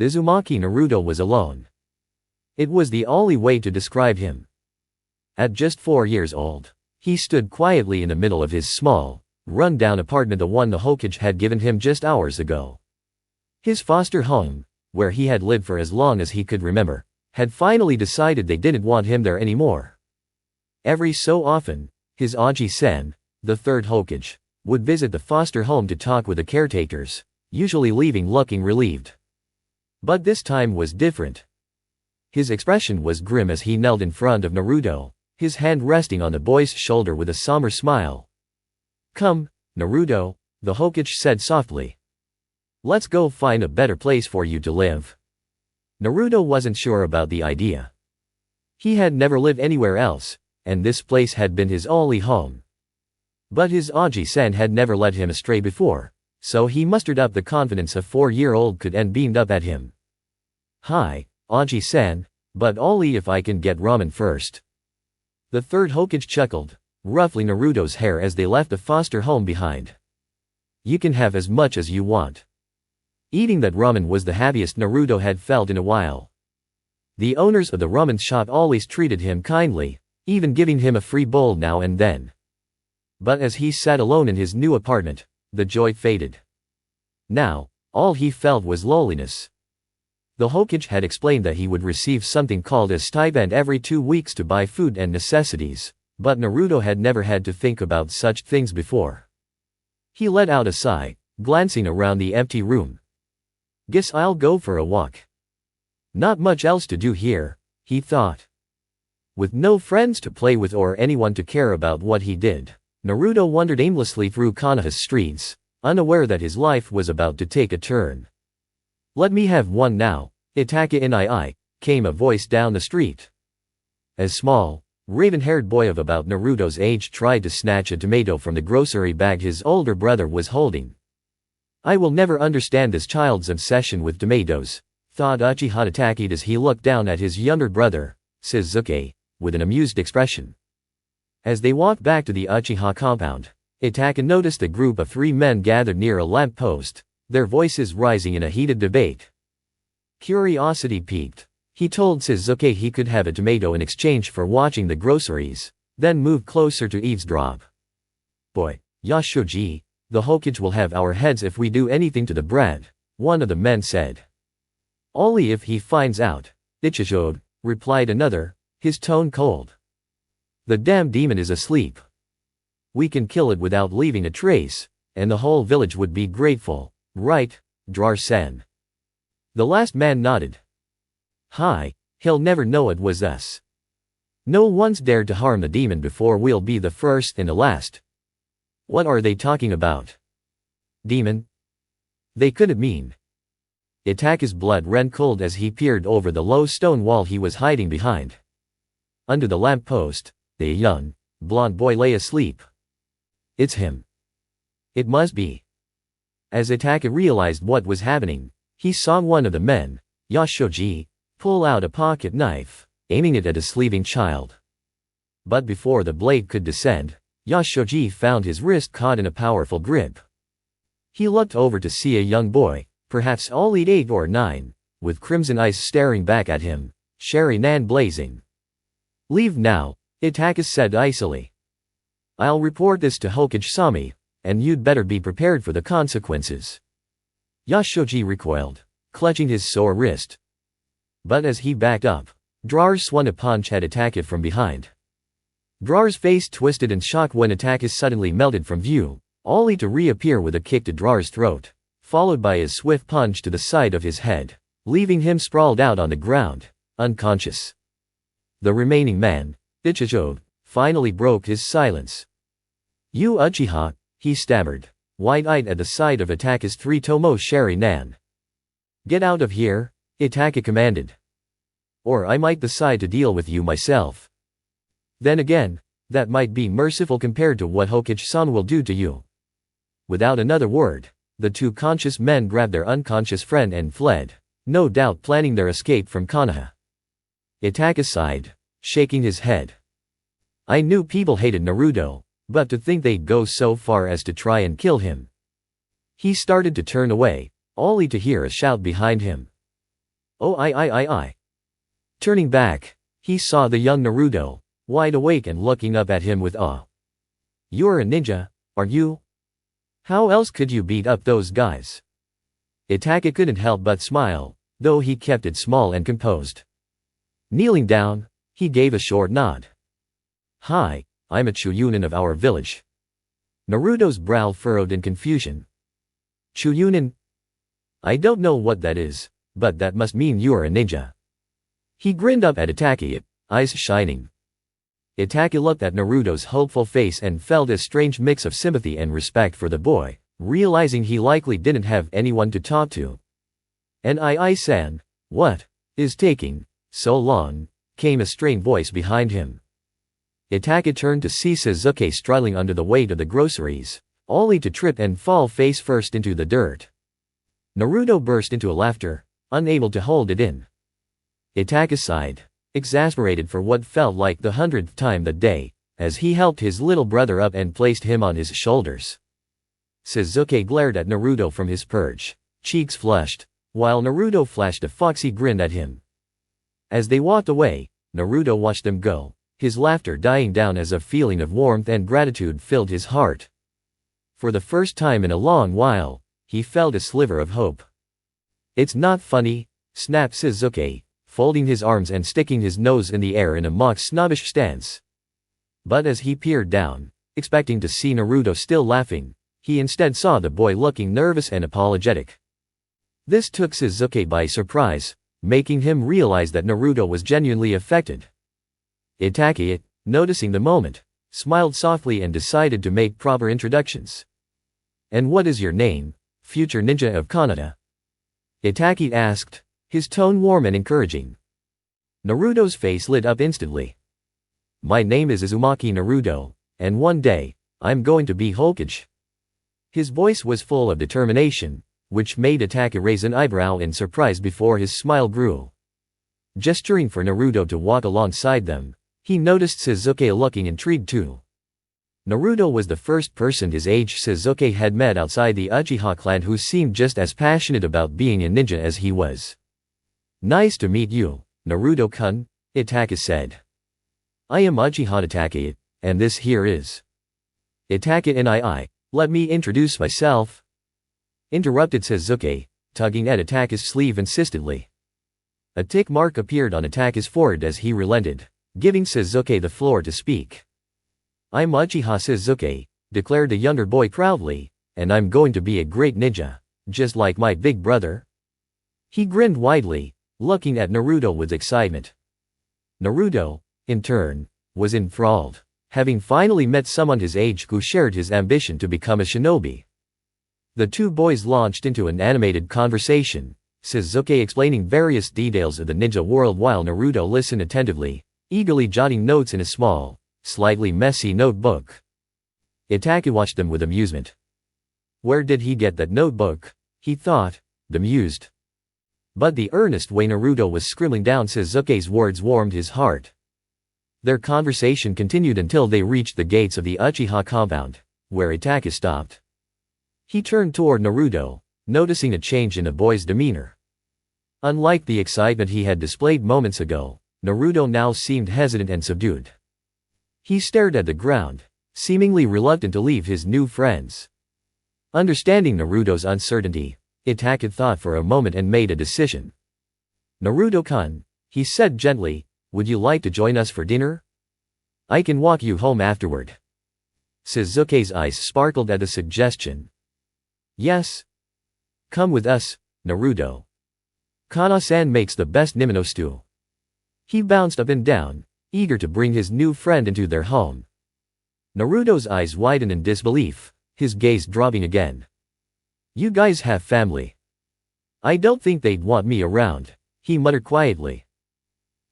The Uzumaki Naruto was alone. It was the only way to describe him. At just 4 years old, he stood quietly in the middle of his small, run-down apartment, the one the Hokage had given him just hours ago. His foster home, where he had lived for as long as he could remember, had finally decided they didn't want him there anymore. Every so often, his Aji-sen, the third Hokage, would visit the foster home to talk with the caretakers, usually leaving looking relieved. But this time was different. His expression was grim as he knelt in front of Naruto, his hand resting on the boy's shoulder with a somber smile. "Come, Naruto," the Hokage said softly. "Let's go find a better place for you to live." Naruto wasn't sure about the idea. He had never lived anywhere else, and this place had been his only home. But his Aji-sen had never led him astray before, so he mustered up the confidence a 4-year-old could and beamed up at him. "Hi, Aji-sen, but only if I can get ramen first." The third Hokage chuckled, ruffling Naruto's hair as they left the foster home behind. "You can have as much as you want." Eating that ramen was the happiest Naruto had felt in a while. The owners of the ramen shop always treated him kindly, even giving him a free bowl now and then. But as he sat alone in his new apartment, the joy faded. Now, all he felt was loneliness. The Hokage had explained that he would receive something called a stipend every 2 weeks to buy food and necessities, but Naruto had never had to think about such things before. He let out a sigh, glancing around the empty room. "Guess I'll go for a walk. Not much else to do here," he thought. With no friends to play with or anyone to care about what he did, Naruto wandered aimlessly through Konoha's streets, unaware that his life was about to take a turn. "Let me have one now, Itaka nii," came a voice down the street. A small, raven-haired boy of about Naruto's age tried to snatch a tomato from the grocery bag his older brother was holding. "I will never understand this child's obsession with tomatoes," thought Uchiha Itachi as he looked down at his younger brother, Shizuke, with an amused expression. As they walked back to the Uchiha compound, Itachi noticed a group of 3 men gathered near a lamp post, their voices rising in a heated debate. Curiosity piqued. He told Shizuke he could have a tomato in exchange for watching the groceries, then moved closer to eavesdrop. "Boy, Yashoji, the Hokage will have our heads if we do anything to the brat," one of the men said. "Only if he finds out," Ichijo replied another, his tone cold. "The damn demon is asleep. We can kill it without leaving a trace, and the whole village would be grateful, right, Drar-sen?" The last man nodded. "Hi, he'll never know it was us. No one's dared to harm the demon before, we'll be the first and the last." "What are they talking about? Demon? They couldn't mean." Itachi's blood ran cold as he peered over the low stone wall he was hiding behind. Under the lamppost, the young, blond boy lay asleep. "It's him. It must be." As Itachi realized what was happening, he saw one of the men, Yashoji, pull out a pocket knife, aiming it at a sleeping child. But before the blade could descend, Yashoji found his wrist caught in a powerful grip. He looked over to see a young boy, perhaps only 8 or 9, with crimson eyes staring back at him, Sharingan blazing. "Leave now," Itachi said icily. "I'll report this to Hokage-sama, and you'd better be prepared for the consequences." Yashoji recoiled, clutching his sore wrist. But as he backed up, Drar swung a punch at Itachi from behind. Drar's face twisted in shock when Itachi suddenly melted from view, only to reappear with a kick to Drar's throat, followed by a swift punch to the side of his head, leaving him sprawled out on the ground, unconscious. The remaining man, Ichijo, finally broke his silence. "You Uchiha," he stammered, wide-eyed at the sight of Itachi's 3-tomo Sharingan. "Get out of here," Itachi commanded. "Or I might decide to deal with you myself. Then again, that might be merciful compared to what Hokage-san will do to you." Without another word, the 2 conscious men grabbed their unconscious friend and fled, no doubt planning their escape from Konoha. Itachi sighed, shaking his head. "I knew people hated Naruto, but to think they'd go so far as to try and kill him." He started to turn away, only to hear a shout behind him. Oh I. Turning back, he saw the young Naruto, wide awake and looking up at him with awe. You're a ninja, aren't you? How else could you beat up those guys? Itachi couldn't help but smile, though he kept it small and composed. Kneeling down, he gave a short nod. Hi, I'm a Chuunin of our village. Naruto's brow furrowed in confusion. Chuunin? I don't know what that is, but that must mean you're a ninja. He grinned up at Itachi, eyes shining. Itachi looked at Naruto's hopeful face and felt a strange mix of sympathy and respect for the boy, realizing he likely didn't have anyone to talk to. And I-san, what is taking so long? Came a strained voice behind him. Itachi turned to see Sasuke struggling under the weight of the groceries, only to trip and fall face first into the dirt. Naruto burst into laughter, unable to hold it in. Itachi sighed, exasperated for what felt like the 100th time that day, as he helped his little brother up and placed him on his shoulders. Sasuke glared at Naruto from his perch, cheeks flushed, while Naruto flashed a foxy grin at him. As they walked away, Naruto watched them go, his laughter dying down as a feeling of warmth and gratitude filled his heart. For the first time in a long while, he felt a sliver of hope. It's not funny, snapped Sasuke, folding his arms and sticking his nose in the air in a mock snobbish stance. But as he peered down, expecting to see Naruto still laughing, he instead saw the boy looking nervous and apologetic. This took Sasuke by surprise, making him realize that Naruto was genuinely affected. Itachi, noticing the moment, smiled softly and decided to make proper introductions. And what is your name, future ninja of Kanata? Itachi asked, his tone warm and encouraging. Naruto's face lit up instantly. My name is Uzumaki Naruto, and one day, I'm going to be Hokage. His voice was full of determination, which made Itachi raise an eyebrow in surprise before his smile grew. Gesturing for Naruto to walk alongside them, he noticed Sasuke looking intrigued too. Naruto was the first person his age Sasuke had met outside the Uchiha clan who seemed just as passionate about being a ninja as he was. Nice to meet you, Naruto-kun, Itachi said. I am Uchiha Itachi, and this here is Itachi and let me introduce myself. Interrupted Sasuke, tugging at Itachi's sleeve insistently. A tick mark appeared on Itachi's forehead as he relented, giving Sasuke the floor to speak. I'm Uchiha Sasuke, declared the younger boy proudly, and I'm going to be a great ninja, just like my big brother. He grinned widely, looking at Naruto with excitement. Naruto, in turn, was enthralled, having finally met someone his age who shared his ambition to become a shinobi. The two boys launched into an animated conversation, Sasuke explaining various details of the ninja world while Naruto listened attentively, eagerly jotting notes in a small, slightly messy notebook. Itachi watched them with amusement. Where did he get that notebook? He thought, bemused. But the earnest way Naruto was scribbling down Sasuke's words warmed his heart. Their conversation continued until they reached the gates of the Uchiha compound, where Itachi stopped. He turned toward Naruto, noticing a change in the boy's demeanor. Unlike the excitement he had displayed moments ago, Naruto now seemed hesitant and subdued. He stared at the ground, seemingly reluctant to leave his new friends. Understanding Naruto's uncertainty, Itachi thought for a moment and made a decision. Naruto-kun, he said gently, would you like to join us for dinner? I can walk you home afterward. Sasuke's eyes sparkled at the suggestion. Yes. Come with us, Naruto. Kana-san makes the best nimino stew. He bounced up and down, eager to bring his new friend into their home. Naruto's eyes widened in disbelief, his gaze dropping again. You guys have family. I don't think they'd want me around, he muttered quietly.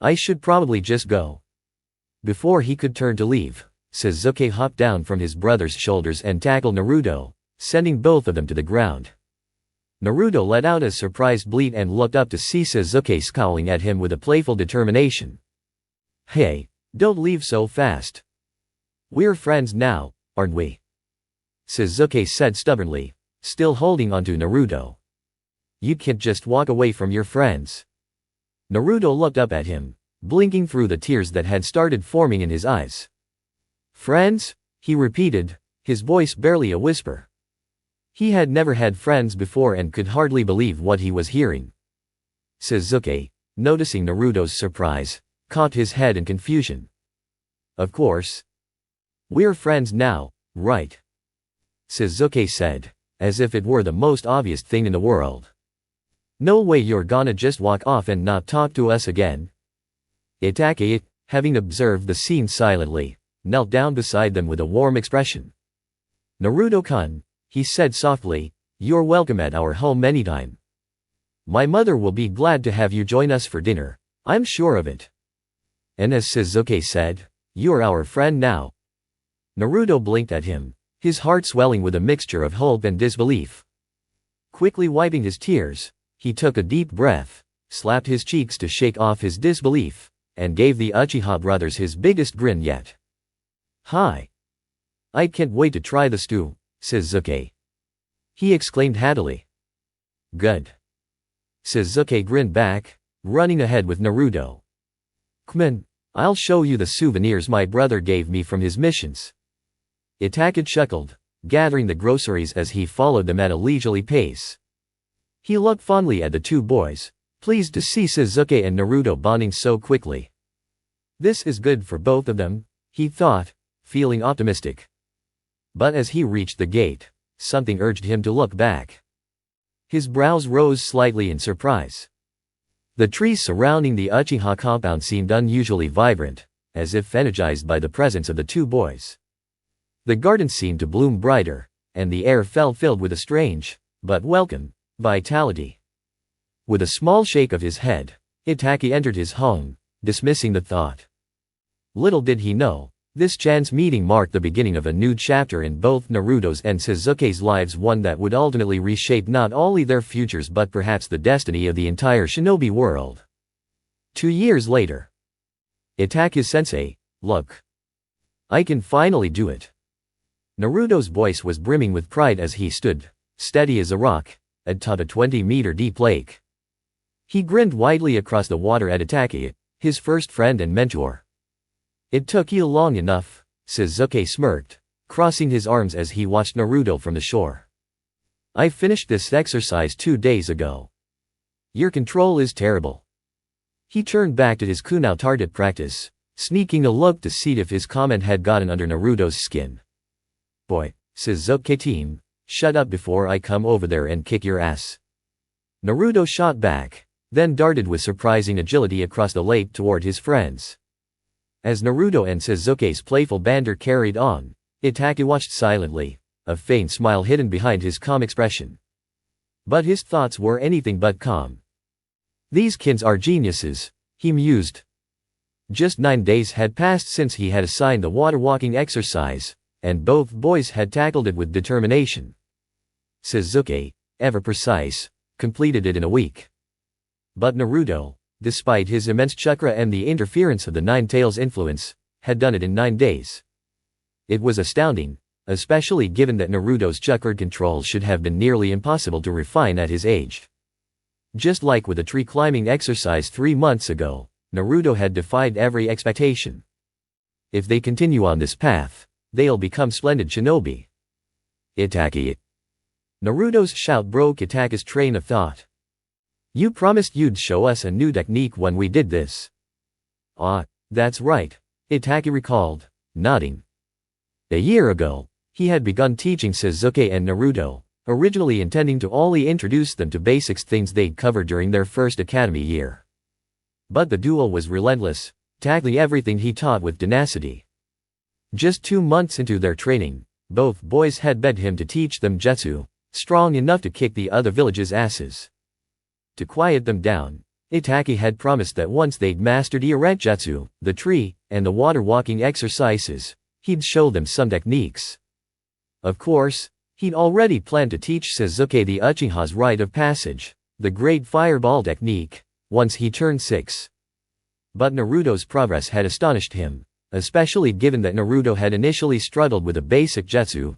I should probably just go. Before he could turn to leave, Sasuke hopped down from his brother's shoulders and tackled Naruto, sending both of them to the ground. Naruto let out a surprised bleat and looked up to see Sasuke scowling at him with a playful determination. Hey, don't leave so fast. We're friends now, aren't we? Sasuke said stubbornly, still holding onto Naruto. You can't just walk away from your friends. Naruto looked up at him, blinking through the tears that had started forming in his eyes. Friends? He repeated, his voice barely a whisper. He had never had friends before and could hardly believe what he was hearing. Sasuke, noticing Naruto's surprise, caught his head in confusion. Of course. We're friends now, right? Sasuke said, as if it were the most obvious thing in the world. No way you're gonna just walk off and not talk to us again. Itachi, having observed the scene silently, knelt down beside them with a warm expression. Naruto-kun, he said softly, you're welcome at our home anytime. My mother will be glad to have you join us for dinner, I'm sure of it. And as Sasuke said, you're our friend now. Naruto blinked at him, his heart swelling with a mixture of hope and disbelief. Quickly wiping his tears, he took a deep breath, slapped his cheeks to shake off his disbelief, and gave the Uchiha brothers his biggest grin yet. Hi. I can't wait to try the stew, Sasuke. He exclaimed happily. Good. Sasuke grinned back, running ahead with Naruto. Come on, I'll show you the souvenirs my brother gave me from his missions. Itachi chuckled, gathering the groceries as he followed them at a leisurely pace. He looked fondly at the two boys, pleased to see Sasuke and Naruto bonding so quickly. This is good for both of them, he thought, feeling optimistic. But as he reached the gate, something urged him to look back. His brows rose slightly in surprise. The trees surrounding the Uchiha compound seemed unusually vibrant, as if energized by the presence of the two boys. The garden seemed to bloom brighter, and the air felt filled with a strange, but welcome, vitality. With a small shake of his head, Itachi entered his home, dismissing the thought. Little did he know, this chance meeting marked the beginning of a new chapter in both Naruto's and Sasuke's lives, one that would ultimately reshape not only their futures but perhaps the destiny of the entire shinobi world. 2 years later. Itachi-sensei, look. I can finally do it. Naruto's voice was brimming with pride as he stood, steady as a rock, atop a 20-meter deep lake. He grinned widely across the water at Itachi, his first friend and mentor. It took you long enough, Sasuke smirked, crossing his arms as he watched Naruto from the shore. I finished this exercise 2 days ago. Your control is terrible. He turned back to his kunai target practice, sneaking a look to see if his comment had gotten under Naruto's skin. Boy, Sasuke team, shut up before I come over there and kick your ass. Naruto shot back, then darted with surprising agility across the lake toward his friends. As Naruto and Sasuke's playful banter carried on, Itachi watched silently, a faint smile hidden behind his calm expression. But his thoughts were anything but calm. These kids are geniuses, he mused. Just 9 days had passed since he had assigned the water walking exercise, and both boys had tackled it with determination. Sasuke, ever precise, completed it in a week. But Naruto, despite his immense chakra and the interference of the Nine Tails influence, had done it in 9 days. It was astounding, especially given that Naruto's chakra control should have been nearly impossible to refine at his age. Just like with the tree climbing exercise 3 months ago, Naruto had defied every expectation. If they continue on this path, they'll become splendid shinobi. Itachi. Naruto's shout broke Itachi's train of thought. You promised you'd show us a new technique when we did this. Ah, that's right, Itachi recalled, nodding. A year ago, he had begun teaching Sasuke and Naruto, originally intending to only introduce them to basics, things they'd covered during their first academy year. But the duel was relentless, tackling everything he taught with tenacity. Just 2 months into their training, both boys had begged him to teach them jutsu, strong enough to kick the other village's asses. To quiet them down, Itachi had promised that once they'd mastered erect jutsu, the tree, and the water walking exercises, he'd show them some techniques. Of course, he'd already planned to teach Sasuke the Uchiha's rite of passage, the great fireball technique, once he turned 6. But Naruto's progress had astonished him, especially given that Naruto had initially struggled with a basic jutsu.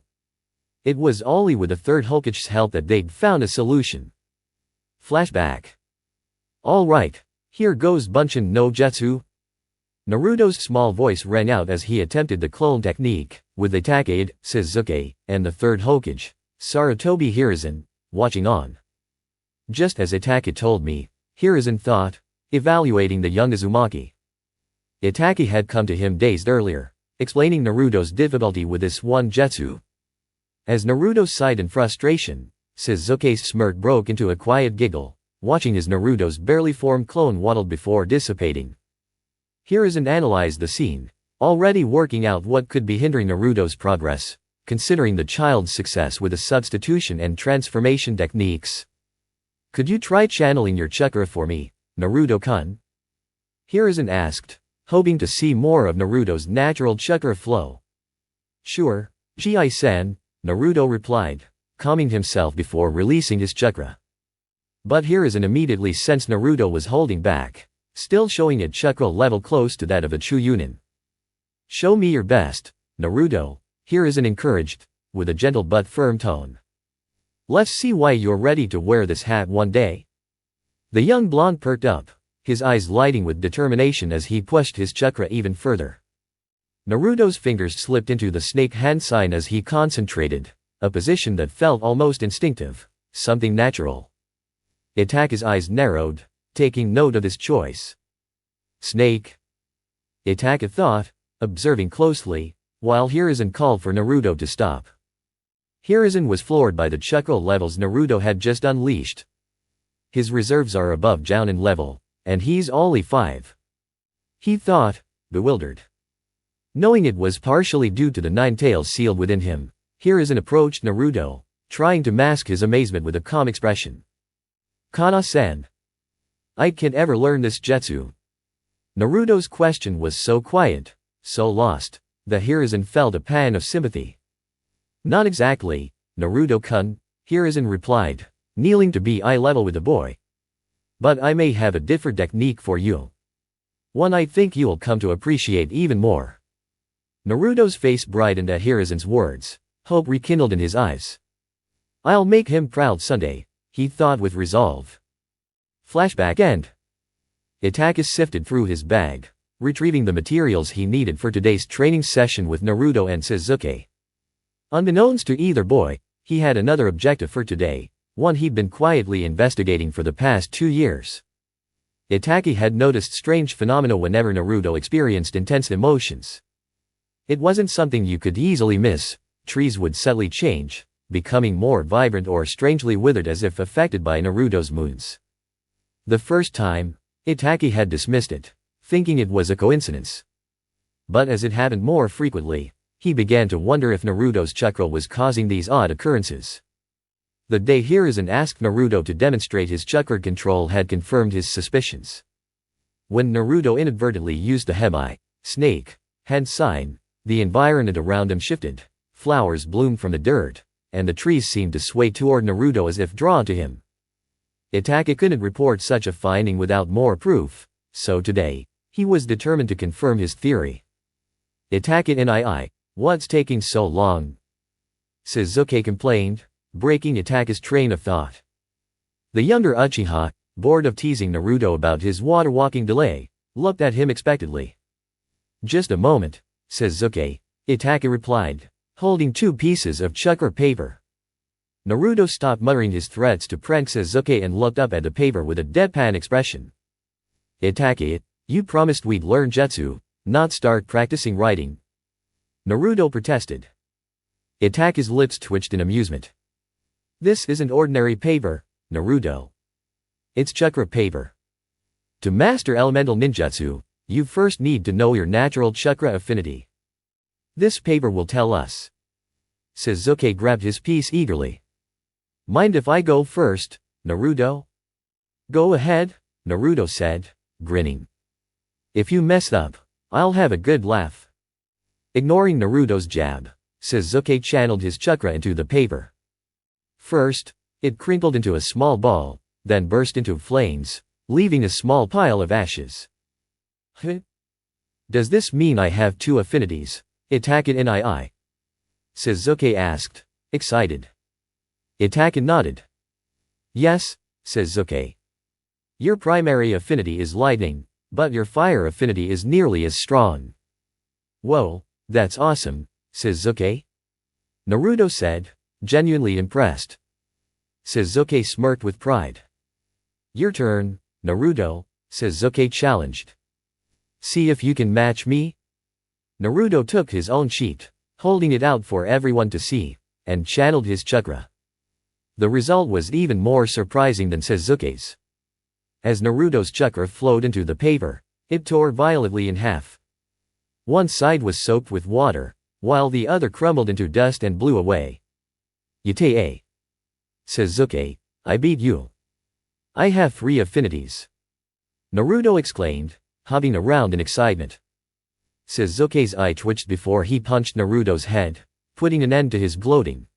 It was only with the third Hokage's help that they'd found a solution. Flashback. All right, Here goes Bunshin no Jutsu. Naruto's small voice rang out as he attempted the clone technique, with Itachi, Sasuke, and the third Hokage, Sarutobi Hiruzen, watching on. Just as Itachi told me, Hiruzen thought, evaluating the young Uzumaki. Itachi had come to him days earlier, explaining Naruto's difficulty with this one jutsu. As Naruto sighed in frustration, Sasuke's smirk broke into a quiet giggle, watching as Naruto's barely formed clone waddled before dissipating. Hiruzen analyzed the scene, already working out what could be hindering Naruto's progress, considering the child's success with the substitution and transformation techniques. Could you try channeling your chakra for me, Naruto-kun? Hiruzen asked, hoping to see more of Naruto's natural chakra flow. Sure, Ji-san, Naruto replied, calming himself before releasing his chakra. But Hiruzen immediately sensed Naruto was holding back, still showing a chakra level close to that of a true Chunin. Show me your best, Naruto, Hiruzen encouraged, with a gentle but firm tone. Let's see why you're ready to wear this hat one day. The young blonde perked up, his eyes lighting with determination as he pushed his chakra even further. Naruto's fingers slipped into the snake hand sign as he concentrated, a position that felt almost instinctive, something natural. Itachi's eyes narrowed, taking note of his choice. Snake? Itachi thought, observing closely, while Hiruzen called for Naruto to stop. Hiruzen was floored by the chakra levels Naruto had just unleashed. His reserves are above Jounin level, and he's only 5. He thought, bewildered. Knowing it was partially due to the 9 tails sealed within him, Hiruzen approached Naruto, trying to mask his amazement with a calm expression. Kana-san. I can't ever learn this jutsu. Naruto's question was so quiet, so lost, that Hiruzen felt a pang of sympathy. Not exactly, Naruto-kun, Hiruzen replied, kneeling to be eye level with the boy. But I may have a different technique for you. One I think you'll come to appreciate even more. Naruto's face brightened at Hiruzen's words, hope rekindled in his eyes. I'll make him proud someday, he thought with resolve. Flashback end. Itachi sifted through his bag, retrieving the materials he needed for today's training session with Naruto and Sasuke. Unbeknownst to either boy, he had another objective for today, one he'd been quietly investigating for the past 2 years. Itachi had noticed strange phenomena whenever Naruto experienced intense emotions. It wasn't something you could easily miss. Trees would subtly change, becoming more vibrant or strangely withered as if affected by Naruto's moods. The first time, Itachi had dismissed it, thinking it was a coincidence. But as it happened more frequently, he began to wonder if Naruto's chakra was causing these odd occurrences. The day Hiruzen asked Naruto to demonstrate his chakra control had confirmed his suspicions. When Naruto inadvertently used the Hemi, snake, hand sign, the environment around him shifted, flowers bloomed from the dirt, and the trees seemed to sway toward Naruto as if drawn to him. Itachi couldn't report such a finding without more proof, so today, he was determined to confirm his theory. Itachi, what's taking so long? Sasuke complained, breaking Itachi's train of thought. The younger Uchiha, bored of teasing Naruto about his water-walking delay, looked at him expectantly. Just a moment, Sasuke, Itachi replied, holding 2 pieces of chakra paper. Naruto stopped muttering his threats to prank Sasuke and looked up at the paper with a deadpan expression. Itachi, you promised we'd learn jutsu, not start practicing writing. Naruto protested. Itachi's lips twitched in amusement. This isn't ordinary paper, Naruto. It's chakra paper. To master elemental ninjutsu, you first need to know your natural chakra affinity. This paper will tell us. Sasuke grabbed his piece eagerly. Mind if I go first, Naruto? Go ahead, Naruto said, grinning. If you mess up, I'll have a good laugh. Ignoring Naruto's jab, Sasuke channeled his chakra into the paper. First, it crinkled into a small ball, then burst into flames, leaving a small pile of ashes. Huh? Does this mean I have 2 affinities, Itachi? Sasuke asked, excited. Itachi nodded. Yes, Sasuke. Your primary affinity is lightning, but your fire affinity is nearly as strong. Whoa, that's awesome, Sasuke. Naruto said, genuinely impressed. Sasuke smirked with pride. Your turn, Naruto, Sasuke challenged. See if you can match me? Naruto took his own sheet, holding it out for everyone to see, and channeled his chakra. The result was even more surprising than Sasuke's. As Naruto's chakra flowed into the paper, it tore violently in half. One side was soaked with water, while the other crumbled into dust and blew away. Yatei. Sasuke, I beat you. I have 3 affinities. Naruto exclaimed, hopping around in excitement. Sasuke's eye twitched before he punched Naruto's head, putting an end to his gloating.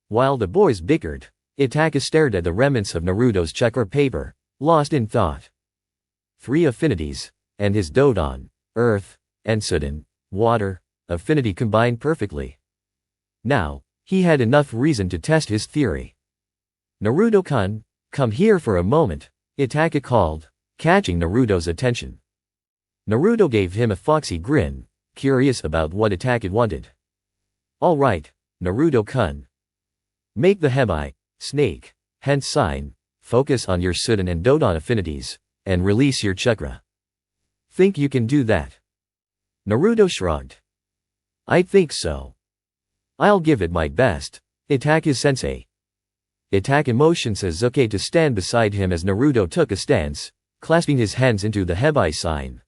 While the boys bickered, Itachi stared at the remnants of Naruto's chakra paper, lost in thought. 3 affinities, and his Dodon, earth, and Sudden, water, affinity combined perfectly. Now, he had enough reason to test his theory. Naruto-kun, come here for a moment, Itachi called, catching Naruto's attention. Naruto gave him a foxy grin, curious about what Itachi wanted. All right, Naruto-kun. Make the Hebai, snake, hence sign, focus on your Sudden and Dodon affinities, and release your chakra. Think you can do that? Naruto shrugged. I think so. I'll give it my best, Itachi-sensei. Itachi motioned Sasuke to stand beside him as Naruto took a stance, clasping his hands into the Hebai sign.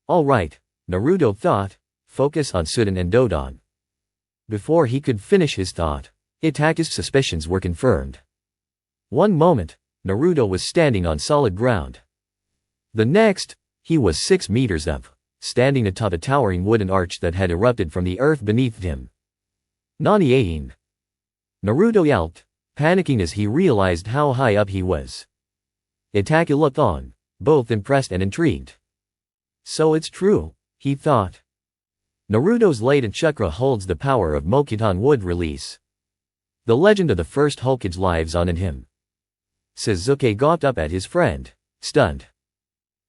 All right, Naruto thought, focus on Sudden and Dodon. Before he could finish his thought, Itachi's suspicions were confirmed. One moment, Naruto was standing on solid ground. The next, he was 6 meters up, standing atop a towering wooden arch that had erupted from the earth beneath him. Nani-ain? Naruto yelped, panicking as he realized how high up he was. Itachi looked on, both impressed and intrigued. So it's true, he thought. Naruto's latent chakra holds the power of Mokuton wood release. The legend of the first Hokage lives on in him. Sasuke gawked up at his friend, stunned.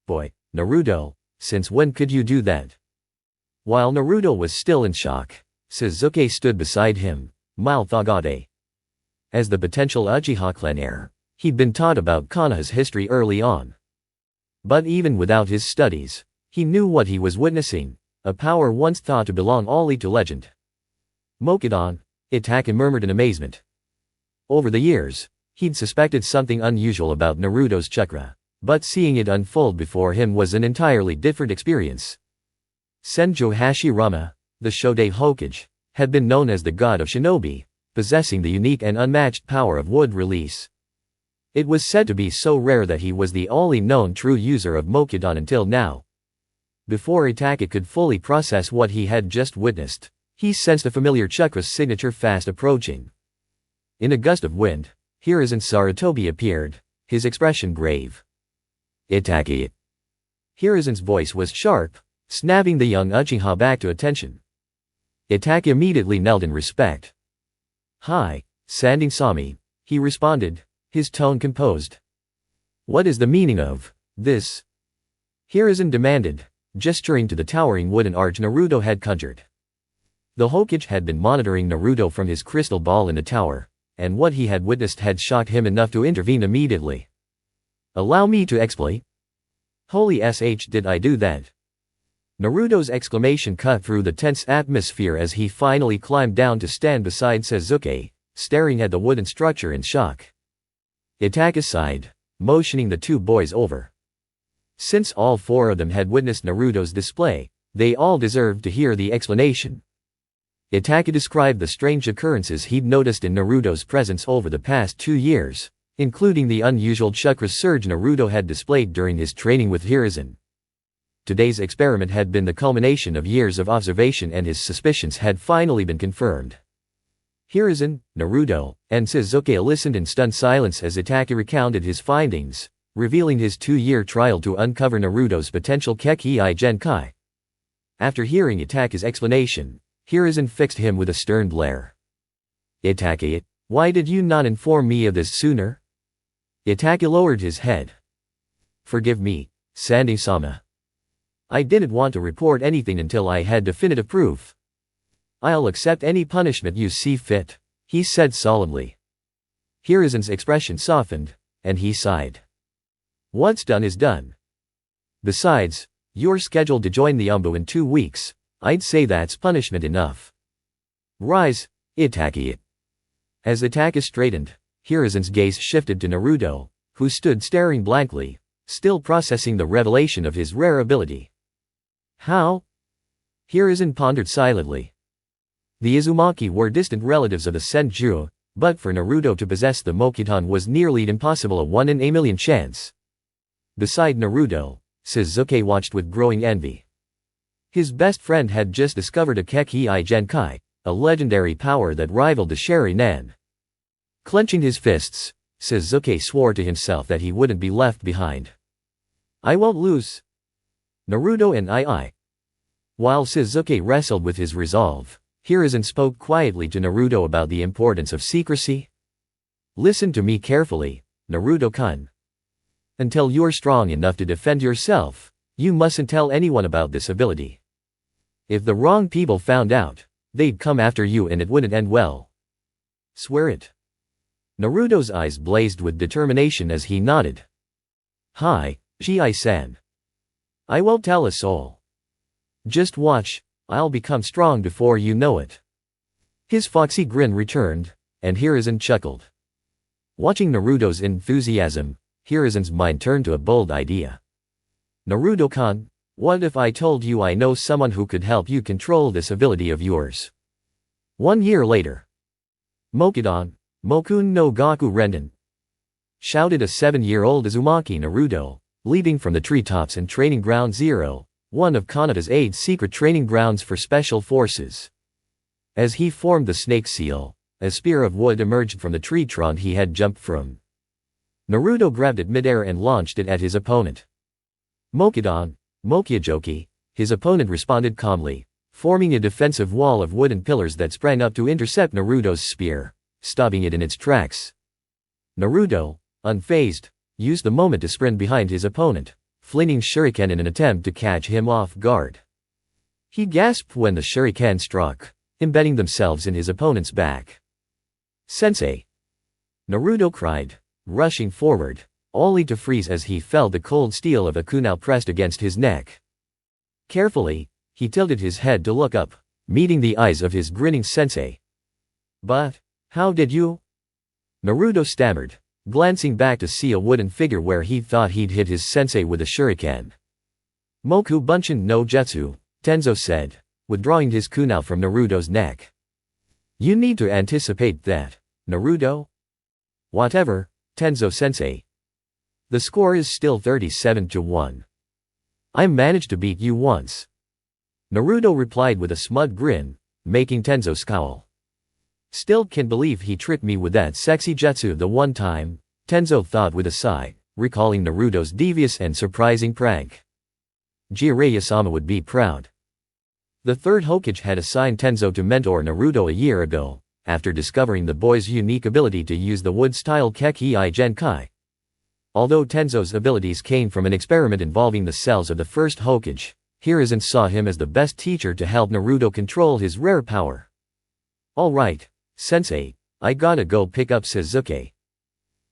Boy, Naruto, since when could you do that? While Naruto was still in shock, Sasuke stood beside him, mouth agape. As the potential Uchiha clan heir, he'd been taught about Konoha's history early on. But even without his studies, he knew what he was witnessing, a power once thought to belong only to legend. Mokuton, Itachi murmured in amazement. Over the years, he'd suspected something unusual about Naruto's chakra, but seeing it unfold before him was an entirely different experience. Senjo Hashirama, the Shodai Hokage, had been known as the god of shinobi, possessing the unique and unmatched power of wood release. It was said to be so rare that he was the only known true user of Mokuton until now. Before Itachi could fully process what he had just witnessed, he sensed a familiar chakra signature fast approaching. In a gust of wind, Hiruzen Sarutobi appeared, his expression grave. Itachi. Hiruzen's voice was sharp, snapping the young Uchiha back to attention. Itachi immediately knelt in respect. Hi, Sanding Sami, he responded, his tone composed. What is the meaning of this? Hiruzen demanded, gesturing to the towering wooden arch Naruto had conjured. The Hokage had been monitoring Naruto from his crystal ball in the tower, and what he had witnessed had shocked him enough to intervene immediately. Allow me to explain. Holy sh, did I do that? Naruto's exclamation cut through the tense atmosphere as he finally climbed down to stand beside Sasuke, staring at the wooden structure in shock. Itachi sighed, motioning the 2 boys over. Since all 4 of them had witnessed Naruto's display, they all deserved to hear the explanation. Itachi described the strange occurrences he'd noticed in Naruto's presence over the past 2 years, including the unusual chakra surge Naruto had displayed during his training with Hiruzen. Today's experiment had been the culmination of years of observation and his suspicions had finally been confirmed. Hiruzen, Naruto, and Sasuke listened in stunned silence as Itachi recounted his findings, revealing his 2-year trial to uncover Naruto's potential Kekii Genkai. After hearing Itachi's explanation, Hiruzen fixed him with a stern glare. Itachi, why did you not inform me of this sooner? Itachi lowered his head. Forgive me, Sandy-sama. I didn't want to report anything until I had definitive proof. I'll accept any punishment you see fit, he said solemnly. Hiruzen's expression softened, and he sighed. What's done is done. Besides, you're scheduled to join the Umbu in 2 weeks. I'd say that's punishment enough. Rise, Itaki. As the Taka straightened, Hiruzen's gaze shifted to Naruto, who stood staring blankly, still processing the revelation of his rare ability. How? Hiruzen pondered silently. The Uzumaki were distant relatives of the Senju, but for Naruto to possess the Mokuton was nearly impossible, a 1 in a million chance. Beside Naruto, Sasuke watched with growing envy. His best friend had just discovered a Kekii Genkai, a legendary power that rivaled the Sharingan. Clenching his fists, Sasuke swore to himself that he wouldn't be left behind. I won't lose. Naruto and I. While Sasuke wrestled with his resolve, Hiruzen spoke quietly to Naruto about the importance of secrecy. Listen to me carefully, Naruto-kun. Until you're strong enough to defend yourself, you mustn't tell anyone about this ability. If the wrong people found out, they'd come after you and it wouldn't end well. Swear it. Naruto's eyes blazed with determination as he nodded. Hi, Chie-san. I won't tell a soul. Just watch, I'll become strong before you know it. His foxy grin returned, and Hiruzen chuckled. Watching Naruto's enthusiasm, Hiruzen's mind turned to a bold idea. Naruto-kun, what if I told you I know someone who could help you control this ability of yours? 1 year later. Mokuton, Mokun no Gaku Renden, shouted a 7-year-old Uzumaki Naruto, leaping from the treetops in Training Ground 0, one of Kanata's 8 secret training grounds for special forces. As he formed the snake seal, a spear of wood emerged from the tree trunk he had jumped from. Naruto grabbed it midair and launched it at his opponent. Mokuton, Mokyajoki, his opponent responded calmly, forming a defensive wall of wooden pillars that sprang up to intercept Naruto's spear, stopping it in its tracks. Naruto, unfazed, used the moment to sprint behind his opponent, flinging shuriken in an attempt to catch him off guard. He gasped when the shuriken struck, embedding themselves in his opponent's back. Sensei! Naruto cried, rushing forward, only to freeze as he felt the cold steel of a kunai pressed against his neck. Carefully, he tilted his head to look up, meeting the eyes of his grinning sensei. But, how did you? Naruto stammered, glancing back to see a wooden figure where he thought he'd hit his sensei with a shuriken. Moku Bunshin no Jutsu, Tenzo said, withdrawing his kunai from Naruto's neck. You need to anticipate that, Naruto? Whatever, Tenzo-sensei. The score is still 37-1. I managed to beat you once. Naruto replied with a smug grin, making Tenzo scowl. Still can't believe he tricked me with that sexy jutsu the one time, Tenzo thought with a sigh, recalling Naruto's devious and surprising prank. Jiraiya-sama would be proud. The third Hokage had assigned Tenzo to mentor Naruto a year ago, after discovering the boy's unique ability to use the wood-style Kekii Genkai. Although Tenzo's abilities came from an experiment involving the cells of the first Hokage, Hiruzen saw him as the best teacher to help Naruto control his rare power. Alright, sensei, I gotta go pick up Sasuke.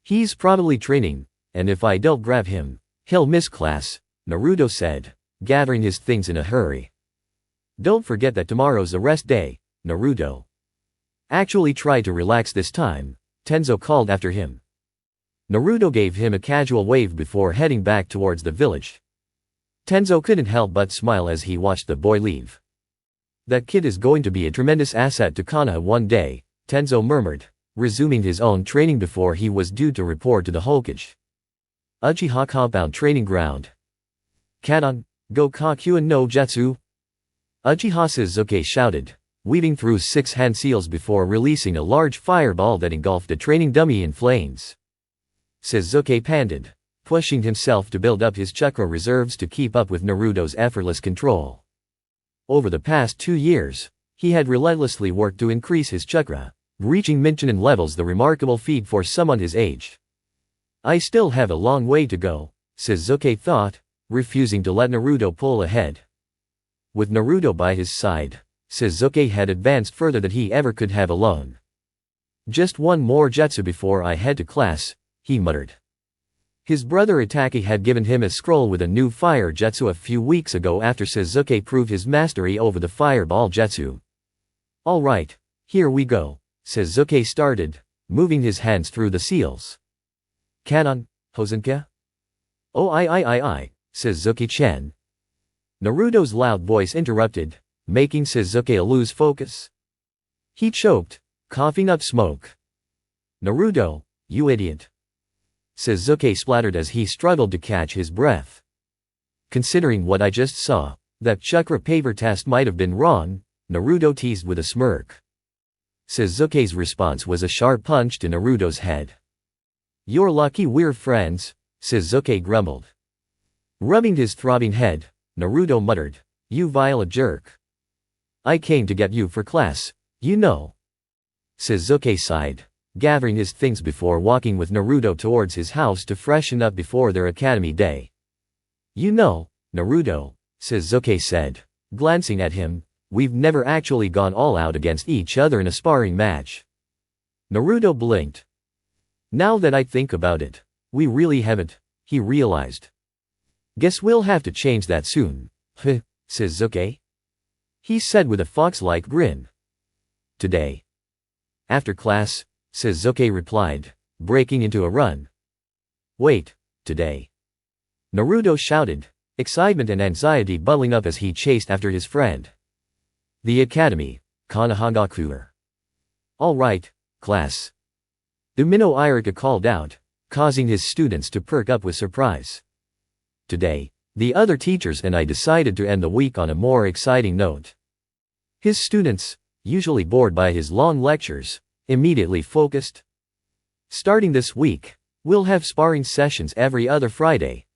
He's probably training, and if I don't grab him, he'll miss class, Naruto said, gathering his things in a hurry. Don't forget that tomorrow's a rest day, Naruto. Actually try to relax this time, Tenzo called after him. Naruto gave him a casual wave before heading back towards the village. Tenzo couldn't help but smile as he watched the boy leave. That kid is going to be a tremendous asset to Konoha one day, Tenzo murmured, resuming his own training before he was due to report to the Hokage. Uchiha Compound Training Ground. Kanon, go Kakuin no Jutsu? Uchiha Sasuke shouted, weaving through 6 hand seals before releasing a large fireball that engulfed a training dummy in flames. Sasuke panted, pushing himself to build up his chakra reserves to keep up with Naruto's effortless control. Over the past 2 years, he had relentlessly worked to increase his chakra, reaching Minchinen levels, the remarkable feat for someone his age. I still have a long way to go, Shizuke thought, refusing to let Naruto pull ahead. With Naruto by his side, Shizuke had advanced further than he ever could have alone. Just one more jutsu before I head to class, he muttered. His brother Itachi had given him a scroll with a new fire jutsu a few weeks ago after Shizuke proved his mastery over the fireball jutsu. Alright, here we go, Shizuke started, moving his hands through the seals. Kanon, Hozenka? Oh I, Shizuke-chan. Naruto's loud voice interrupted, making Shizuke lose focus. He choked, coughing up smoke. Naruto, you idiot. Shizuke spluttered as he struggled to catch his breath. Considering what I just saw, that chakra paper test might have been wrong, Naruto teased with a smirk. Shizuke's response was a sharp punch to Naruto's head. You're lucky we're friends, Shizuke grumbled. Rubbing his throbbing head, Naruto muttered, you vile jerk. I came to get you for class, you know. Shizuke sighed, gathering his things before walking with Naruto towards his house to freshen up before their academy day. You know, Naruto, Shizuke said, glancing at him, we've never actually gone all out against each other in a sparring match. Naruto blinked. Now that I think about it, we really haven't, he realized. Guess we'll have to change that soon, Shizuke? He said with a fox-like grin. Today. After class, Shizuke replied, breaking into a run. Wait, today? Naruto shouted, excitement and anxiety bubbling up as he chased after his friend. The academy, Konohagakure. All right, class. Umino Iruka called out, causing his students to perk up with surprise. Today, the other teachers and I decided to end the week on a more exciting note. His students, usually bored by his long lectures, immediately focused. Starting this week, we'll have sparring sessions every other Friday.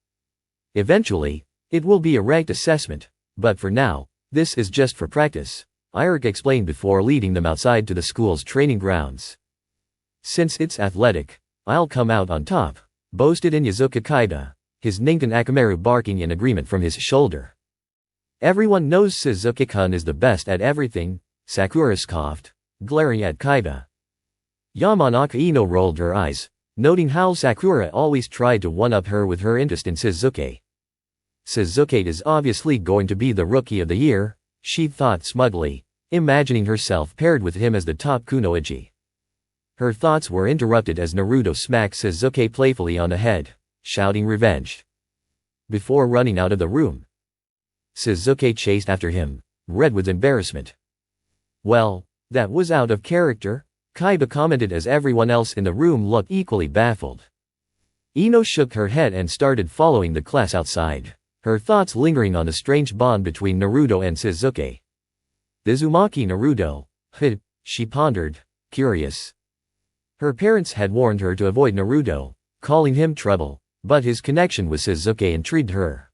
Eventually, it will be a ranked assessment, but for now, this is just for practice, Iruka explained before leading them outside to the school's training grounds. Since it's athletic, I'll come out on top, boasted Inyazuka Kaida, his Ninken Akamaru barking in agreement from his shoulder. Everyone knows Shizuke-kun is the best at everything, Sakura scoffed, glaring at Kaida. Yamanaka Ino rolled her eyes, noting how Sakura always tried to one-up her with her interest in Shizuke. Shizuke is obviously going to be the rookie of the year, she thought smugly, imagining herself paired with him as the top kunoichi. Her thoughts were interrupted as Naruto smacked Shizuke playfully on the head, shouting revenge. Before running out of the room, Shizuke chased after him, red with embarrassment. Well, that was out of character, Kaiba commented as everyone else in the room looked equally baffled. Ino shook her head and started following the class outside, her thoughts lingering on the strange bond between Naruto and Shizuke. Uzumaki Naruto, she pondered, curious. Her parents had warned her to avoid Naruto, calling him trouble, but his connection with Shizuke intrigued her.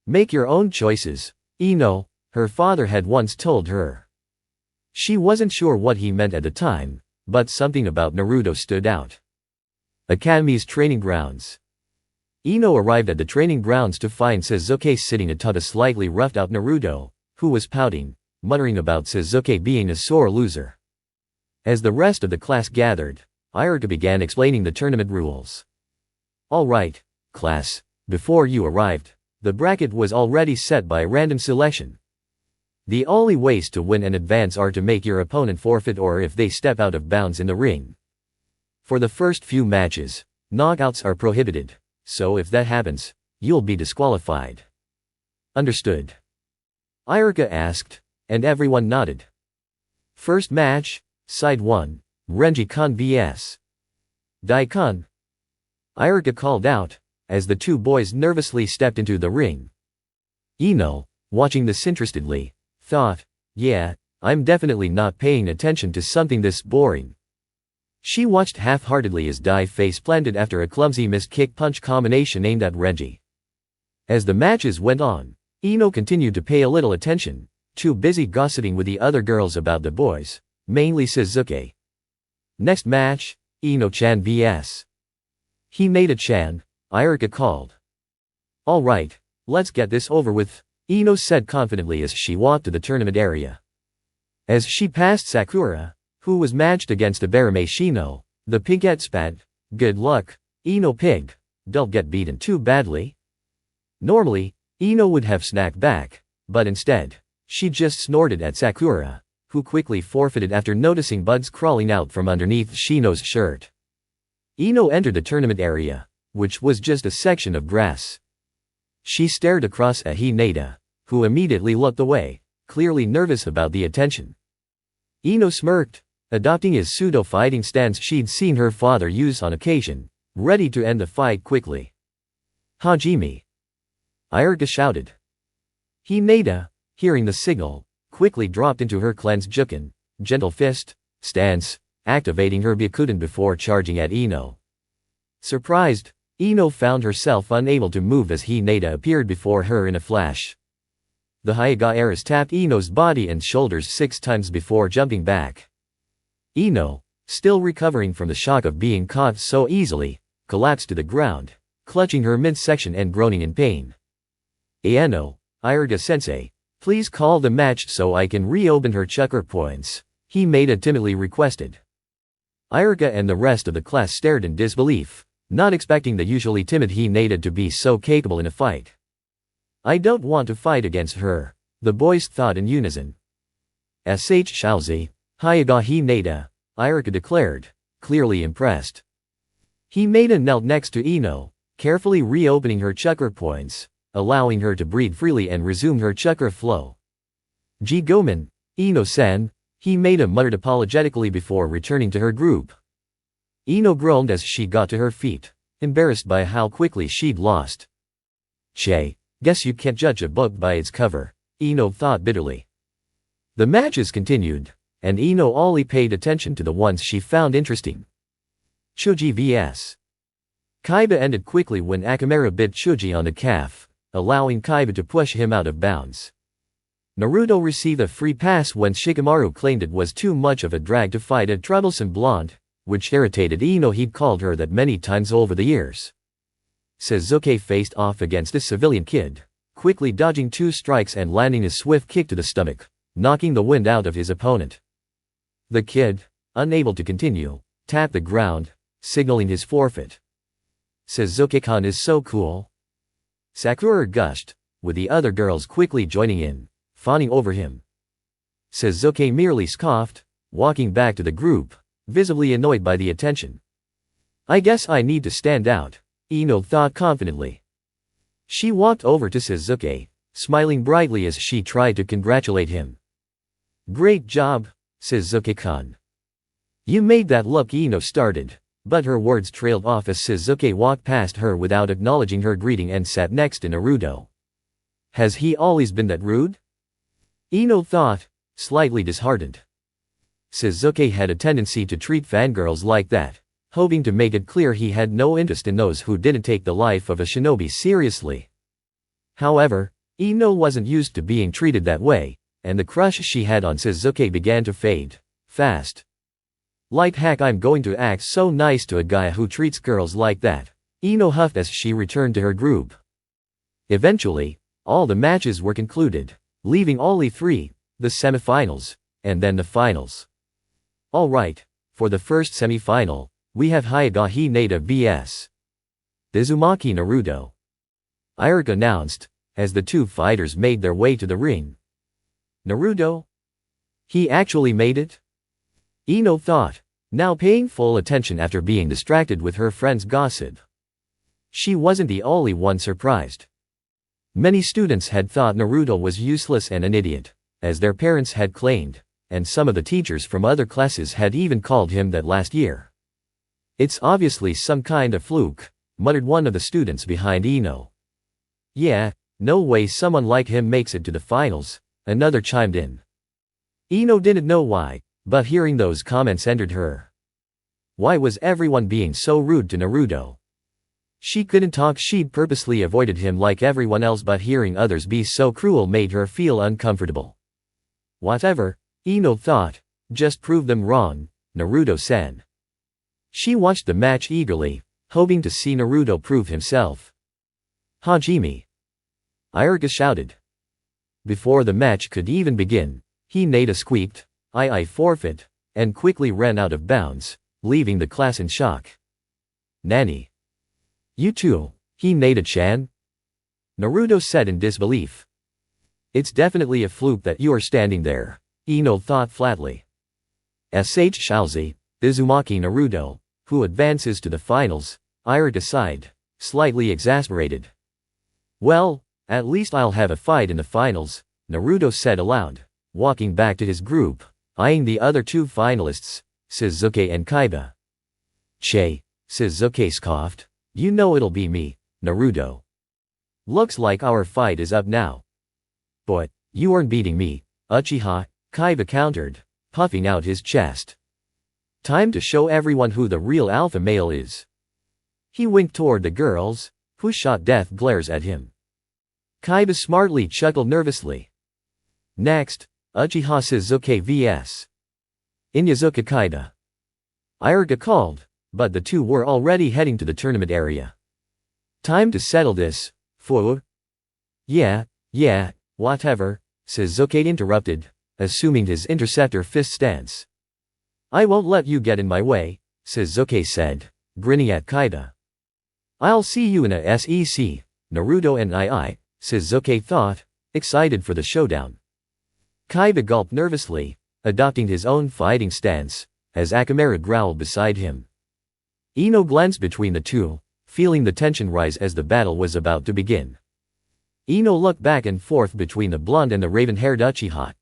Make your own choices, Ino, her father had once told her. She wasn't sure what he meant at the time, but something about Naruto stood out. Academy's training grounds. Ino arrived at the training grounds to find Shizuke sitting atop a slightly roughed-out Naruto, who was pouting, muttering about Shizuke being a sore loser. As the rest of the class gathered, Iruka began explaining the tournament rules. All right, class, before you arrived, the bracket was already set by random selection. The only ways to win and advance are to make your opponent forfeit or if they step out of bounds in the ring. For the first few matches, knockouts are prohibited, so if that happens, you'll be disqualified. Understood? Iruka asked, and everyone nodded. First match, Side 1, Renji-kun vs. Dai-kun. Iruka called out, as the two boys nervously stepped into the ring. Ino, watching this interestedly, thought, yeah, I'm definitely not paying attention to something this boring. She watched half-heartedly as Dai face planted after a clumsy missed kick-punch combination aimed at Renji. As the matches went on, Ino continued to pay a little attention, too busy gossiping with the other girls about the boys, mainly Shizuke. Next match, Ino-chan vs. Hinata-chan, Iruka called. Alright, let's get this over with, Ino said confidently as she walked to the tournament area. As she passed Sakura, who was matched against Abarame Shino, the pigette spat, "Good luck, Ino pig, don't get beaten too badly." Normally, Ino would have snapped back, but instead, she just snorted at Sakura, who quickly forfeited after noticing bugs crawling out from underneath Shino's shirt. Ino entered the tournament area, which was just a section of grass. She stared across at Hinata, who immediately looked away, clearly nervous about the attention. Ino smirked, adopting his pseudo-fighting stance she'd seen her father use on occasion, ready to end the fight quickly. "Hajime!" Iruka shouted. Hinata, hearing the signal, quickly dropped into her cleansed Juken, gentle fist, stance, activating her Byakudan before charging at Ino. Surprised, Ino found herself unable to move as Hinata appeared before her in a flash. The Hyuga Eris tapped Ino's body and shoulders 6 times before jumping back. Ino, still recovering from the shock of being caught so easily, collapsed to the ground, clutching her midsection and groaning in pain. "Aeno, Iruka-sensei, please call the match so I can reopen her chakra points," Hinata timidly requested. Iruka and the rest of the class stared in disbelief, not expecting the usually timid Hinata to be so capable in a fight. "I don't want to fight against her," the boys thought in unison. "Sh Shaozi, Hyuga Hinata," Iruka declared, clearly impressed. Hinata knelt next to Ino, carefully reopening her chakra points, allowing her to breathe freely and resume her chakra flow. "Jigomen, Ino-san," Hinata muttered apologetically before returning to her group. Ino groaned as she got to her feet, embarrassed by how quickly she'd lost. "Che, guess you can't judge a book by its cover," Ino thought bitterly. The matches continued, and Ino only paid attention to the ones she found interesting. Chuji vs. Kaiba ended quickly when Akamura bit Chuji on the calf, allowing Kaiba to push him out of bounds. Naruto received a free pass when Shikamaru claimed it was too much of a drag to fight a troublesome blonde, which irritated Ino. He'd called her that many times over the years. Sasuke faced off against a civilian kid, quickly dodging 2 strikes and landing a swift kick to the stomach, knocking the wind out of his opponent. The kid, unable to continue, tapped the ground, signaling his forfeit. "Sasuke-kan is so cool," Sakura gushed, with the other girls quickly joining in, fawning over him. Sasuke merely scoffed, walking back to the group, visibly annoyed by the attention. "I guess I need to stand out," Ino thought confidently. She walked over to Sasuke, smiling brightly as she tried to congratulate him. "Great job, Sasuke-kan. You made that look," Ino started, but her words trailed off as Sasuke walked past her without acknowledging her greeting and sat next to Naruto. Has he always been that rude? Ino thought, slightly disheartened. Sasuke had a tendency to treat fangirls like that, hoping to make it clear he had no interest in those who didn't take the life of a shinobi seriously. However, Ino wasn't used to being treated that way, and the crush she had on Sasuke began to fade fast. "Like heck, I'm going to act so nice to a guy who treats girls like that," Ino huffed as she returned to her group. Eventually, all the matches were concluded, leaving only 3, the semifinals, and then the finals. Alright, for the first semifinal, we have Hyuga Hinata vs. Uzumaki Naruto. Iruka announced, as the 2 fighters made their way to the ring. Naruto? He actually made it? Ino thought, now paying full attention after being distracted with her friend's gossip. She wasn't the only one surprised. Many students had thought Naruto was useless and an idiot, as their parents had claimed, and some of the teachers from other classes had even called him that last year. "It's obviously some kind of fluke," muttered one of the students behind Ino. "Yeah, no way someone like him makes it to the finals," another chimed in. Ino didn't know why, but hearing those comments entered her. Why was everyone being so rude to Naruto? She couldn't talk. She'd purposely avoided him like everyone else, but hearing others be so cruel made her feel uncomfortable. Whatever, Ino thought, just prove them wrong, Naruto-san. She watched the match eagerly, hoping to see Naruto prove himself. Hajime! Iruka shouted. Before the match could even begin, Hinata squeaked, I forfeit, and quickly ran out of bounds, leaving the class in shock. Nani? You too, Hinata-chan? Naruto said in disbelief. It's definitely a fluke that you are standing there, Ino thought flatly. Shouzi, Uzumaki Naruto, who advances to the finals, Iruka sighed, slightly exasperated. Well, at least I'll have a fight in the finals, Naruto said aloud, walking back to his group, eyeing the other two finalists, Shizuke and Kaiba. Che, Shizuke scoffed, you know it'll be me, Naruto. Looks like our fight is up now. But, you aren't beating me, Uchiha, Kaiba countered, puffing out his chest. Time to show everyone who the real alpha male is. He winked toward the girls, who shot death glares at him. Kaiba smartly chuckled nervously. Next, Uchiha Shizuke vs. Inyazuka Kaiba. Iruka called, but the two were already heading to the tournament area. Time to settle this, fool. Yeah, whatever, Shizuke interrupted, assuming his interceptor fist stance. I won't let you get in my way, Shizuke said, grinning at Kaiba. I'll see you in a SEC, Naruto and Shizuke thought, excited for the showdown. Kaiba gulped nervously, adopting his own fighting stance, as Akamaru growled beside him. Ino glanced between the two, feeling the tension rise as the battle was about to begin. Ino looked back and forth between the blonde and the raven-haired Uchiha.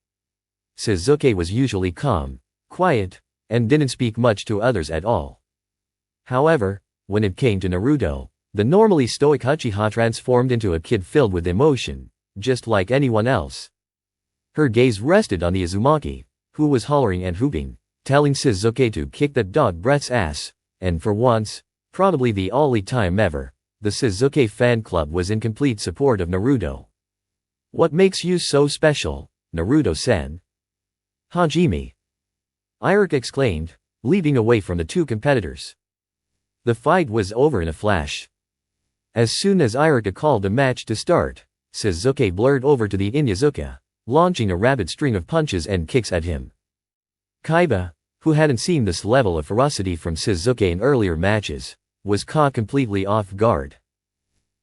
Shizuke was usually calm, quiet, and didn't speak much to others at all. However, when it came to Naruto, the normally stoic Uchiha transformed into a kid filled with emotion, just like anyone else. Her gaze rested on the Uzumaki, who was hollering and whooping, telling Shizuke to kick that dog breath's ass, and for once, probably the only time ever, the Shizuke fan club was in complete support of Naruto. What makes you so special, Naruto-san? Hajime! Iruka exclaimed, leaping away from the two competitors. The fight was over in a flash. As soon as Iruka called the match to start, Shizuke blurred over to the Inyazuka, launching a rapid string of punches and kicks at him. Kaiba, who hadn't seen this level of ferocity from Shizuke in earlier matches, was caught completely off guard.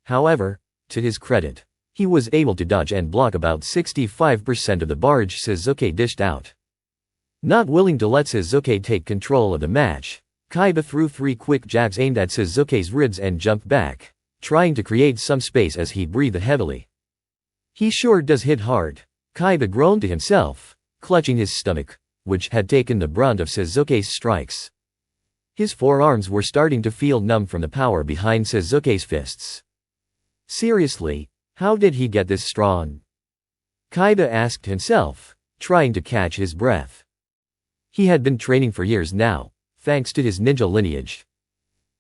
However, to his credit, he was able to dodge and block about 65% of the barrage Shizuke dished out. Not willing to let Shizuke take control of the match, Kaiba threw 3 quick jabs aimed at Shizuke's ribs and jumped back, trying to create some space as he breathed heavily. He sure does hit hard, Kaiba groaned to himself, clutching his stomach, which had taken the brunt of Shizuke's strikes. His forearms were starting to feel numb from the power behind Shizuke's fists. Seriously, how did he get this strong? Kaiba asked himself, trying to catch his breath. He had been training for years now, thanks to his ninja lineage.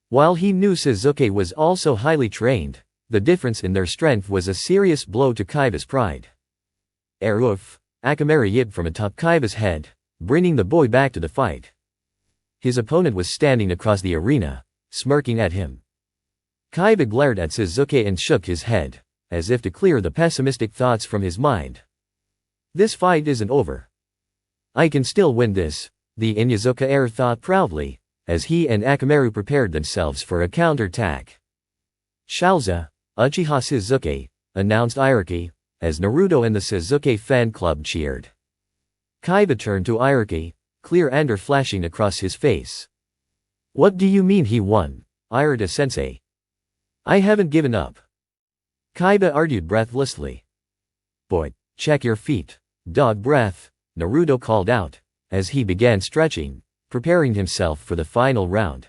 While he knew Shizuke was also highly trained, the difference in their strength was a serious blow to Kaiba's pride. Eruf, Akamaru yipped from atop Kaiba's head, bringing the boy back to the fight. His opponent was standing across the arena, smirking at him. Kaiba glared at Shizuke and shook his head, as if to clear the pessimistic thoughts from his mind. This fight isn't over. I can still win this, the Inyazuka heir thought proudly, as he and Akamaru prepared themselves for a counterattack. Shouza, Uchiha Shizuke, announced Iruka, as Naruto and the Shizuke fan club cheered. Kaiba turned to Iruka, clear anger flashing across his face. What do you mean he won, Iruta-sensei? I haven't given up. Kaiba argued breathlessly. Boy, check your feet, dog breath, Naruto called out, as he began stretching, preparing himself for the final round.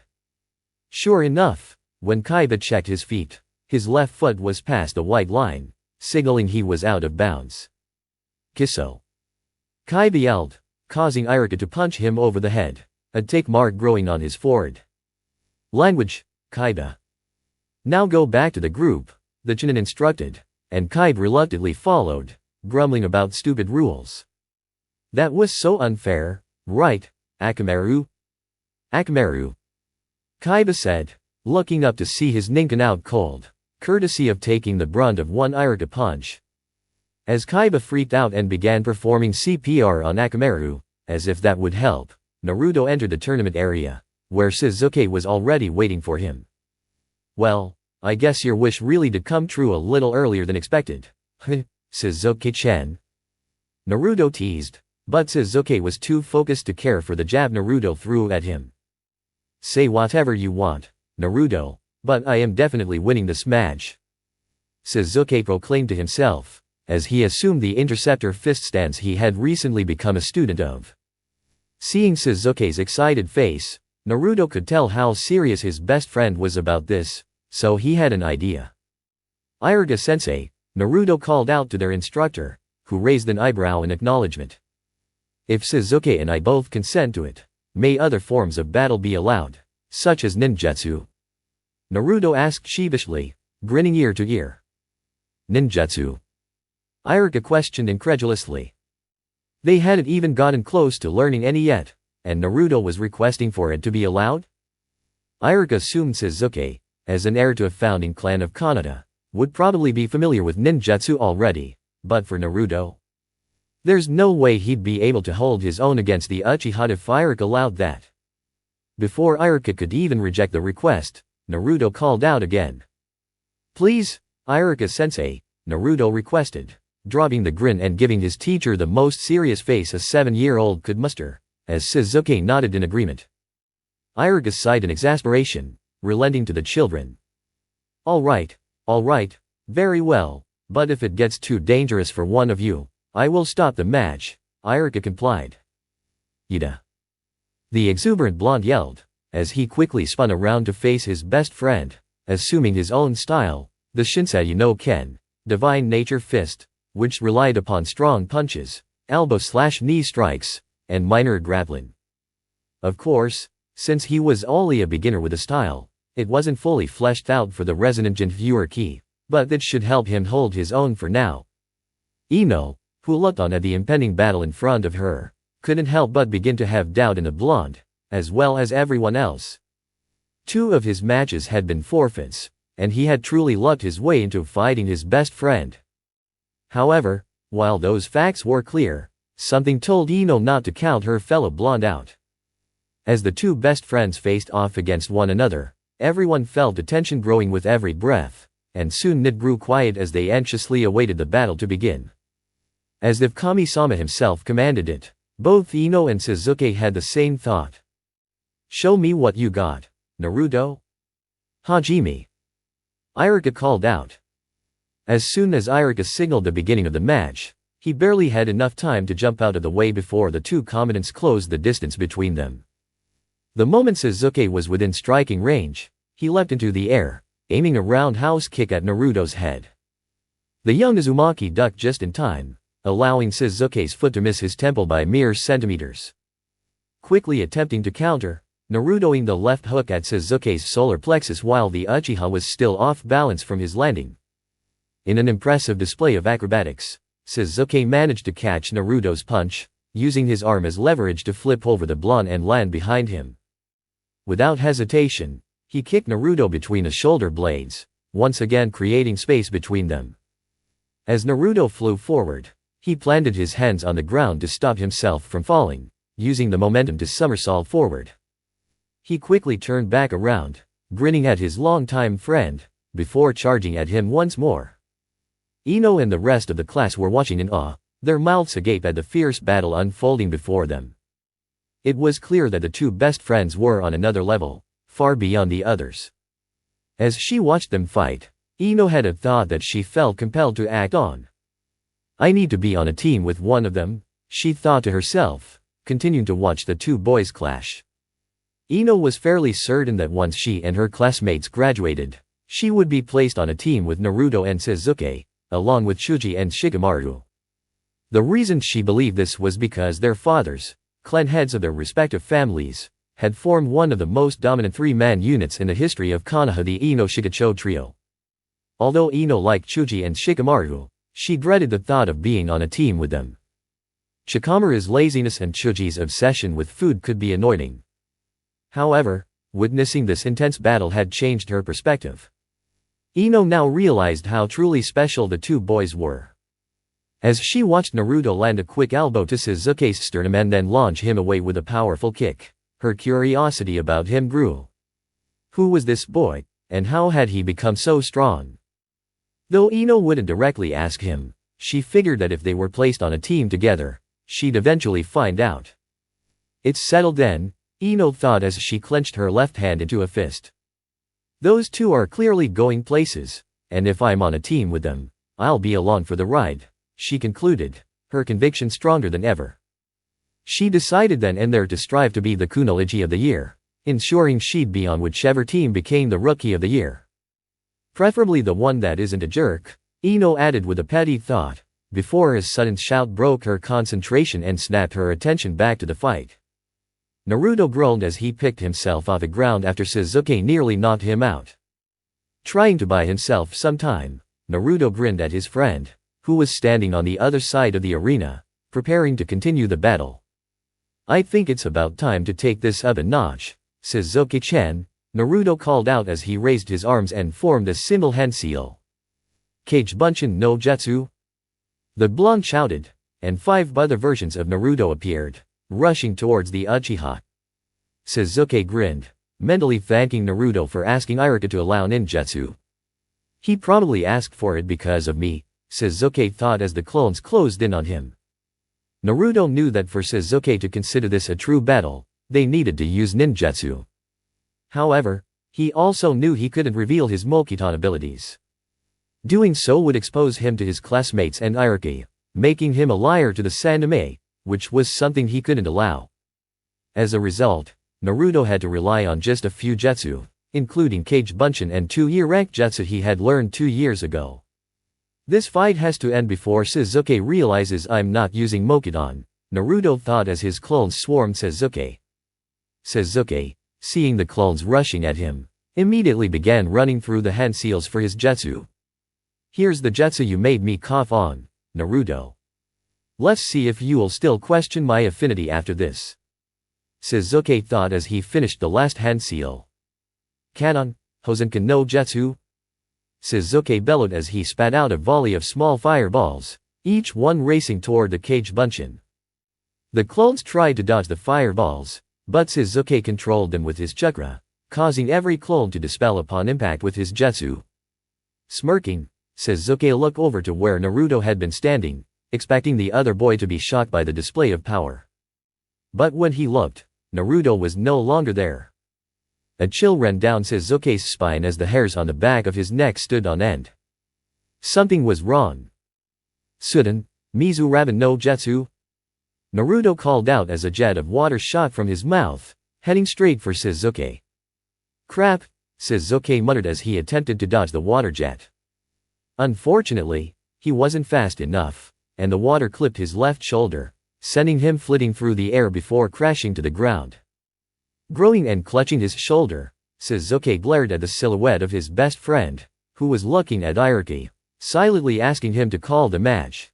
Sure enough, when Kaiba checked his feet, his left foot was past the white line, signaling he was out of bounds. Kisso! Kaiba yelled, causing Iruka to punch him over the head, a tick mark growing on his forehead. Language, Kaiba. Now go back to the group, the Chunin instructed, and Kaiba reluctantly followed, grumbling about stupid rules. That was so unfair, right, Akamaru? Akamaru. Kaiba said, looking up to see his ninkin out cold, courtesy of taking the brunt of one Iruka punch. As Kaiba freaked out and began performing CPR on Akamaru, as if that would help, Naruto entered the tournament area, where Shizuke was already waiting for him. Well, I guess your wish really did come true a little earlier than expected. Shizuke-chan. Naruto teased, but Shizuke was too focused to care for the jab Naruto threw at him. Say whatever you want, Naruto, but I am definitely winning this match, Shizuke proclaimed to himself, as he assumed the interceptor fist stance he had recently become a student of. Seeing Shizuke's excited face, Naruto could tell how serious his best friend was about this, so he had an idea. Iruka-sensei, Naruto called out to their instructor, who raised an eyebrow in acknowledgement. If Shizuke and I both consent to it, may other forms of battle be allowed, such as ninjutsu? Naruto asked sheepishly, grinning ear to ear. Ninjutsu? Iruka questioned incredulously. They hadn't even gotten close to learning any yet, and Naruto was requesting for it to be allowed? Iruka assumed Shizuke, as an heir to a founding clan of Kanata, would probably be familiar with ninjutsu already, but for Naruto? There's no way he'd be able to hold his own against the Uchiha if Iruka allowed that. Before Iruka could even reject the request, Naruto called out again. Please, Iruka-sensei, Naruto requested, dropping the grin and giving his teacher the most serious face a 7-year-old could muster, as Shizuke nodded in agreement. Iruka sighed in exasperation, relenting to the children. All right, very well, but if it gets too dangerous for one of you, I will stop the match, Iruka complied. Ida. The exuberant blonde yelled, as he quickly spun around to face his best friend, assuming his own style, the Shinsei no Ken, divine nature fist, which relied upon strong punches, elbow/knee strikes, and minor grappling. Of course, since he was only a beginner with a style, it wasn't fully fleshed out for the resonant Jinfuer key, but that should help him hold his own for now. Ino, who looked on at the impending battle in front of her, couldn't help but begin to have doubt in the blonde, as well as everyone else. 2 of his matches had been forfeits, and he had truly lucked his way into fighting his best friend. However, while those facts were clear, something told Ino not to count her fellow blonde out. As the 2 best friends faced off against one another, everyone felt the tension growing with every breath, and soon it grew quiet as they anxiously awaited the battle to begin. As if Kami-sama himself commanded it, both Ino and Shizuke had the same thought. Show me what you got, Naruto. Hajime. Iruka called out. As soon as Iruka signaled the beginning of the match, he barely had enough time to jump out of the way before the 2 combatants closed the distance between them. The moment Shizuke was within striking range, he leapt into the air, aiming a roundhouse kick at Naruto's head. The young Uzumaki ducked just in time, allowing Shizuke's foot to miss his temple by mere centimeters. Quickly attempting to counter, Naruto aimed the left hook at Shizuke's solar plexus while the Uchiha was still off balance from his landing. In an impressive display of acrobatics, Shizuke managed to catch Naruto's punch, using his arm as leverage to flip over the blonde and land behind him. Without hesitation, he kicked Naruto between the shoulder blades, once again creating space between them. As Naruto flew forward, he planted his hands on the ground to stop himself from falling, using the momentum to somersault forward. He quickly turned back around, grinning at his longtime friend, before charging at him once more. Ino and the rest of the class were watching in awe, their mouths agape at the fierce battle unfolding before them. It was clear that the 2 best friends were on another level, far beyond the others. As she watched them fight, Ino had a thought that she felt compelled to act on. I need to be on a team with one of them, she thought to herself, continuing to watch the 2 boys clash. Ino was fairly certain that once she and her classmates graduated, she would be placed on a team with Naruto and Shizuke, along with Shuji and Shikamaru. The reason she believed this was because their fathers, clan heads of their respective families, had formed one of the most dominant 3-man units in the history of Konoha, the Ino Shigecho trio. Although Ino liked Shuji and Shikamaru, she dreaded the thought of being on a team with them. Shikamaru's laziness and Shuji's obsession with food could be annoying. However, witnessing this intense battle had changed her perspective. Ino now realized how truly special the two boys were. As she watched Naruto land a quick elbow to Sasuke's sternum and then launch him away with a powerful kick, her curiosity about him grew. Who was this boy, and how had he become so strong? Though Ino wouldn't directly ask him, she figured that if they were placed on a team together, she'd eventually find out. It's settled then, Ino thought as she clenched her left hand into a fist. Those two are clearly going places, and if I'm on a team with them, I'll be along for the ride, she concluded, her conviction stronger than ever. She decided then and there to strive to be the Kunoichi of the year, ensuring she'd be on whichever team became the Rookie of the Year. Preferably the one that isn't a jerk, Ino added with a petty thought, before his sudden shout broke her concentration and snapped her attention back to the fight. Naruto groaned as he picked himself off the ground after Sasuke nearly knocked him out. Trying to buy himself some time, Naruto grinned at his friend, who was standing on the other side of the arena, preparing to continue the battle. I think it's about time to take this up a notch, Sasuke-chan, Naruto called out as he raised his arms and formed a single hand seal. Kage Bunshin no Jutsu? The blonde shouted, and 5 other versions of Naruto appeared, rushing towards the Uchiha. Sasuke grinned, mentally thanking Naruto for asking Iruka to allow ninjutsu. He probably asked for it because of me, Sasuke thought as the clones closed in on him. Naruto knew that for Sasuke to consider this a true battle, they needed to use ninjutsu. However, he also knew he couldn't reveal his Mokuton abilities. Doing so would expose him to his classmates and Iruka, making him a liar to the Sanome, which was something he couldn't allow. As a result, Naruto had to rely on just a few jutsu, including Kage Bunshin and 2-year rank jutsu he had learned 2 years ago. This fight has to end before Sasuke realizes I'm not using Mokuton, Naruto thought as his clones swarmed Sasuke. Sasuke, seeing the clones rushing at him, immediately began running through the hand seals for his jutsu. Here's the jutsu you made me cough on, Naruto. Let's see if you'll still question my affinity after this. Sasuke thought as he finished the last hand seal. Kanon, Hosenkan no Jutsu? Sasuke bellowed as he spat out a volley of small fireballs, each one racing toward the Kage Bunshin. The clones tried to dodge the fireballs, but Sasuke controlled them with his chakra, causing every clone to dispel upon impact with his jutsu. Smirking, Sasuke looked over to where Naruto had been standing, expecting the other boy to be shocked by the display of power. But when he looked, Naruto was no longer there. A chill ran down Sasuke's spine as the hairs on the back of his neck stood on end. Something was wrong. Sudden, Mizu Ramen no Jutsu? Naruto called out as a jet of water shot from his mouth, heading straight for Sasuke. Crap, Sasuke muttered as he attempted to dodge the water jet. Unfortunately, he wasn't fast enough, and the water clipped his left shoulder, sending him flitting through the air before crashing to the ground. Groaning and clutching his shoulder, Sasuke glared at the silhouette of his best friend, who was looking at Iruka, silently asking him to call the match.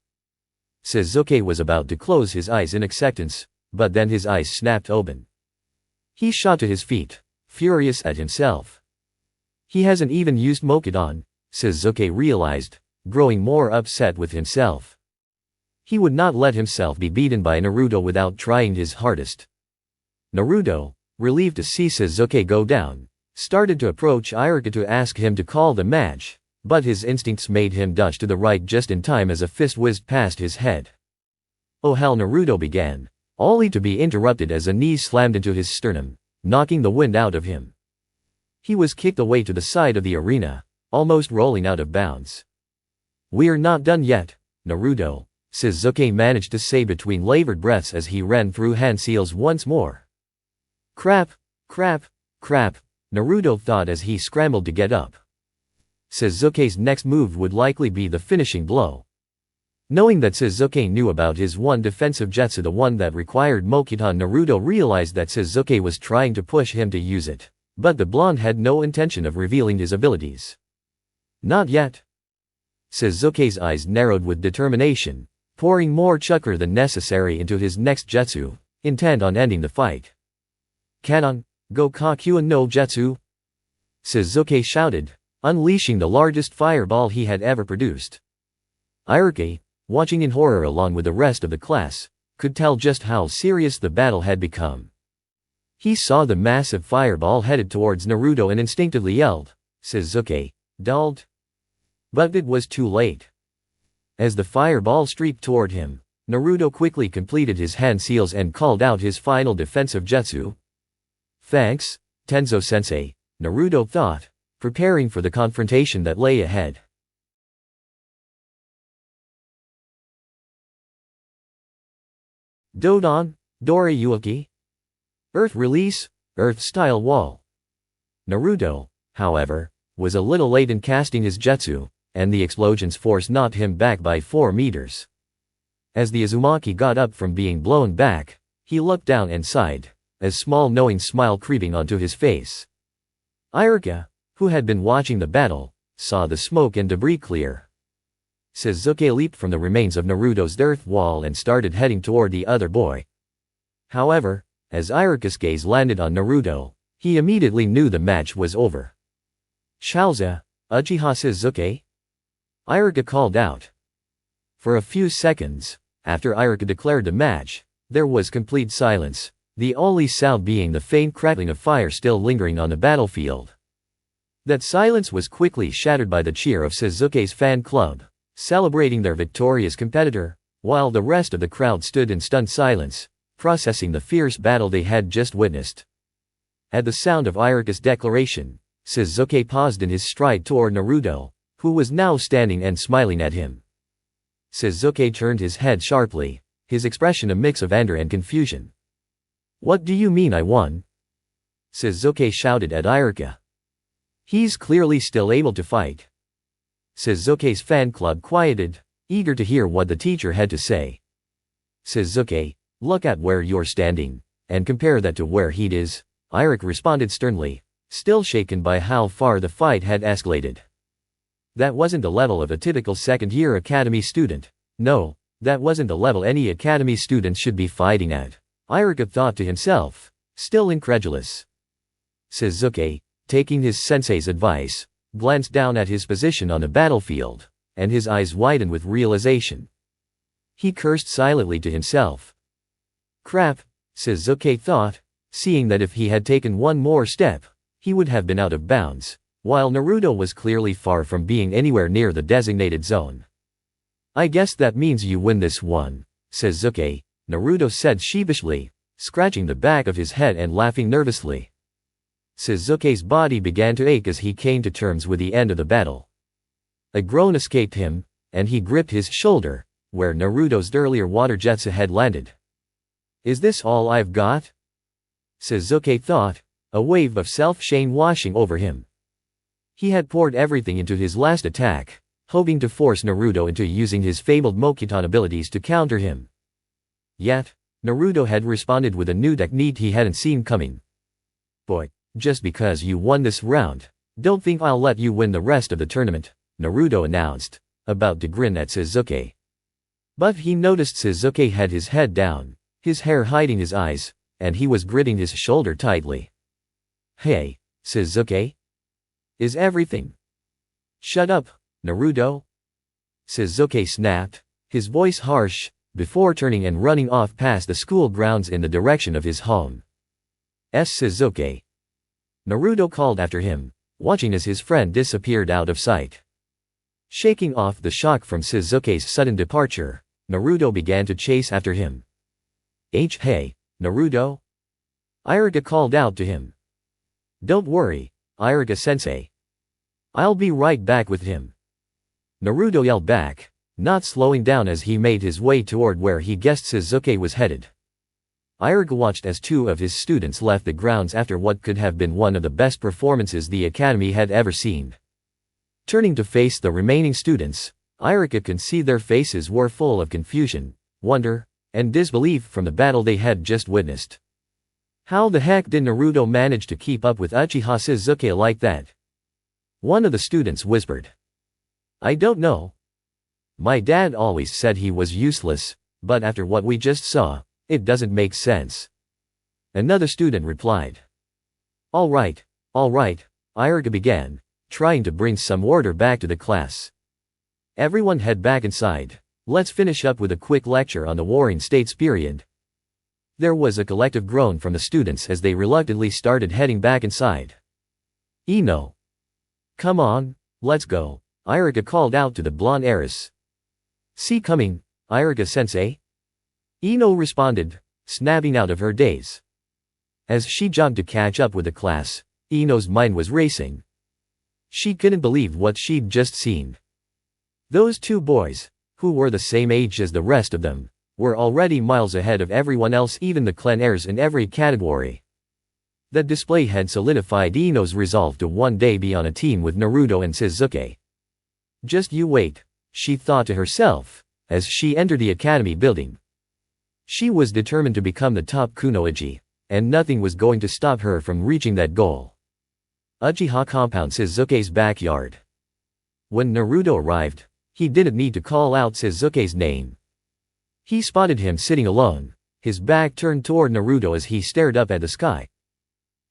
Sasuke was about to close his eyes in acceptance, but then his eyes snapped open. He shot to his feet, furious at himself. He hasn't even used Mokuton, Sasuke realized, growing more upset with himself. He would not let himself be beaten by Naruto without trying his hardest. Naruto, relieved to see Sasuke go down, started to approach Iruka to ask him to call the match, but his instincts made him dodge to the right just in time as a fist whizzed past his head. Oh hell, Naruto began, only to be interrupted as a knee slammed into his sternum, knocking the wind out of him. He was kicked away to the side of the arena, almost rolling out of bounds. We're not done yet, Naruto, Sasuke managed to say between labored breaths as he ran through hand seals once more. Crap, crap, crap, Naruto thought as he scrambled to get up. Sasuke's next move would likely be the finishing blow. Knowing that Sasuke knew about his one defensive jutsu, the one that required Mokuton, Naruto realized that Sasuke was trying to push him to use it, but the blonde had no intention of revealing his abilities. Not yet. Sasuke's eyes narrowed with determination, pouring more chakra than necessary into his next jutsu, intent on ending the fight. Kanon, Gokaku no Jutsu? Sasuke shouted, unleashing the largest fireball he had ever produced. Iruka, watching in horror along with the rest of the class, could tell just how serious the battle had become. He saw the massive fireball headed towards Naruto and instinctively yelled, "Sasuke, dulled." But it was too late. As the fireball streaked toward him, Naruto quickly completed his hand seals and called out his final defensive jutsu. "Thanks, Tenzo-sensei," Naruto thought, preparing for the confrontation that lay ahead. Dodon, Dorayuki. Earth release, Earth-style wall. Naruto, however, was a little late in casting his jutsu, and the explosion's force knocked him back by 4 meters. As the Uzumaki got up from being blown back, he looked down and sighed, a small knowing smile creeping onto his face. Iruka, who had been watching the battle, saw the smoke and debris clear. Sasuke leaped from the remains of Naruto's earth wall and started heading toward the other boy. However, as Iruka's gaze landed on Naruto, he immediately knew the match was over. "Shouza, Uchiha Sasuke?" Iruka called out. For a few seconds, after Iruka declared the match, there was complete silence, the only sound being the faint crackling of fire still lingering on the battlefield. That silence was quickly shattered by the cheer of Sasuke's fan club, celebrating their victorious competitor, while the rest of the crowd stood in stunned silence, processing the fierce battle they had just witnessed. At the sound of Iruka's declaration, Sasuke paused in his stride toward Naruto, who was now standing and smiling at him. Sasuke turned his head sharply, his expression a mix of anger and confusion. "What do you mean I won?" Sasuke shouted at Iruka. "He's clearly still able to fight." Sasuke's fan club quieted, eager to hear what the teacher had to say. "Sasuke, look at where you're standing, and compare that to where he is," Iruka responded sternly, still shaken by how far the fight had escalated. That wasn't the level of a typical second-year academy student. No, that wasn't the level any academy student should be fighting at, Iruka thought to himself, still incredulous. Sasuke, taking his sensei's advice, glanced down at his position on the battlefield, and his eyes widened with realization. He cursed silently to himself. Crap, Sasuke thought, seeing that if he had taken one more step, he would have been out of bounds, while Naruto was clearly far from being anywhere near the designated zone. "I guess that means you win this one, Sasuke," Naruto said sheepishly, scratching the back of his head and laughing nervously. Sasuke's body began to ache as he came to terms with the end of the battle. A groan escaped him, and he gripped his shoulder, where Naruto's earlier water jutsu had landed. "Is this all I've got?" Sasuke thought, a wave of self-shame washing over him. He had poured everything into his last attack, hoping to force Naruto into using his fabled Mokuton abilities to counter him. Yet, Naruto had responded with a new technique he hadn't seen coming. "Boy, just because you won this round, don't think I'll let you win the rest of the tournament," Naruto announced, about to grin at Sasuke. But he noticed Sasuke had his head down, his hair hiding his eyes, and he was gripping his shoulder tightly. "Hey, Sasuke? Is everything?" "Shut up, Naruto," Sasuke snapped, his voice harsh, before turning and running off past the school grounds in the direction of his home. Sasuke," Naruto called after him, watching as his friend disappeared out of sight. Shaking off the shock from Sasuke's sudden departure, Naruto began to chase after him. Hey, Naruto?" Iruka called out to him. "Don't worry, Iruka-sensei. I'll be right back with him," Naruto yelled back, not slowing down as he made his way toward where he guessed Sasuke was headed. Iruka watched as 2 of his students left the grounds after what could have been one of the best performances the academy had ever seen. Turning to face the remaining students, Iruka could see their faces were full of confusion, wonder, and disbelief from the battle they had just witnessed. How the heck did Naruto manage to keep up with Uchiha Sasuke like that? One of the students whispered. "I don't know. My dad always said he was useless, but after what we just saw, it doesn't make sense," another student replied. All right, Iruka began, trying to bring some order back to the class. Everyone head back inside. Let's finish up with a quick lecture on the Warring States period. There was a collective groan from the students as they reluctantly started heading back inside. Ino. Come on, let's go, Irika called out to the blonde heiress. See coming, Irika-sensei? Ino responded, snapping out of her daze. As she jogged to catch up with the class, Ino's mind was racing. She couldn't believe what she'd just seen. Those two boys, who were the same age as the rest of them, were already miles ahead of everyone else, even the clan heirs in every category. That display had solidified Ino's resolve to one day be on a team with Naruto and Shizuke. Just you wait, she thought to herself, as she entered the academy building. She was determined to become the top kunoichi, and nothing was going to stop her from reaching that goal. Uchiha compound, Shizuke's backyard. When Naruto arrived, he didn't need to call out Shizuke's name. He spotted him sitting alone, his back turned toward Naruto as he stared up at the sky.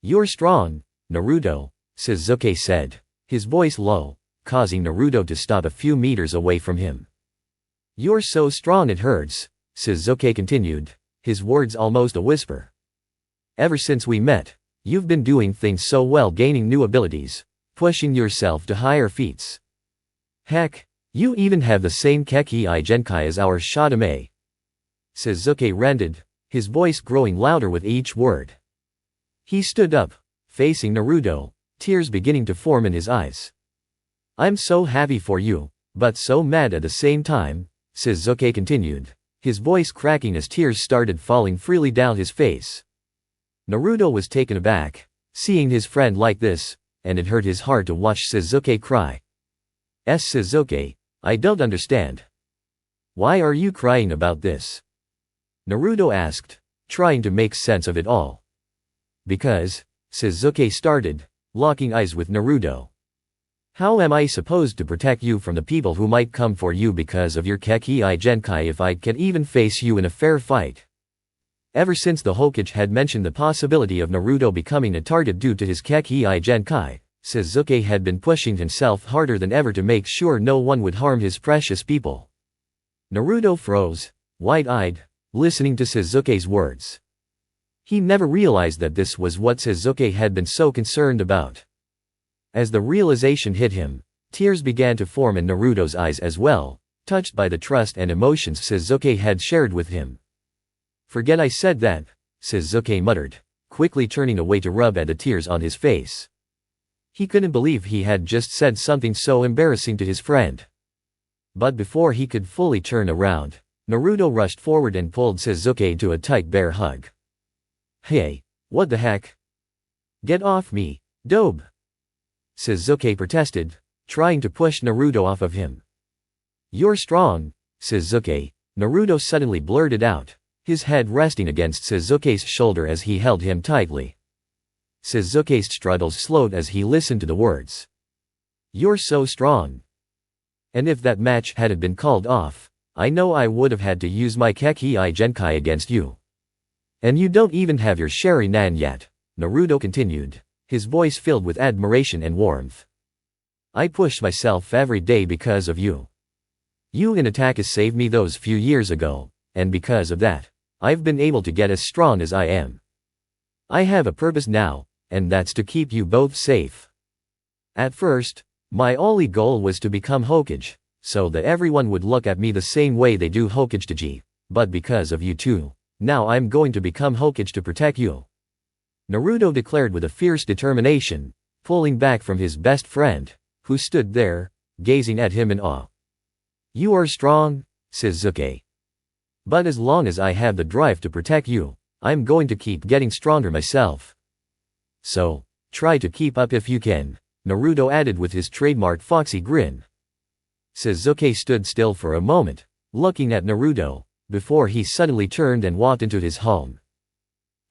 You're strong, Naruto, Shizuke said, his voice low, causing Naruto to stop a few meters away from him. You're so strong it hurts, Shizuke continued, his words almost a whisper. Ever since we met, you've been doing things so well, gaining new abilities, pushing yourself to higher feats. Heck, you even have the same Kekii Genkai as our Shadame. Shizuke ranted, his voice growing louder with each word. He stood up, facing Naruto, tears beginning to form in his eyes. I'm so happy for you, but so mad at the same time, Shizuke continued, his voice cracking as tears started falling freely down his face. Naruto was taken aback, seeing his friend like this, and it hurt his heart to watch Shizuke cry. Shizuke, I don't understand. Why are you crying about this? Naruto asked, trying to make sense of it all. Because, Shizuke started, locking eyes with Naruto. How am I supposed to protect you from the people who might come for you because of your Kekii Genkai if I can't even face you in a fair fight? Ever since the Hokage had mentioned the possibility of Naruto becoming a target due to his Kekii Genkai, Shizuke had been pushing himself harder than ever to make sure no one would harm his precious people. Naruto froze, wide-eyed, listening to Shizuke's words. He never realized that this was what Shizuke had been so concerned about. As the realization hit him, tears began to form in Naruto's eyes as well, touched by the trust and emotions Shizuke had shared with him. Forget I said that, Shizuke muttered, quickly turning away to rub at the tears on his face. He couldn't believe he had just said something so embarrassing to his friend. But before he could fully turn around, Naruto rushed forward and pulled Shizuke to a tight bear hug. Hey, what the heck? Get off me, dope! Shizuke protested, trying to push Naruto off of him. You're strong, Shizuke, Naruto suddenly blurted out, his head resting against Shizuke's shoulder as he held him tightly. Shizuke's struggles slowed as he listened to the words. You're so strong. And if that match hadn't been called off, I know I would have had to use my Kekii Genkai against you. And you don't even have your Sharingan yet, Naruto continued, his voice filled with admiration and warmth. I pushed myself every day because of you. You and Ataka saved me those few years ago, and because of that, I've been able to get as strong as I am. I have a purpose now, and that's to keep you both safe. At first, my only goal was to become Hokage, so that everyone would look at me the same way they do Hokage Taji, but because of you two, now I'm going to become Hokage to protect you. Naruto declared with a fierce determination, pulling back from his best friend, who stood there, gazing at him in awe. You are strong, Shizuke. But as long as I have the drive to protect you, I'm going to keep getting stronger myself. So, try to keep up if you can, Naruto added with his trademark foxy grin. Shizuke stood still for a moment, looking at Naruto, before he suddenly turned and walked into his home.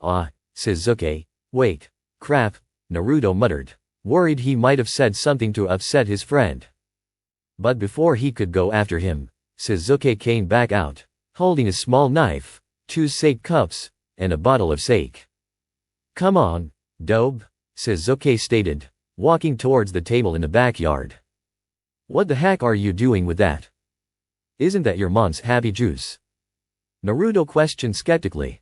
Ah, Shizuke, wait, crap, Naruto muttered, worried he might have said something to upset his friend. But before he could go after him, Shizuke came back out, holding a small knife, 2 sake cups, and a bottle of sake. Come on, dope, Shizuke stated, walking towards the table in the backyard. What the heck are you doing with that? Isn't that your mom's happy juice? Naruto questioned skeptically.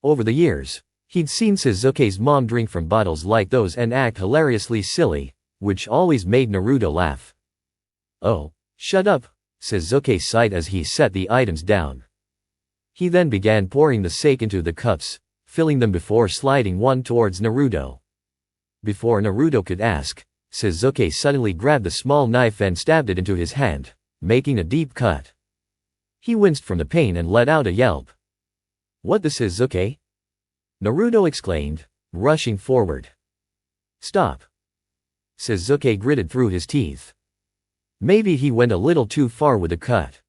Over the years, he'd seen Sasuke's mom drink from bottles like those and act hilariously silly, which always made Naruto laugh. Oh, shut up, Sasuke sighed as he set the items down. He then began pouring the sake into the cups, filling them before sliding one towards Naruto. Before Naruto could ask, Sasuke suddenly grabbed the small knife and stabbed it into his hand, making a deep cut. He winced from the pain and let out a yelp. What the Sasuke? Naruto exclaimed, rushing forward. Stop. Sasuke gritted through his teeth. Maybe he went a little too far with the cut.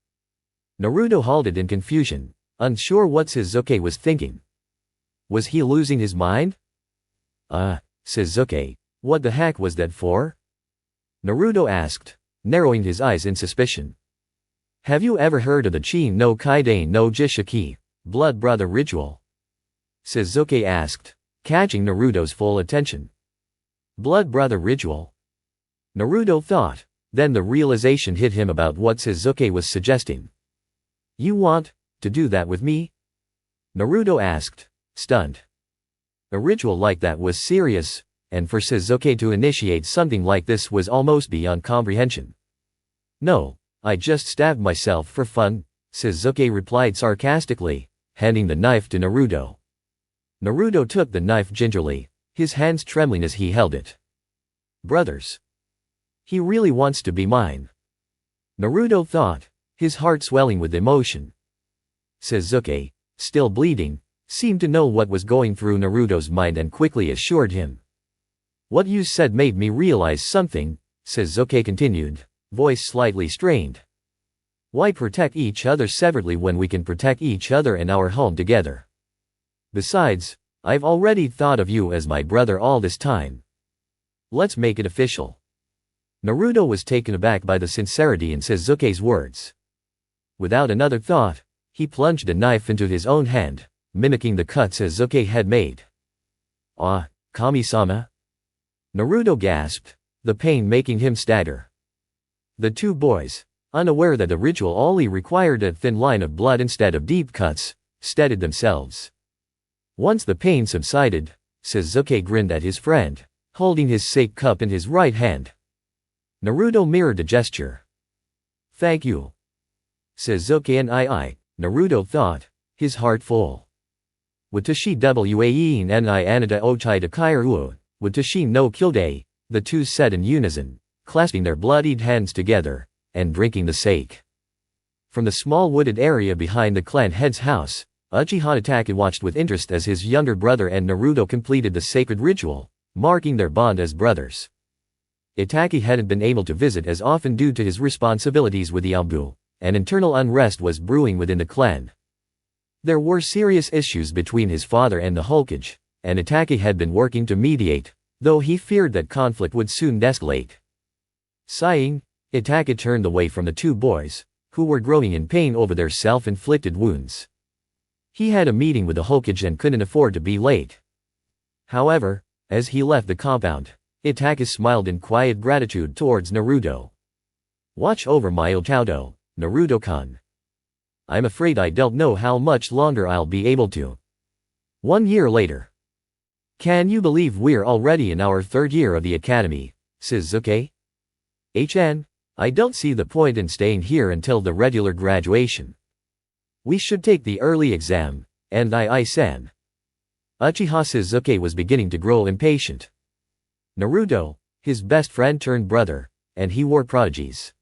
Naruto halted in confusion, unsure what Sasuke was thinking. Was he losing his mind? Sasuke, what the heck was that for? Naruto asked, narrowing his eyes in suspicion. Have you ever heard of the Chi no Kaiden no Jishiki, blood brother ritual? Sasuke asked, catching Naruto's full attention. Blood brother ritual? Naruto thought, then the realization hit him about what Sasuke was suggesting. You want to do that with me? Naruto asked, stunned. A ritual like that was serious, and for Sasuke to initiate something like this was almost beyond comprehension. No, I just stabbed myself for fun, Sasuke replied sarcastically, handing the knife to Naruto. Naruto took the knife gingerly, his hands trembling as he held it. Brothers. He really wants to be mine. Naruto thought, his heart swelling with emotion. Sasuke, still bleeding, seemed to know what was going through Naruto's mind and quickly assured him. What you said made me realize something, Sasuke continued, voice slightly strained. Why protect each other separately when we can protect each other and our home together? Besides, I've already thought of you as my brother all this time. Let's make it official. Naruto was taken aback by the sincerity in Sasuke's words. Without another thought, he plunged a knife into his own hand, mimicking the cut Sasuke had made. Ah, Kami-sama? Naruto gasped, the pain making him stagger. The two boys, unaware that the ritual only required a thin line of blood instead of deep cuts, steadied themselves. Once the pain subsided, Sasuke grinned at his friend, holding his sake cup in his right hand. Naruto mirrored the gesture. Thank you. Sasuke and Naruto thought, his heart full. Watashi waen ni anata ochai de kairu, watashi no kyode, the two said in unison, clasping their bloodied hands together, and drinking the sake. From the small wooded area behind the clan head's house, Uchiha Itachi watched with interest as his younger brother and Naruto completed the sacred ritual, marking their bond as brothers. Itachi hadn't been able to visit as often due to his responsibilities with the Anbu, and internal unrest was brewing within the clan. There were serious issues between his father and the Hokage, and Itachi had been working to mediate, though he feared that conflict would soon escalate. Sighing, Itachi turned away from the two boys, who were growing in pain over their self-inflicted wounds. He had a meeting with the Hokage and couldn't afford to be late. However, as he left the compound, Itachi smiled in quiet gratitude towards Naruto. Watch over my Otaudo, Naruto-kun. I'm afraid I don't know how much longer I'll be able to. 1 year later. Can you believe we're already in our 3rd year of the academy, Sasuke? I don't see the point in staying here until the regular graduation. We should take the early exam, and I-san. Uchiha Sasuke was beginning to grow impatient. Naruto, his best friend turned brother, and he were prodigies.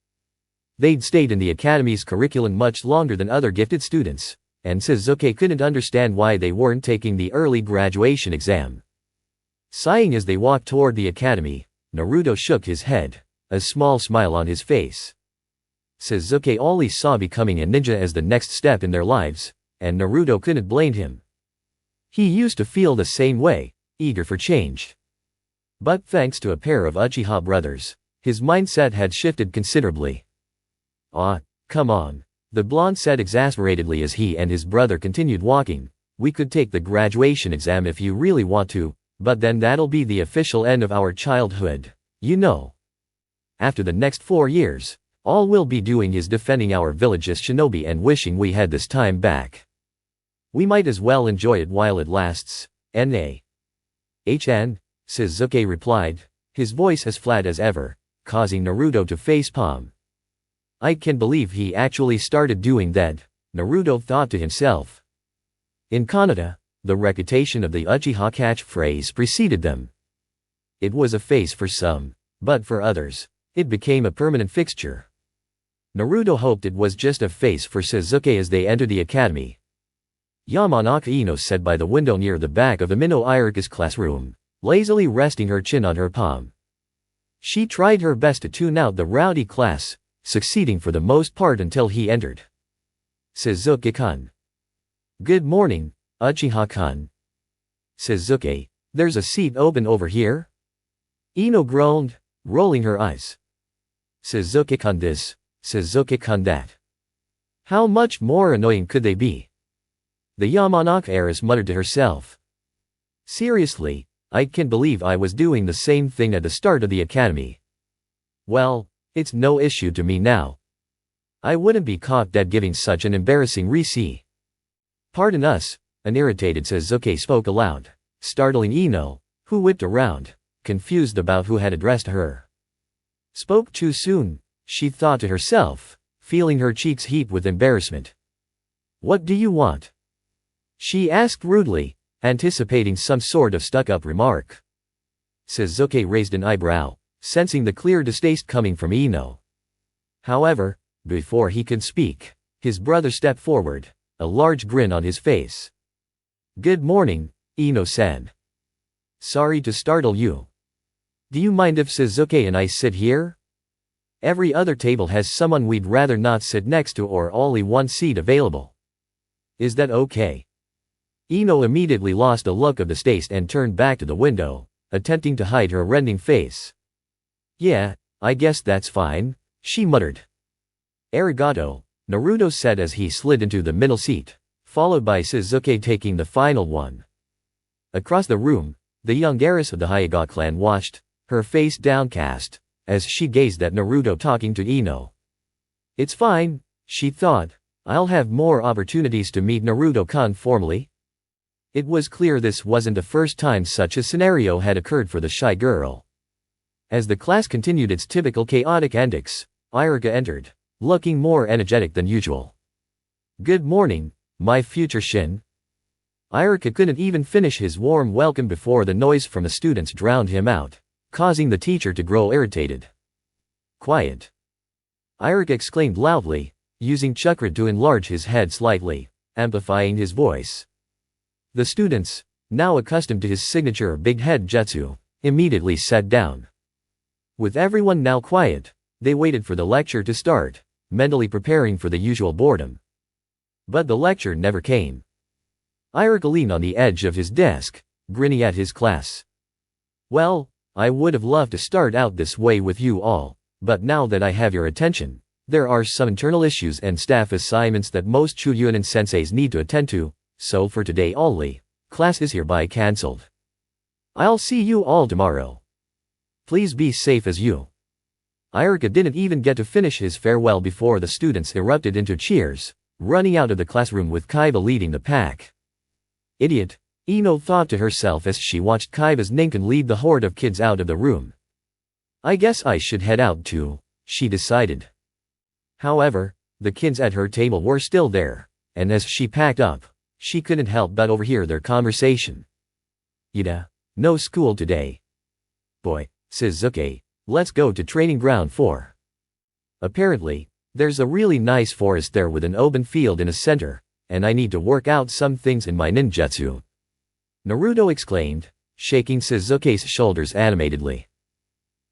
They'd stayed in the academy's curriculum much longer than other gifted students, and Sasuke couldn't understand why they weren't taking the early graduation exam. Sighing as they walked toward the academy, Naruto shook his head, a small smile on his face. Sasuke only saw becoming a ninja as the next step in their lives, and Naruto couldn't blame him. He used to feel the same way, eager for change. But thanks to a pair of Uchiha brothers, his mindset had shifted considerably. Ah, come on, the blonde said exasperatedly as he and his brother continued walking. We could take the graduation exam if you really want to, But then that'll be the official end of our childhood, you know. After the next 4 years, all we'll be doing is defending our village as shinobi and wishing we had this time back. We might as well enjoy it while it lasts, N.A. HN, Sasuke replied, his voice as flat as ever, causing Naruto to facepalm. I can't believe he actually started doing that, Naruto thought to himself. In Canada, the reputation of the Uchiha catchphrase preceded them. It was a phase for some, but for others, it became a permanent fixture. Naruto hoped it was just a phase for Sasuke as they entered the academy. Yamanaka Ino sat by the window near the back of Amino Iruka's classroom, lazily resting her chin on her palm. She tried her best to tune out the rowdy class, succeeding for the most part until he entered. Sasuke-kun. Good morning, Uchiha-kun. Sasuke, there's a seat open over here? Ino groaned, rolling her eyes. Sasuke-kun this, Sasuke-kun that. How much more annoying could they be? The Yamanaka heiress muttered to herself. Seriously, I can't believe I was doing the same thing at the start of the academy. Well, it's no issue to me now. I wouldn't be caught dead giving such an embarrassing receipt. Pardon us, an irritated Sasuke spoke aloud, startling Ino, who whipped around, confused about who had addressed her. Spoke too soon, she thought to herself, feeling her cheeks heat with embarrassment. What do you want? She asked rudely, anticipating some sort of stuck-up remark. Sasuke raised an eyebrow, sensing the clear distaste coming from Ino. However, before he could speak, his brother stepped forward, a large grin on his face. Good morning, Ino said. Sorry to startle you. Do you mind if Sasuke and I sit here? Every other table has someone we'd rather not sit next to or only one seat available. Is that okay? Ino immediately lost a look of distaste and turned back to the window, attempting to hide her rending face. Yeah, I guess that's fine, she muttered. Arigato, Naruto said as he slid into the middle seat, followed by Sasuke taking the final one. Across the room, the young heiress of the Hyuga clan watched, her face downcast, as she gazed at Naruto talking to Ino. It's fine, she thought, I'll have more opportunities to meet Naruto-kun formally. It was clear this wasn't the first time such a scenario had occurred for the shy girl. As the class continued its typical chaotic antics, Iruka entered, looking more energetic than usual. Good morning, my future Shin. Iruka couldn't even finish his warm welcome before the noise from the students drowned him out, causing the teacher to grow irritated. Quiet. Iruka exclaimed loudly, using chakra to enlarge his head slightly, amplifying his voice. The students, now accustomed to his signature big head jutsu, immediately sat down. With everyone now quiet, they waited for the lecture to start, mentally preparing for the usual boredom. But the lecture never came. Iruka leaned on the edge of his desk, grinning at his class. Well, I would have loved to start out this way with you all, but now that I have your attention, there are some internal issues and staff assignments that most Churyunin senseis need to attend to, so for today only, class is hereby cancelled. I'll see you all tomorrow. Please be safe as you. Iruka didn't even get to finish his farewell before the students erupted into cheers, running out of the classroom with Kaiba leading the pack. Idiot, Ino thought to herself as she watched Kaiba's Ninken lead the horde of kids out of the room. I guess I should head out too, she decided. However, the kids at her table were still there, and as she packed up, she couldn't help but overhear their conversation. Ida, no school today. Boy, Sasuke, let's go to training ground 4. Apparently, there's a really nice forest there with an open field in a center, and I need to work out some things in my ninjutsu. Naruto exclaimed, shaking Sasuke's shoulders animatedly.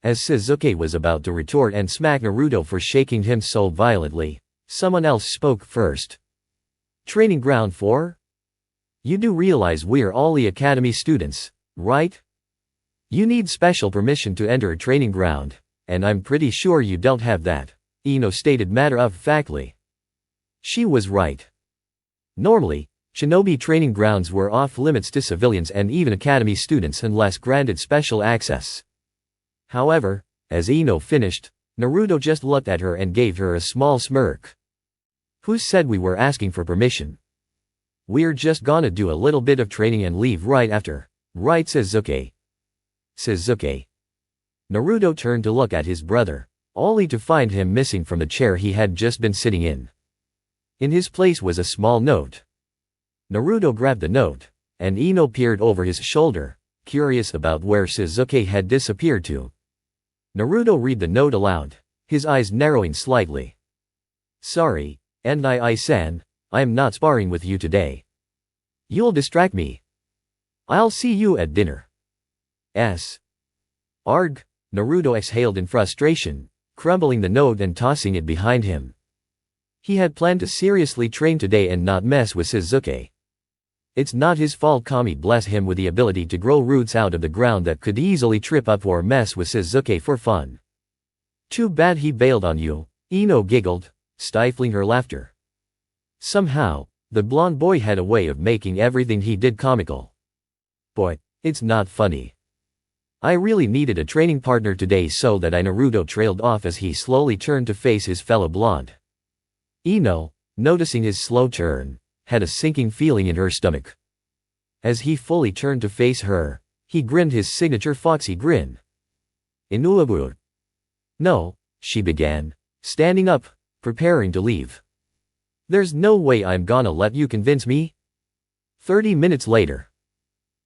As Sasuke was about to retort and smack Naruto for shaking him so violently, someone else spoke first. Training ground 4? You do realize we're all the academy students, right? You need special permission to enter a training ground, and I'm pretty sure you don't have that, Ino stated matter-of-factly. She was right. Normally, Shinobi training grounds were off-limits to civilians and even academy students unless granted special access. However, as Ino finished, Naruto just looked at her and gave her a small smirk. "Who said we were asking for permission? We're just gonna do a little bit of training and leave right after, right, Sasuke?" Sasuke. Naruto turned to look at his brother, only to find him missing from the chair he had just been sitting in. In his place was a small note. Naruto grabbed the note, and Ino peered over his shoulder, curious about where Sasuke had disappeared to. Naruto read the note aloud, his eyes narrowing slightly. "Sorry, Nai-san, I'm not sparring with you today. You'll distract me. I'll see you at dinner." Arg, Naruto exhaled in frustration, crumbling the note and tossing it behind him. He had planned to seriously train today and not mess with Sasuke. It's not his fault Kami blessed him with the ability to grow roots out of the ground that could easily trip up or mess with Sasuke for fun. "Too bad he bailed on you," Ino giggled, stifling her laughter. Somehow, the blonde boy had a way of making everything he did comical. "Boy, it's not funny. I really needed a training partner today so that Naruto trailed off as he slowly turned to face his fellow blonde. Ino, noticing his slow turn, had a sinking feeling in her stomach. As he fully turned to face her, he grinned his signature foxy grin. "Inuabur." "No," she began, standing up, preparing to leave. "There's no way I'm gonna let you convince me." 30 minutes later.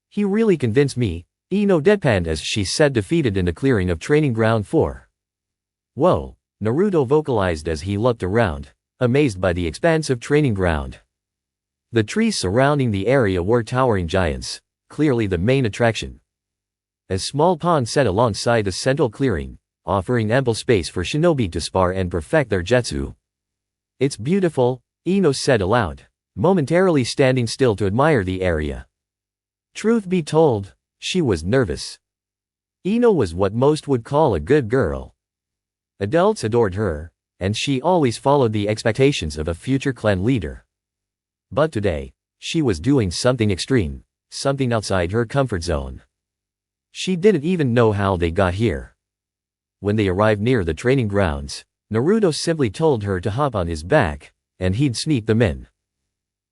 "He really convinced me," Ino deadpanned as she sat defeated in the clearing of Training Ground 4. "Whoa," Naruto vocalized as he looked around, amazed by the expansive training ground. The trees surrounding the area were towering giants, clearly the main attraction. A small pond sat alongside the central clearing, offering ample space for shinobi to spar and perfect their jutsu. "It's beautiful," Ino said aloud, momentarily standing still to admire the area. Truth be told, she was nervous. Ino was what most would call a good girl. Adults adored her, and she always followed the expectations of a future clan leader. But today, she was doing something extreme, something outside her comfort zone. She didn't even know how they got here. When they arrived near the training grounds, Naruto simply told her to hop on his back, and he'd sneak them in.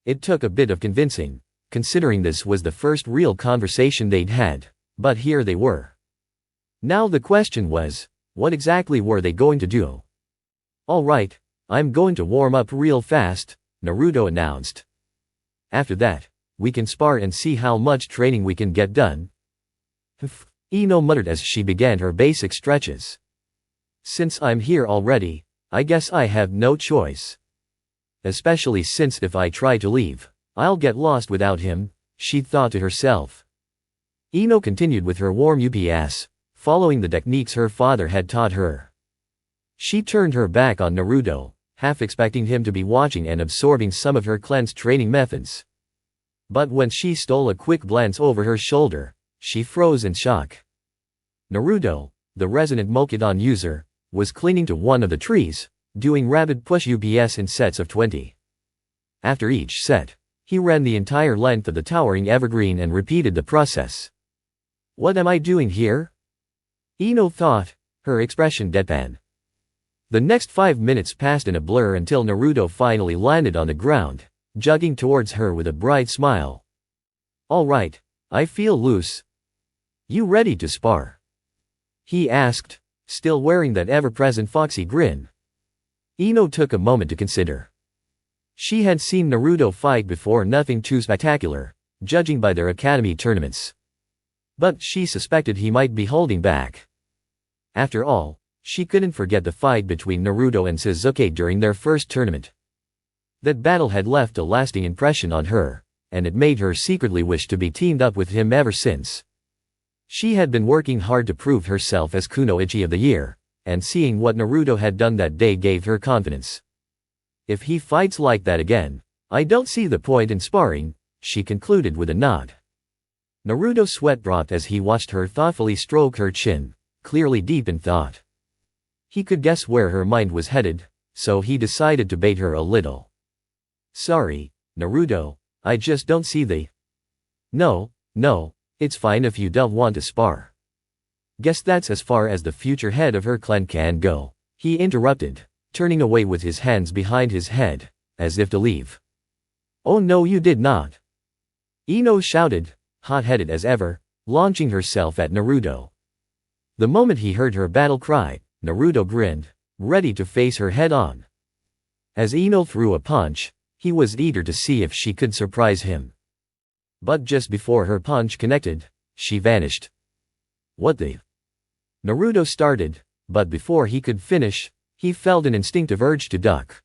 It took a bit of convincing, considering this was the first real conversation they'd had, but here they were. Now the question was, what exactly were they going to do? "All right, I'm going to warm up real fast," Naruto announced. "After that, we can spar and see how much training we can get done." Ino muttered as she began her basic stretches. "Since I'm here already, I guess I have no choice. Especially since if I try to leave, I'll get lost without him," she thought to herself. Ino continued with her warm UPS, following the techniques her father had taught her. She turned her back on Naruto, half expecting him to be watching and absorbing some of her clan's training methods. But when she stole a quick glance over her shoulder, she froze in shock. Naruto, the resident Mokuton user, was clinging to one of the trees, doing rapid push UPS in sets of 20. After each set, he ran the entire length of the towering evergreen and repeated the process. "What am I doing here?" Ino thought, her expression deadpan. The next 5 minutes passed in a blur until Naruto finally landed on the ground, jogging towards her with a bright smile. "All right, I feel loose. You ready to spar?" he asked, still wearing that ever-present foxy grin. Ino took a moment to consider. She had seen Naruto fight before, nothing too spectacular, judging by their academy tournaments. But she suspected he might be holding back. After all, she couldn't forget the fight between Naruto and Sasuke during their first tournament. That battle had left a lasting impression on her, and it made her secretly wish to be teamed up with him ever since. She had been working hard to prove herself as Kunoichi of the Year, and seeing what Naruto had done that day gave her confidence. If he fights like that again, I don't see the point in sparring, she concluded with a nod. Naruto's sweat dropped as he watched her thoughtfully stroke her chin, clearly deep in thought. He could guess where her mind was headed, so he decided to bait her a little. "Sorry, Naruto, I just don't see the. No, it's fine if you don't want to spar. Guess that's as far as the future head of her clan can go, he interrupted, turning away with his hands behind his head, as if to leave. Oh no, you did not. Ino shouted, hot-headed as ever, launching herself at Naruto. The moment he heard her battle cry, Naruto grinned, ready to face her head-on. As Ino threw a punch, he was eager to see if she could surprise him. But just before her punch connected, she vanished. What the? Naruto started, but before he could finish, he felt an instinctive urge to duck.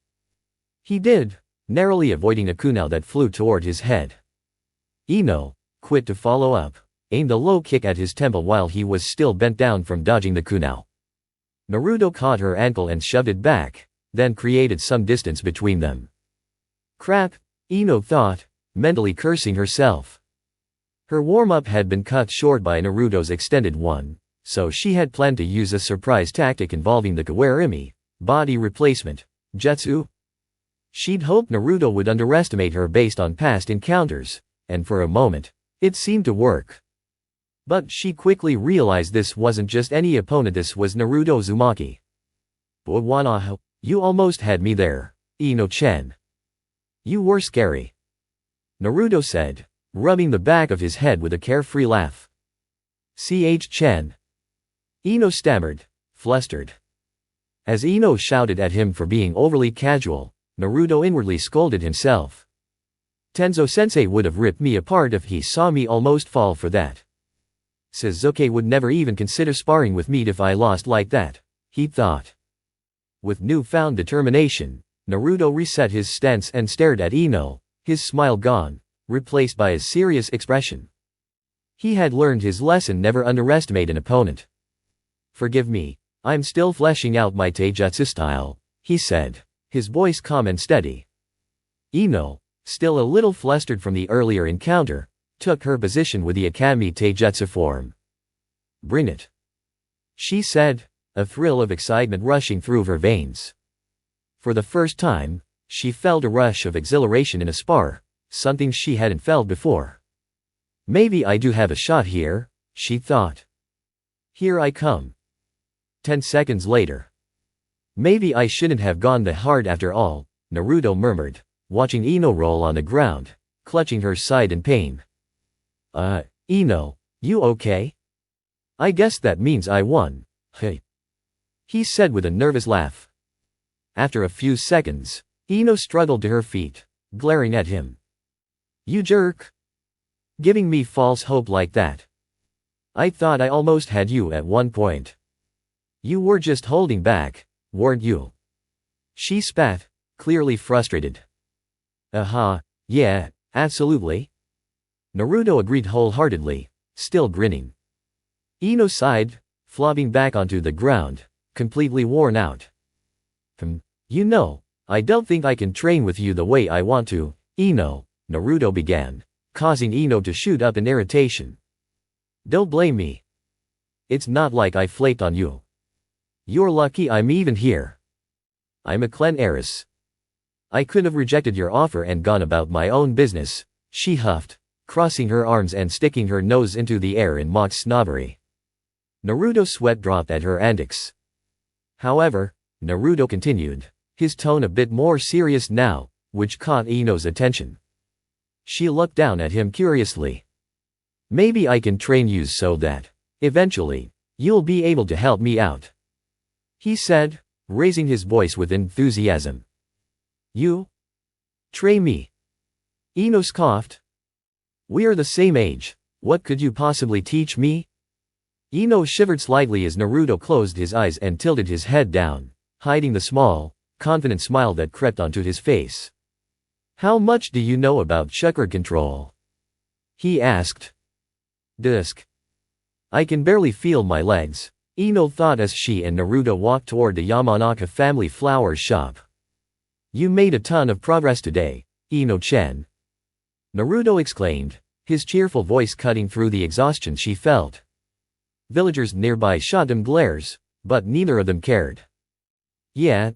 He did, narrowly avoiding a kunai that flew toward his head. Ino, quick to follow up, aimed a low kick at his temple while he was still bent down from dodging the kunai. Naruto caught her ankle and shoved it back, then created some distance between them. Crap, Ino thought, mentally cursing herself. Her warm-up had been cut short by Naruto's extended one, so she had planned to use a surprise tactic involving the Kawarimi, body replacement, jutsu. She'd hoped Naruto would underestimate her based on past encounters, and for a moment, it seemed to work. But she quickly realized this wasn't just any opponent, this was Naruto Uzumaki. Wanaho, you almost had me there, Ino-chan. You were scary. Naruto said, rubbing the back of his head with a carefree laugh. Ch-chan. Ino stammered, flustered. As Ino shouted at him for being overly casual, Naruto inwardly scolded himself. Tenzo-sensei would have ripped me apart if he saw me almost fall for that. Sasuke would never even consider sparring with me if I lost like that, he thought. With newfound determination, Naruto reset his stance and stared at Ino, his smile gone, replaced by a serious expression. He had learned his lesson: never underestimate an opponent. Forgive me, I'm still fleshing out my taijutsu style, he said, his voice calm and steady. Ino, still a little flustered from the earlier encounter, took her position with the Akame taijutsu form. Bring it, she said, a thrill of excitement rushing through her veins. For the first time, she felt a rush of exhilaration in a spar, something she hadn't felt before. Maybe I do have a shot here, she thought. Here I come. 10 seconds later. Maybe I shouldn't have gone that hard after all, Naruto murmured, watching Ino roll on the ground, clutching her side in pain. Ino, you okay? I guess that means I won, hey. He said with a nervous laugh. After a few seconds, Ino struggled to her feet, glaring at him. You jerk. Giving me false hope like that. I thought I almost had you at one point. You were just holding back, weren't you? She spat, clearly frustrated. Yeah, absolutely. Naruto agreed wholeheartedly, still grinning. Ino sighed, flopping back onto the ground, completely worn out. You know, I don't think I can train with you the way I want to, Ino, Naruto began, causing Ino to shoot up in irritation. Don't blame me. It's not like I flaked on you. You're lucky I'm even here. I'm a clan heiress. I could have rejected your offer and gone about my own business, she huffed, crossing her arms and sticking her nose into the air in mock snobbery. Naruto's sweat dropped at her antics. However, Naruto continued, his tone a bit more serious now, which caught Ino's attention. She looked down at him curiously. Maybe I can train you so that, eventually, you'll be able to help me out, he said, raising his voice with enthusiasm. You? Train me? Ino scoffed. We're the same age, what could you possibly teach me? Ino shivered slightly as Naruto closed his eyes and tilted his head down, hiding the small, confident smile that crept onto his face. How much do you know about chakra control? He asked. Dusk. I can barely feel my legs, Ino thought as she and Naruto walked toward the Yamanaka family flower shop. You made a ton of progress today, Ino-chan. Naruto exclaimed, his cheerful voice cutting through the exhaustion she felt. Villagers nearby shot him glares, but neither of them cared. Yeah.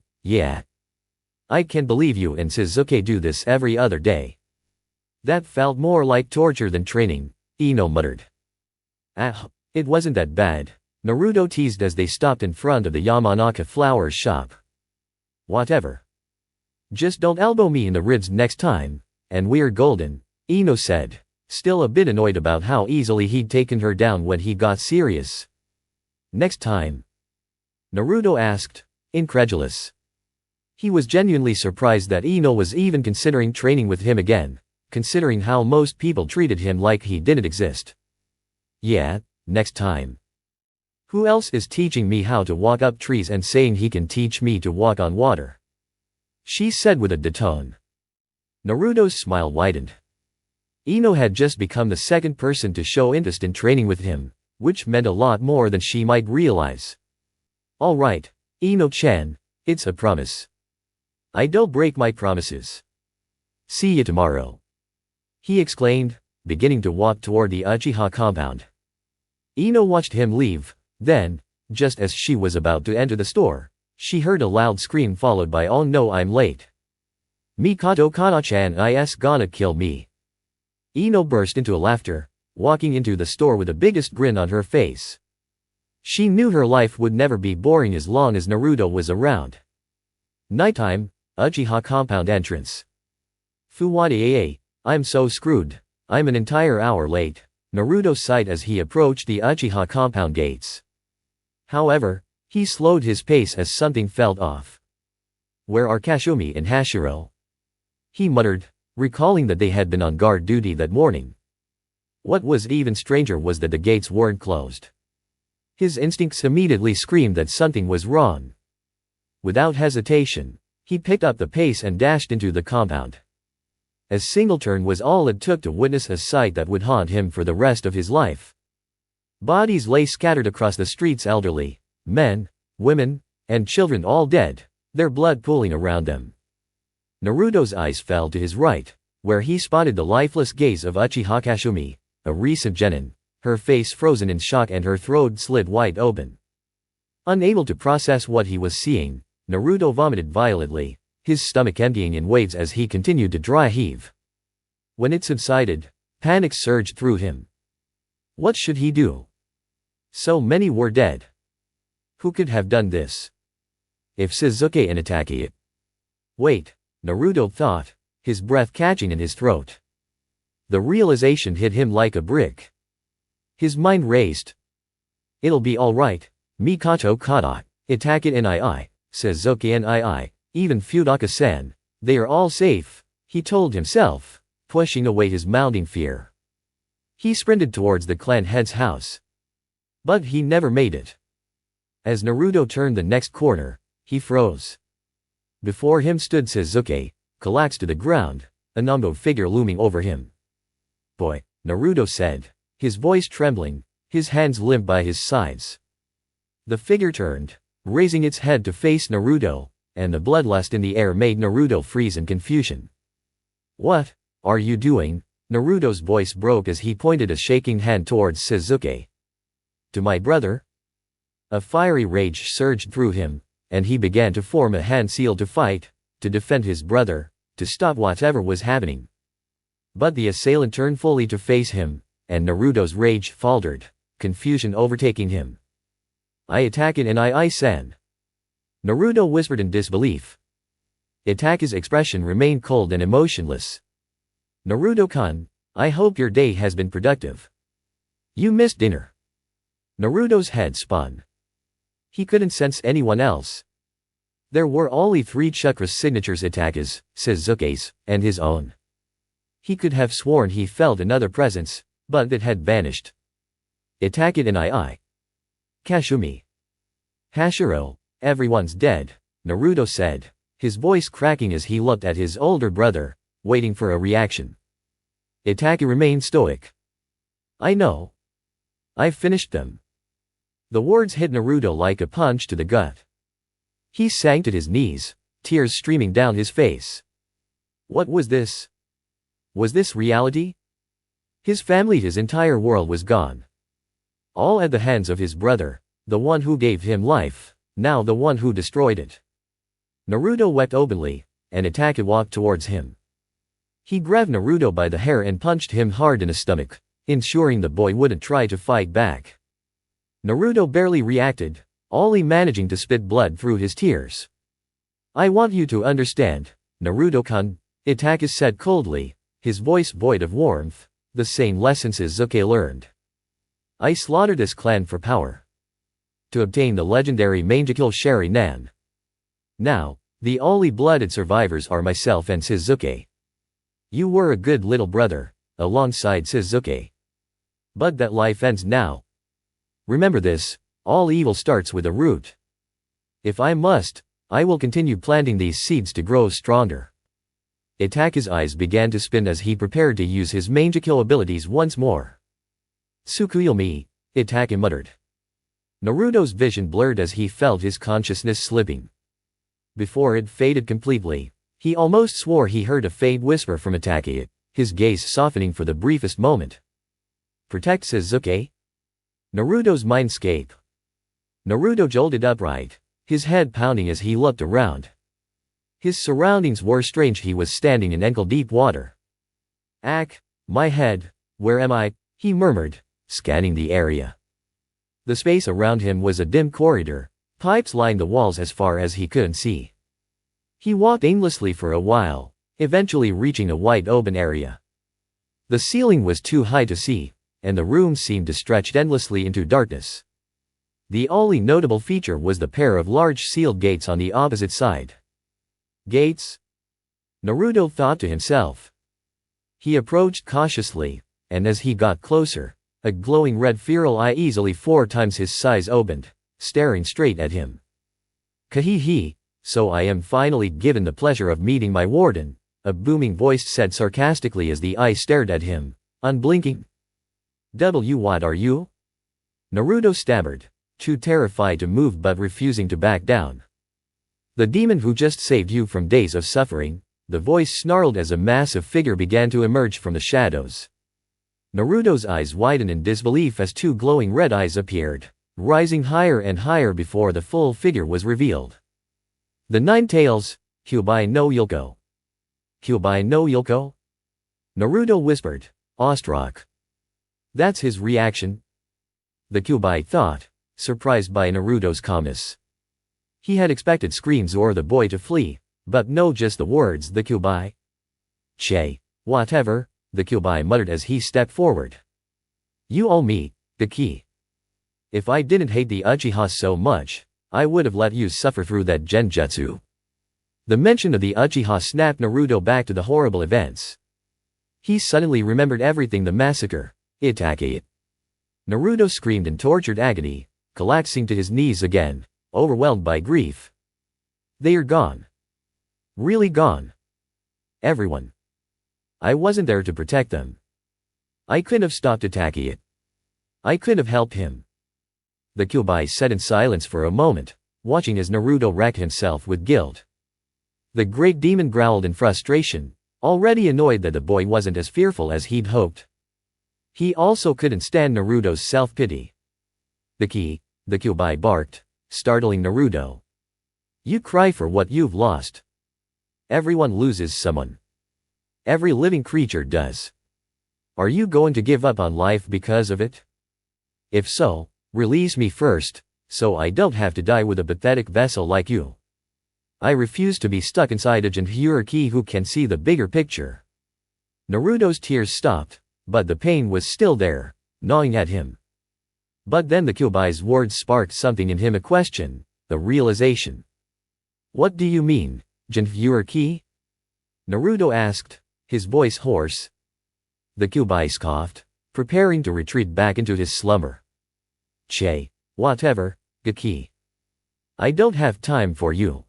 I can't believe you and Sasuke do this every other day. That felt more like torture than training, Ino muttered. Ah, it wasn't that bad, Naruto teased as they stopped in front of the Yamanaka flowers shop. Whatever. Just don't elbow me in the ribs next time, and we're golden, Ino said, still a bit annoyed about how easily he'd taken her down when he got serious. Next time? Naruto asked, incredulous. He was genuinely surprised that Ino was even considering training with him again, considering how most people treated him like he didn't exist. Yeah, next time. Who else is teaching me how to walk up trees and saying he can teach me to walk on water? She said with a dead tone. Naruto's smile widened. Ino had just become the second person to show interest in training with him, which meant a lot more than she might realize. All right, Ino-chan, it's a promise. I don't break my promises. See you tomorrow. He exclaimed, beginning to walk toward the Uchiha compound. Ino watched him leave, then, just as she was about to enter the store, she heard a loud scream followed by "Oh no, I'm late. Mikoto Kana-chan is gonna kill me." Ino burst into laughter, walking into the store with the biggest grin on her face. She knew her life would never be boring as long as Naruto was around. Nighttime, Uchiha compound entrance. Fuwade, I'm so screwed. I'm an entire hour late, Naruto sighed as he approached the Uchiha compound gates. However, he slowed his pace as something felt off. Where are Kasumi and Hashiro? He muttered, recalling that they had been on guard duty that morning. What was even stranger was that the gates weren't closed. His instincts immediately screamed that something was wrong. Without hesitation, he picked up the pace and dashed into the compound. A single turn was all it took to witness a sight that would haunt him for the rest of his life. Bodies lay scattered across the streets, elderly, men, women, and children all dead, their blood pooling around them. Naruto's eyes fell to his right, where he spotted the lifeless gaze of Uchiha Kasumi, a recent genin, her face frozen in shock and her throat slit wide open. Unable to process what he was seeing, Naruto vomited violently, his stomach emptying in waves as he continued to dry heave. When it subsided, panic surged through him. What should he do? So many were dead. Who could have done this? If Sasuke and Itachi. Wait, Naruto thought, his breath catching in his throat. The realization hit him like a brick. His mind raced. It'll be alright, Mikoto Kada, Itachi and Sasuke and even Fudaka-san, they are all safe, he told himself, pushing away his mounting fear. He sprinted towards the clan head's house. But he never made it. As Naruto turned the next corner, he froze. Before him stood Sasuke, collapsed to the ground, a numbo figure looming over him. Boy, Naruto said, his voice trembling, his hands limp by his sides. The figure turned, raising its head to face Naruto, and the bloodlust in the air made Naruto freeze in confusion. What are you doing? Naruto's voice broke as he pointed a shaking hand towards Sasuke. To my brother? A fiery rage surged through him, and he began to form a hand seal to fight, to defend his brother, to stop whatever was happening. But the assailant turned fully to face him, and Naruto's rage faltered, confusion overtaking him. Itachi and san. Naruto whispered in disbelief. Itachi's expression remained cold and emotionless. Naruto-kun, I hope your day has been productive. You missed dinner. Naruto's head spun. He couldn't sense anyone else. There were only 3 chakra signatures: Itachi's, Sasuke's, and his own. He could have sworn he felt another presence, but it had vanished. Itachi and Kasumi. Hashiro, everyone's dead, Naruto said, his voice cracking as he looked at his older brother, waiting for a reaction. Itachi remained stoic. I know. I've finished them. The words hit Naruto like a punch to the gut. He sank to his knees, tears streaming down his face. What was this? Was this reality? His family, his entire world was gone. All at the hands of his brother, the one who gave him life, now the one who destroyed it. Naruto wept openly, and Itachi walked towards him. He grabbed Naruto by the hair and punched him hard in the stomach, ensuring the boy wouldn't try to fight back. Naruto barely reacted, only managing to spit blood through his tears. "I want you to understand, Naruto-kun," Itachi said coldly, his voice void of warmth, "the same lessons Sasuke learned. I slaughtered this clan for power. To obtain the legendary Mangekyo Sharingan. Now, the only blooded survivors are myself and Sasuke. You were a good little brother, alongside Sasuke. But that life ends now. Remember this, all evil starts with a root. If I must, I will continue planting these seeds to grow stronger." Itachi's eyes began to spin as he prepared to use his Mangekyo abilities once more. "Tsukuyomi," Itachi muttered. Naruto's vision blurred as he felt his consciousness slipping. Before it faded completely, he almost swore he heard a faint whisper from Itachi, his gaze softening for the briefest moment. "Protect Sasuke?" Naruto's mindscape. Naruto jolted upright, his head pounding as he looked around. His surroundings were strange. He was standing in ankle-deep water. "Ack, my head, where am I?" he murmured, scanning the area. The space around him was a dim corridor, pipes lined the walls as far as he couldn't see. He walked aimlessly for a while, eventually reaching a wide open area. The ceiling was too high to see, and the room seemed to stretch endlessly into darkness. The only notable feature was the pair of large sealed gates on the opposite side. Gates? Naruto thought to himself. He approached cautiously, and as he got closer, a glowing red feral eye easily 4 times his size opened, staring straight at him. "Kahihi, so I am finally given the pleasure of meeting my warden," a booming voice said sarcastically as the eye stared at him, unblinking. What are you?" Naruto stammered, too terrified to move but refusing to back down. "The demon who just saved you from days of suffering," the voice snarled as a massive figure began to emerge from the shadows. Naruto's eyes widened in disbelief as 2 glowing red eyes appeared, rising higher and higher before the full figure was revealed. "The 9 tails, Kyuubi no Yoko." "Kyuubi no Yoko?" Naruto whispered, awestruck. "That's his reaction?" the Kyuubi thought, surprised by Naruto's calmness. He had expected screams or the boy to flee, but no, just the words "the Kyuubi." "Che, whatever," the Kyuubi muttered as he stepped forward. "You owe me, the key. If I didn't hate the Uchiha so much, I would have let you suffer through that genjutsu." The mention of the Uchiha snapped Naruto back to the horrible events. He suddenly remembered everything: the massacre, Itachi. Naruto screamed in tortured agony, collapsing to his knees again, overwhelmed by grief. "They are gone. Really gone. Everyone. I wasn't there to protect them. I couldn't have stopped Itachi. I couldn't have helped him." The Kyuubi sat in silence for a moment, watching as Naruto racked himself with guilt. The great demon growled in frustration, already annoyed that the boy wasn't as fearful as he'd hoped. He also couldn't stand Naruto's self-pity. "The key," the Kyuubi barked, startling Naruto. "You cry for what you've lost. Everyone loses someone. Every living creature does. Are you going to give up on life because of it? If so, release me first, so I don't have to die with a pathetic vessel like you. I refuse to be stuck inside a Jinhyuriki who can see the bigger picture." Naruto's tears stopped, but the pain was still there, gnawing at him. But then the Kyuubi's words sparked something in him: a question, a realization. "What do you mean, Jinhyuriki?" Naruto asked, his voice hoarse. The Kyuubi scoffed, preparing to retreat back into his slumber. "Che, whatever, Gaki. I don't have time for you."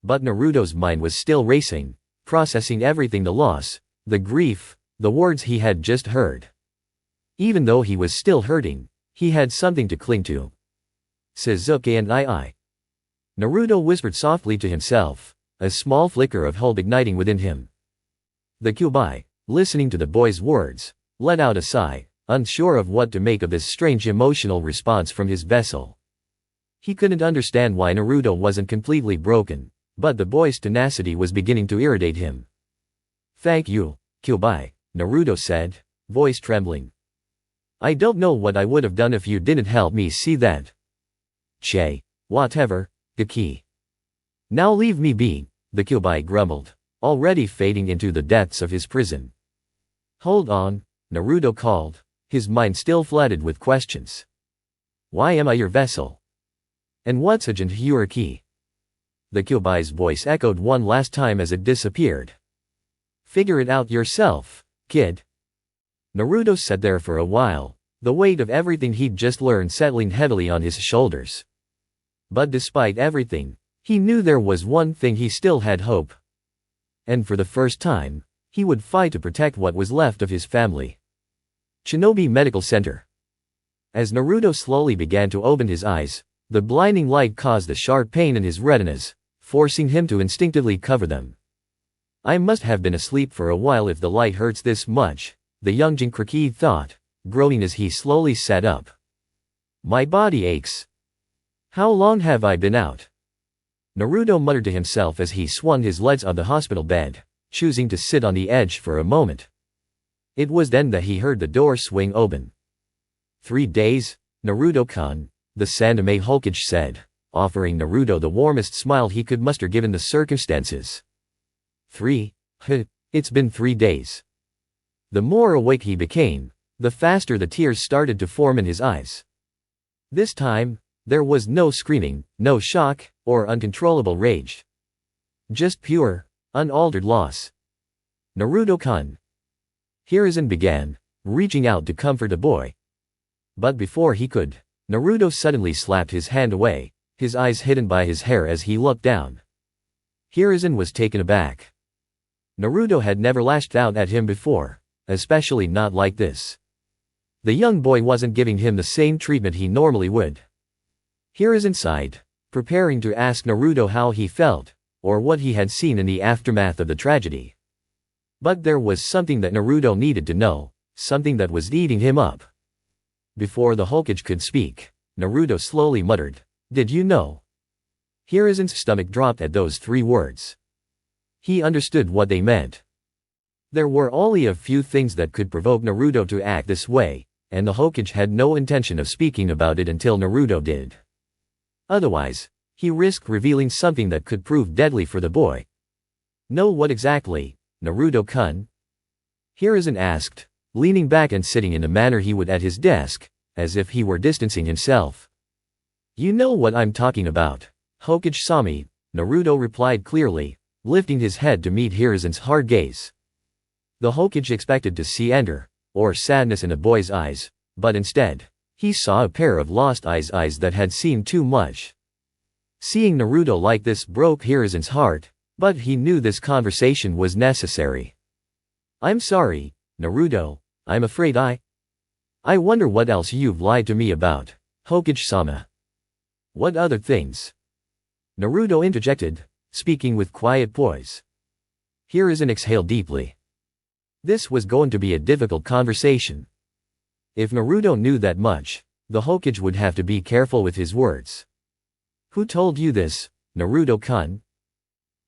But Naruto's mind was still racing, processing everything: the loss, the grief, the words he had just heard. Even though he was still hurting, he had something to cling to. "Sasuke and I." Naruto whispered softly to himself, a small flicker of hope igniting within him. The Kyuubi, listening to the boy's words, let out a sigh, unsure of what to make of this strange emotional response from his vessel. He couldn't understand why Naruto wasn't completely broken, but the boy's tenacity was beginning to irritate him. Thank you, Kyuubi, Naruto said, voice trembling. I don't know what I would have done if you didn't help me see that. Che. Whatever, Kaki. Now leave me be, the Kyuubi grumbled, already fading into the depths of his prison. Hold on, Naruto called, his mind still flooded with questions. Why am I your vessel? And what's a Jinhyuriki? The Kyuubi's voice echoed one last time as it disappeared. Figure it out yourself, kid. Naruto sat there for a while, the weight of everything he'd just learned settling heavily on his shoulders. But despite everything, he knew there was one thing he still had hope. And for the first time, he would fight to protect what was left of his family. Shinobi Medical Center. As Naruto slowly began to open his eyes, the blinding light caused a sharp pain in his retinas, forcing him to instinctively cover them. I must have been asleep for a while if the light hurts this much, the young Jinchuriki thought, groaning as he slowly sat up. My body aches. How long have I been out? Naruto muttered to himself as he swung his legs on the hospital bed, choosing to sit on the edge for a moment. It was then that he heard the door swing open. 3 days, Naruto-kun, the Sanome Hokage said, offering Naruto the warmest smile he could muster given the circumstances. 3? It's been 3 days. The more awake he became, the faster the tears started to form in his eyes. This time, there was no screaming, no shock, or uncontrollable rage. Just pure, unaltered loss. Naruto-kun. Hiruzen began, reaching out to comfort the boy. But before he could, Naruto suddenly slapped his hand away, his eyes hidden by his hair as he looked down. Hiruzen was taken aback. Naruto had never lashed out at him before, especially not like this. The young boy wasn't giving him the same treatment he normally would. Hiruzen sighed, preparing to ask Naruto how he felt, or what he had seen in the aftermath of the tragedy. But there was something that Naruto needed to know, something that was eating him up. Before the Hokage could speak, Naruto slowly muttered, "Did you know?" Hiruzen's stomach dropped at those 3 words. He understood what they meant. There were only a few things that could provoke Naruto to act this way, and the Hokage had no intention of speaking about it until Naruto did. Otherwise, he risked revealing something that could prove deadly for the boy. Know what exactly, Naruto-kun? Hiruzen asked, leaning back and sitting in a manner he would at his desk, as if he were distancing himself. You know what I'm talking about, Hokage-sama, Naruto replied clearly, lifting his head to meet Hiruzen's hard gaze. The Hokage expected to see anger, or sadness in a boy's eyes, but instead, he saw a pair of lost eyes that had seen too much. Seeing Naruto like this broke Hiruzen's heart, but he knew this conversation was necessary. I'm sorry, Naruto, I'm afraid I wonder what else you've lied to me about, Hokage-sama. What other things? Naruto interjected, speaking with quiet poise. Hiruzen exhaled deeply. This was going to be a difficult conversation. If Naruto knew that much, the Hokage would have to be careful with his words. Who told you this, Naruto-kun?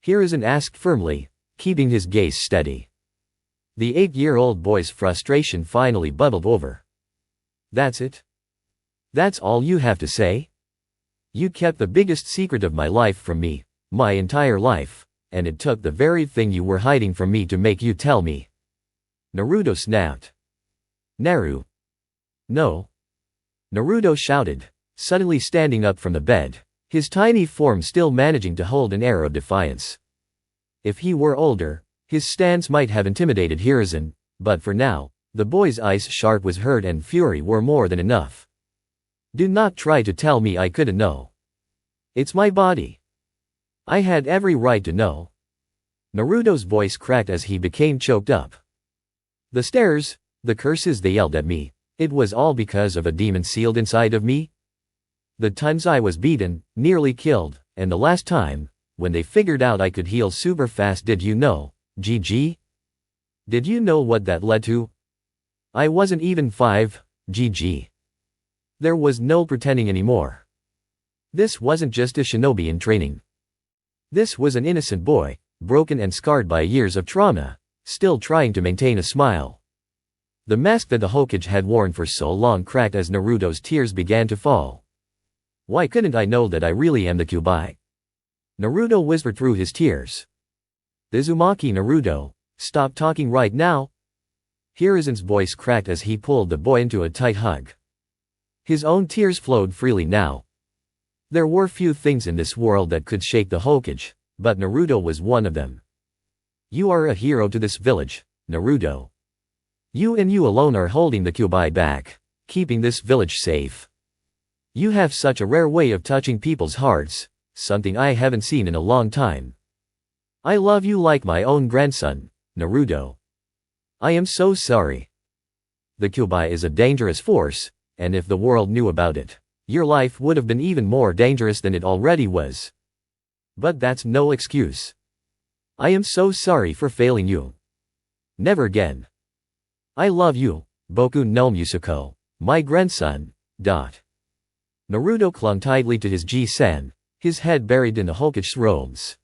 Hiruzen asked firmly, keeping his gaze steady. The 8-year-old boy's frustration finally bubbled over. That's it? That's all you have to say? You kept the biggest secret of my life from me, my entire life, and it took the very thing you were hiding from me to make you tell me. Naruto snapped. Naru. No. Naruto shouted, suddenly standing up from the bed, his tiny form still managing to hold an air of defiance. If he were older, his stance might have intimidated Hiruzen, but for now, the boy's eyes sharp with hurt and fury were more than enough. Do not try to tell me I couldn't know. It's my body. I had every right to know. Naruto's voice cracked as he became choked up. The stares, the curses they yelled at me, it was all because of a demon sealed inside of me? The times I was beaten, nearly killed, and the last time, when they figured out I could heal super fast, did you know, GG? Did you know what that led to? I wasn't even 5, GG. There was no pretending anymore. This wasn't just a shinobi in training. This was an innocent boy, broken and scarred by years of trauma, still trying to maintain a smile. The mask that the Hokage had worn for so long cracked as Naruto's tears began to fall. Why couldn't I know that I really am the Kyuubi? Naruto whispered through his tears. Uzumaki Naruto, stop talking right now. Hirazen's voice cracked as he pulled the boy into a tight hug. His own tears flowed freely now. There were few things in this world that could shake the Hokage, but Naruto was one of them. You are a hero to this village, Naruto. You and you alone are holding the Kyuubi back, keeping this village safe. You have such a rare way of touching people's hearts, something I haven't seen in a long time. I love you like my own grandson, Naruto. I am so sorry. The Kyuubi is a dangerous force, and if the world knew about it, your life would have been even more dangerous than it already was. But that's no excuse. I am so sorry for failing you. Never again. I love you, Boku no Musuko, my grandson. Naruto clung tightly to his Ji-san, his head buried in the Hokage's robes.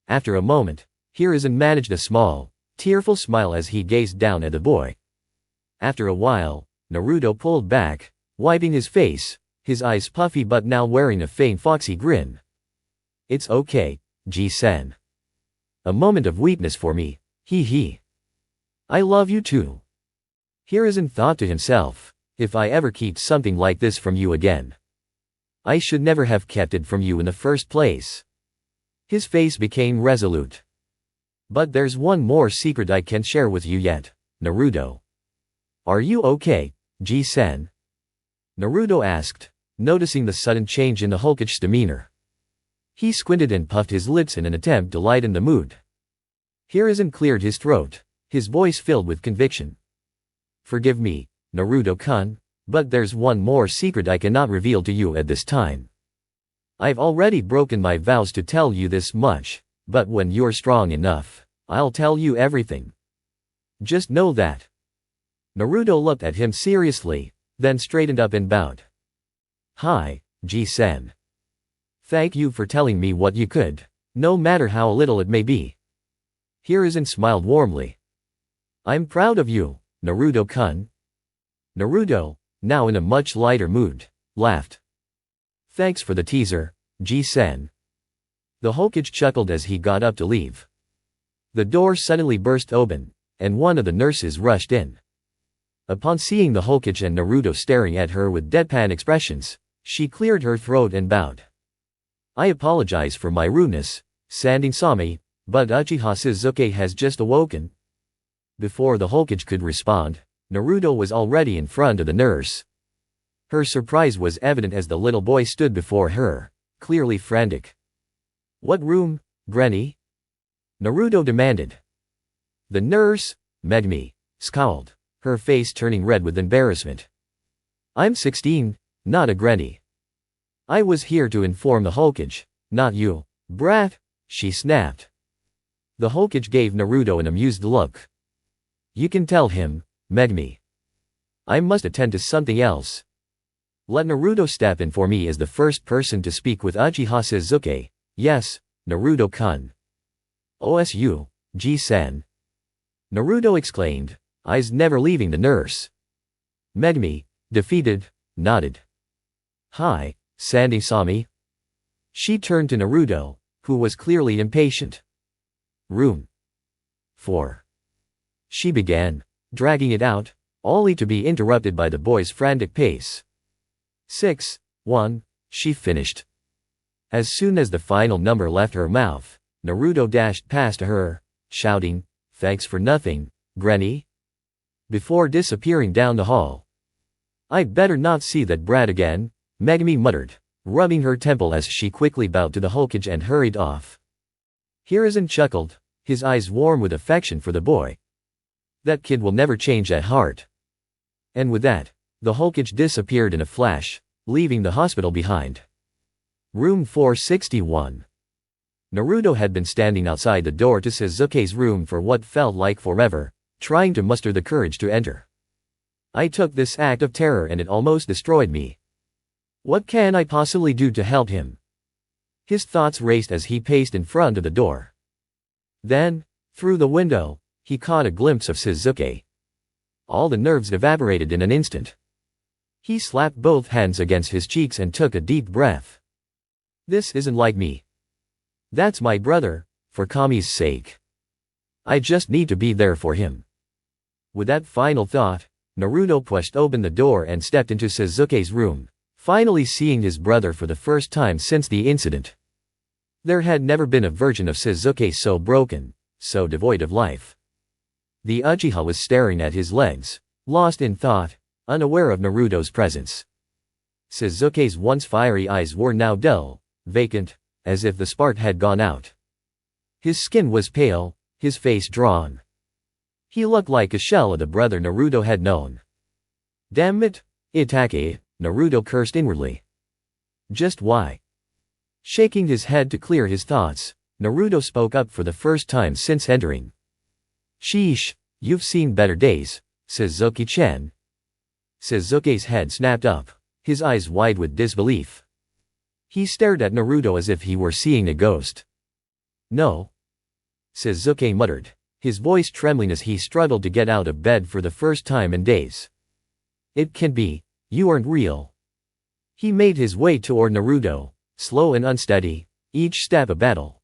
After a moment, Hiruzen managed a small, tearful smile as he gazed down at the boy. After a while, Naruto pulled back, wiping his face, his eyes puffy but now wearing a faint foxy grin. It's okay, Ji-san. A moment of weakness for me, hee. I love you too. Hiruzen thought to himself, if I ever keep something like this from you again. I should never have kept it from you in the first place. His face became resolute. But there's one more secret I can't share with you yet, Naruto. Are you okay, Ji-san? Naruto asked, noticing the sudden change in the Hokage's demeanor. He squinted and puffed his lips in an attempt to lighten the mood. Hiruzen cleared his throat, his voice filled with conviction. Forgive me, Naruto-kun, but there's one more secret I cannot reveal to you at this time. I've already broken my vows to tell you this much, but when you're strong enough, I'll tell you everything. Just know that. Naruto looked at him seriously, then straightened up and bowed. Hi, Ji-san. Thank you for telling me what you could, no matter how little it may be. Hiruzen smiled warmly. I'm proud of you, Naruto-kun. Naruto, now in a much lighter mood, laughed. Thanks for the teaser, Ji-san. The Hokage chuckled as he got up to leave. The door suddenly burst open, and one of the nurses rushed in. Upon seeing the Hokage and Naruto staring at her with deadpan expressions, she cleared her throat and bowed. I apologize for my rudeness, Sanding-sama, but Uchiha Sasuke has just awoken. Before the Hokage could respond, Naruto was already in front of the nurse. Her surprise was evident as the little boy stood before her, clearly frantic. What room, Granny? Naruto demanded. The nurse, Megumi, scowled, her face turning red with embarrassment. I'm 16, not a granny. I was here to inform the Hokage, not you, brat, she snapped. The Hokage gave Naruto an amused look. You can tell him, Megumi. I must attend to something else. Let Naruto step in for me as the first person to speak with Uchiha Sasuke. Yes, Naruto-kun. Osu, Ji-san. Naruto exclaimed, eyes never leaving the nurse. Megumi, defeated, nodded. Hi, Sanding-sama. She turned to Naruto, who was clearly impatient. Room 4. She began, dragging it out, only to be interrupted by the boy's frantic pace. 6-1, she finished. As soon as the final number left her mouth, Naruto dashed past her, shouting, Thanks for nothing, Granny. Before disappearing down the hall. I'd better not see that brat again, Megumi muttered, rubbing her temple as she quickly bowed to the Hokage and hurried off. Hiruzen chuckled, his eyes warm with affection for the boy. That kid will never change at heart. And with that, the Hokage disappeared in a flash, leaving the hospital behind. Room 461. Naruto had been standing outside the door to Sasuke's room for what felt like forever, trying to muster the courage to enter. I took this act of terror and it almost destroyed me. What can I possibly do to help him? His thoughts raced as he paced in front of the door. Then, through the window, he caught a glimpse of Shizuke. All the nerves evaporated in an instant. He slapped both hands against his cheeks and took a deep breath. This isn't like me. That's my brother, for Kami's sake. I just need to be there for him. With that final thought, Naruto pushed open the door and stepped into Shizuke's room, finally seeing his brother for the first time since the incident. There had never been a version of Shizuke so broken, so devoid of life. The Uchiha was staring at his legs, lost in thought, unaware of Naruto's presence. Shizuke's once fiery eyes were now dull, vacant, as if the spark had gone out. His skin was pale, his face drawn. He looked like a shell of the brother Naruto had known. Damn it, Itachi, Naruto cursed inwardly. Just why? Shaking his head to clear his thoughts, Naruto spoke up for the first time since entering. Sheesh, you've seen better days, Shizuke-chan. Shizuke's head snapped up, his eyes wide with disbelief. He stared at Naruto as if he were seeing a ghost. No. Shizuke muttered, his voice trembling as he struggled to get out of bed for the first time in days. It can't be, you aren't real. He made his way toward Naruto, slow and unsteady, each step a battle.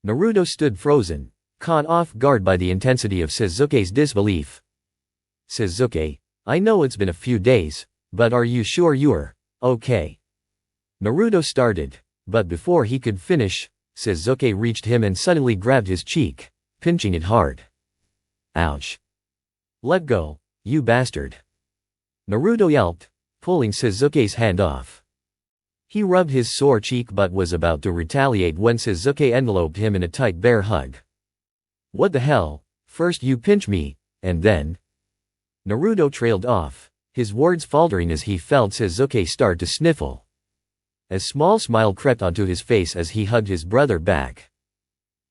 Naruto stood frozen, caught off guard by the intensity of Shizuke's disbelief. Shizuke, I know it's been a few days, but are you sure you're okay? Naruto started, but before he could finish, Shizuke reached him and suddenly grabbed his cheek, pinching it hard. Ouch. Let go, you bastard. Naruto yelped, pulling Shizuke's hand off. He rubbed his sore cheek but was about to retaliate when Shizuke enveloped him in a tight bear hug. What the hell, first you pinch me, and then… Naruto trailed off, his words faltering as he felt Shizuke start to sniffle. A small smile crept onto his face as he hugged his brother back.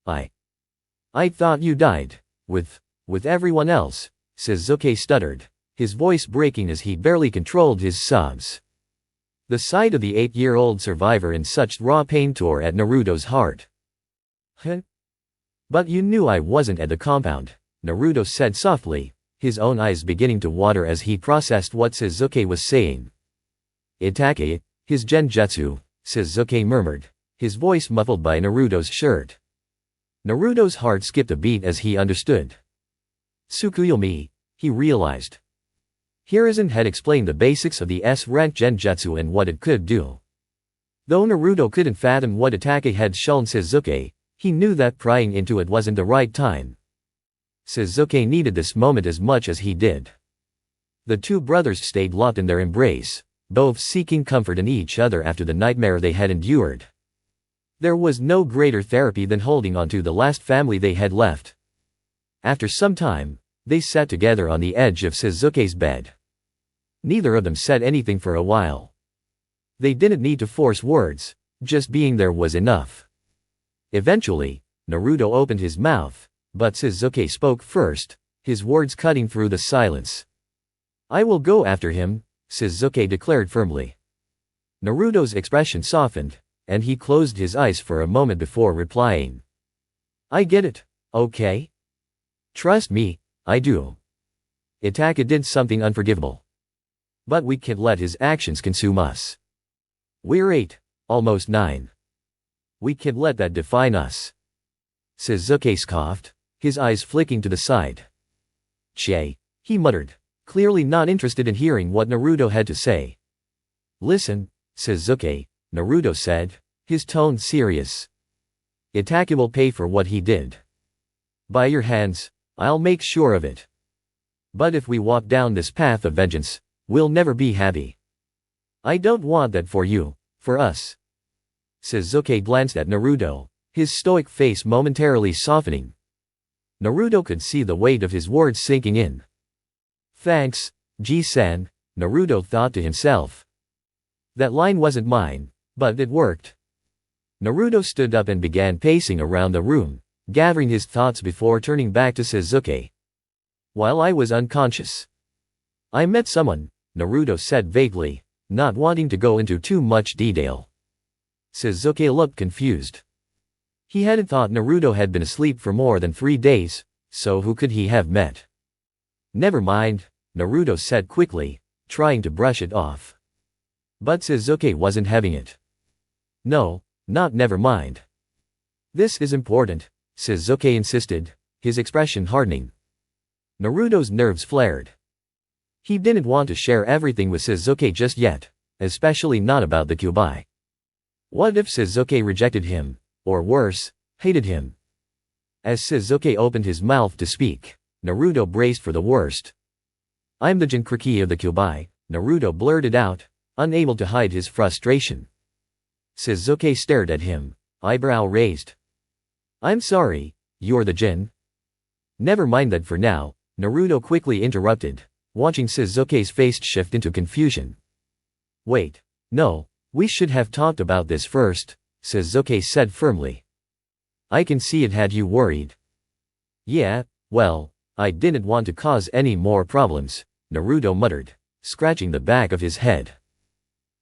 I thought you died, with everyone else, Shizuke stuttered, his voice breaking as he barely controlled his sobs. The sight of the 8-year-old survivor in such raw pain tore at Naruto's heart. Huh? But you knew I wasn't at the compound, Naruto said softly, his own eyes beginning to water as he processed what Shizuke was saying. Itachi, his genjutsu, Shizuke murmured, his voice muffled by Naruto's shirt. Naruto's heart skipped a beat as he understood. Tsukuyomi, he realized. Hiruzen had explained the basics of the S-rank genjutsu and what it could do. Though Naruto couldn't fathom what Itachi had shown Shizuke, he knew that prying into it wasn't the right time. Shizuke needed this moment as much as he did. The two brothers stayed locked in their embrace, both seeking comfort in each other after the nightmare they had endured. There was no greater therapy than holding on to the last family they had left. After some time, they sat together on the edge of Shizuke's bed. Neither of them said anything for a while. They didn't need to force words, just being there was enough. Eventually, Naruto opened his mouth, but Shizuke spoke first, his words cutting through the silence. I will go after him, Shizuke declared firmly. Naruto's expression softened, and he closed his eyes for a moment before replying. I get it, okay? Trust me, I do. Itachi did something unforgivable. But we can't let his actions consume us. We're 8, almost 9. We can't let that define us. Shizuke scoffed, his eyes flicking to the side. Che, he muttered, clearly not interested in hearing what Naruto had to say. Listen, Shizuke, Naruto said, his tone serious. Itachi will pay for what he did. By your hands, I'll make sure of it. But if we walk down this path of vengeance, we'll never be happy. I don't want that for you, for us. Shizuke glanced at Naruto, his stoic face momentarily softening. Naruto could see the weight of his words sinking in. Thanks, Ji-san, Naruto thought to himself. That line wasn't mine, but it worked. Naruto stood up and began pacing around the room, gathering his thoughts before turning back to Shizuke. While I was unconscious, I met someone, Naruto said vaguely, not wanting to go into too much detail. Shizuke looked confused. He hadn't thought Naruto had been asleep for more than 3 days, So who could he have met? Never mind, Naruto said quickly, trying to brush it off. But Sasuke wasn't having it. No, not never mind. This is important, Sasuke insisted, his expression hardening. Naruto's nerves flared. He didn't want to share everything with Sasuke just yet, especially not about the Kyuubi. What if Sasuke rejected him, or worse, hated him? As Sasuke opened his mouth to speak, Naruto braced for the worst. I'm the Jinchuriki of the Kyuubi, Naruto blurted out, unable to hide his frustration. Sasuke stared at him, eyebrow raised. I'm sorry, you're the Jin? Never mind that for now, Naruto quickly interrupted, watching Sasuke's face shift into confusion. Wait, no, we should have talked about this first, Sasuke said firmly. I can see it had you worried. Yeah, well, I didn't want to cause any more problems, Naruto muttered, scratching the back of his head.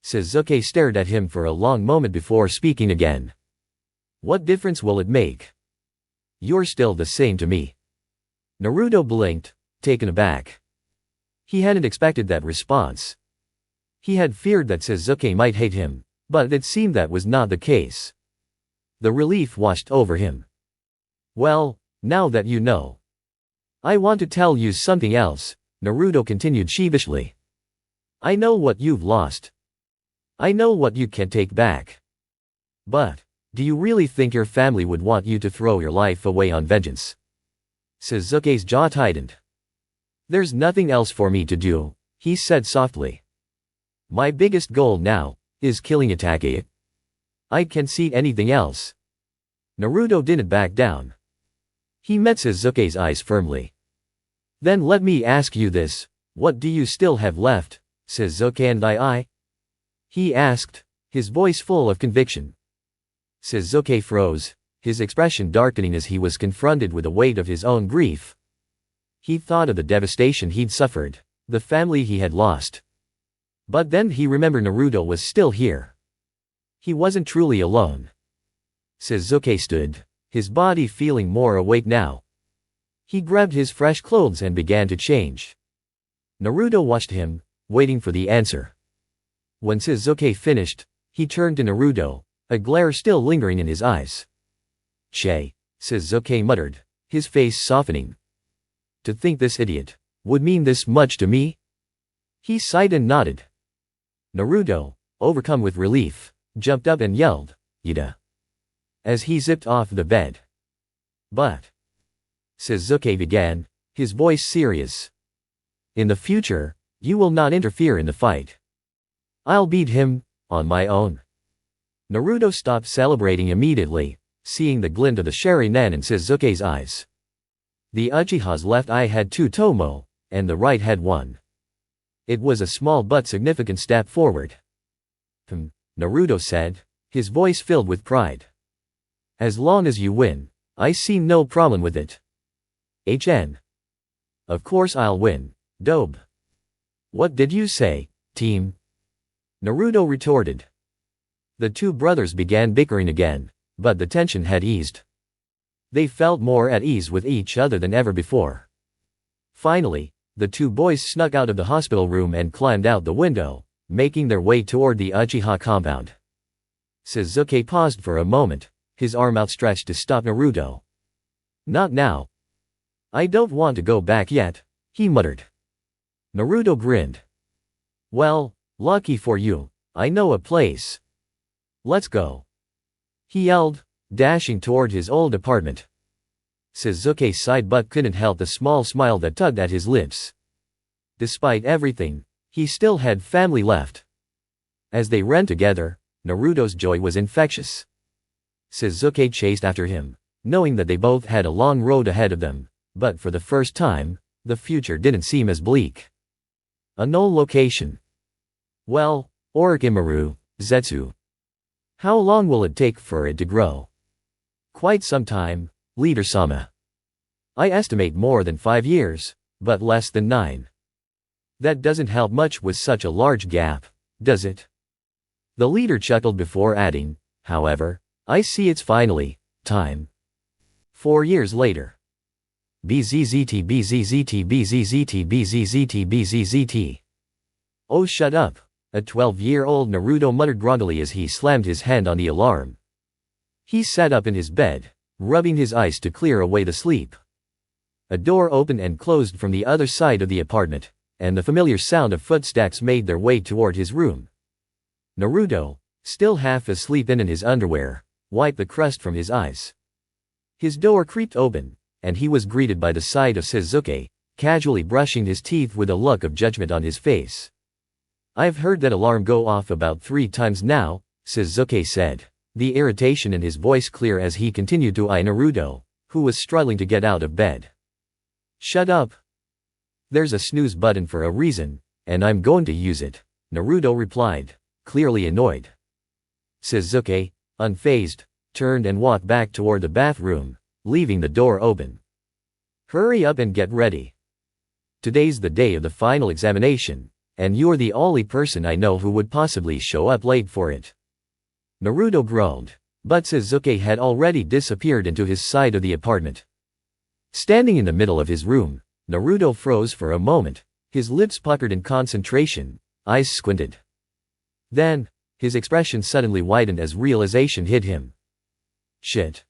Sasuke stared at him for a long moment before speaking again. What difference will it make? You're still the same to me. Naruto blinked, taken aback. He hadn't expected that response. He had feared that Sasuke might hate him, but it seemed that was not the case. The relief washed over him. Well, now that you know. I want to tell you something else, Naruto continued sheepishly. I know what you've lost. I know what you can take back. But, do you really think your family would want you to throw your life away on vengeance? Sasuke's jaw tightened. There's nothing else for me to do, he said softly. My biggest goal now is killing Itachi. I can't see anything else. Naruto didn't back down. He met Sasuke's eyes firmly. Then let me ask you this, what do you still have left, Sasuke and I? He asked, his voice full of conviction. Sasuke froze, his expression darkening as he was confronted with the weight of his own grief. He thought of the devastation he'd suffered, the family he had lost. But then he remembered Naruto was still here. He wasn't truly alone. Sasuke stood, his body feeling more awake now. He grabbed his fresh clothes and began to change. Naruto watched him, waiting for the answer. When Sasuke finished, he turned to Naruto, a glare still lingering in his eyes. Che, Sasuke muttered, his face softening. To think this idiot would mean this much to me? He sighed and nodded. Naruto, overcome with relief, jumped up and yelled, Ida, as he zipped off the bed. But, Sasuke began, his voice serious. In the future, you will not interfere in the fight. I'll beat him, on my own. Naruto stopped celebrating immediately, seeing the glint of the Sharingan in Sasuke's eyes. The Uchiha's left eye had 2 tomo, and the right had 1. It was a small but significant step forward. Naruto said, his voice filled with pride. As long as you win, I see no problem with it. Of course I'll win, Dobe. What did you say, team? Naruto retorted. The two brothers began bickering again, but the tension had eased. They felt more at ease with each other than ever before. Finally, the two boys snuck out of the hospital room and climbed out the window, making their way toward the Uchiha compound. Sasuke paused for a moment, his arm outstretched to stop Naruto. Not now. I don't want to go back yet, he muttered. Naruto grinned. Well, lucky for you, I know a place. Let's go. He yelled, dashing toward his old apartment. Sasuke sighed but couldn't help the small smile that tugged at his lips. Despite everything, he still had family left. As they ran together, Naruto's joy was infectious. Sasuke chased after him, knowing that they both had a long road ahead of them, but for the first time, the future didn't seem as bleak. A null location. Well, Orochimaru, Zetsu. How long will it take for it to grow? Quite some time, Leader-sama. I estimate more than 5 years, but less than 9. That doesn't help much with such a large gap, does it? The leader chuckled before adding, however, I see it's finally time. 4 years later. BZZT BZZT BZZT BZZT BZZT. Oh, shut up. A 12-year-old Naruto muttered groggily as he slammed his hand on the alarm. He sat up in his bed, rubbing his eyes to clear away the sleep. A door opened and closed from the other side of the apartment, and the familiar sound of footsteps made their way toward his room. Naruto, still half asleep in his underwear, wiped the crust from his eyes. His door creaked open, and he was greeted by the sight of Sasuke, casually brushing his teeth with a look of judgment on his face. "I've heard that alarm go off about 3 times now," Sasuke said, the irritation in his voice clear as he continued to eye Naruto, who was struggling to get out of bed. "Shut up. There's a snooze button for a reason, and I'm going to use it," Naruto replied, clearly annoyed. Sasuke, unfazed, turned and walked back toward the bathroom, leaving the door open. "Hurry up and get ready. Today's the day of the final examination, and you're the only person I know who would possibly show up late for it." Naruto groaned, but Sasuke had already disappeared into his side of the apartment. Standing in the middle of his room, Naruto froze for a moment, his lips puckered in concentration, eyes squinted. Then, his expression suddenly widened as realization hit him. "Shit!"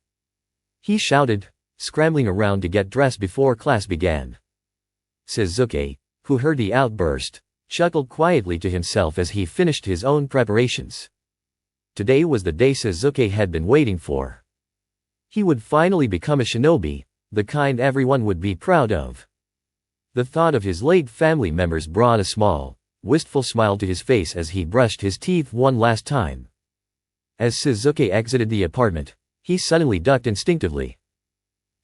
he shouted, scrambling around to get dressed before class began. Sasuke, who heard the outburst, chuckled quietly to himself as he finished his own preparations. Today was the day Sasuke had been waiting for. He would finally become a shinobi, the kind everyone would be proud of. The thought of his late family members brought a small, wistful smile to his face as he brushed his teeth one last time. As Sasuke exited the apartment, he suddenly ducked instinctively.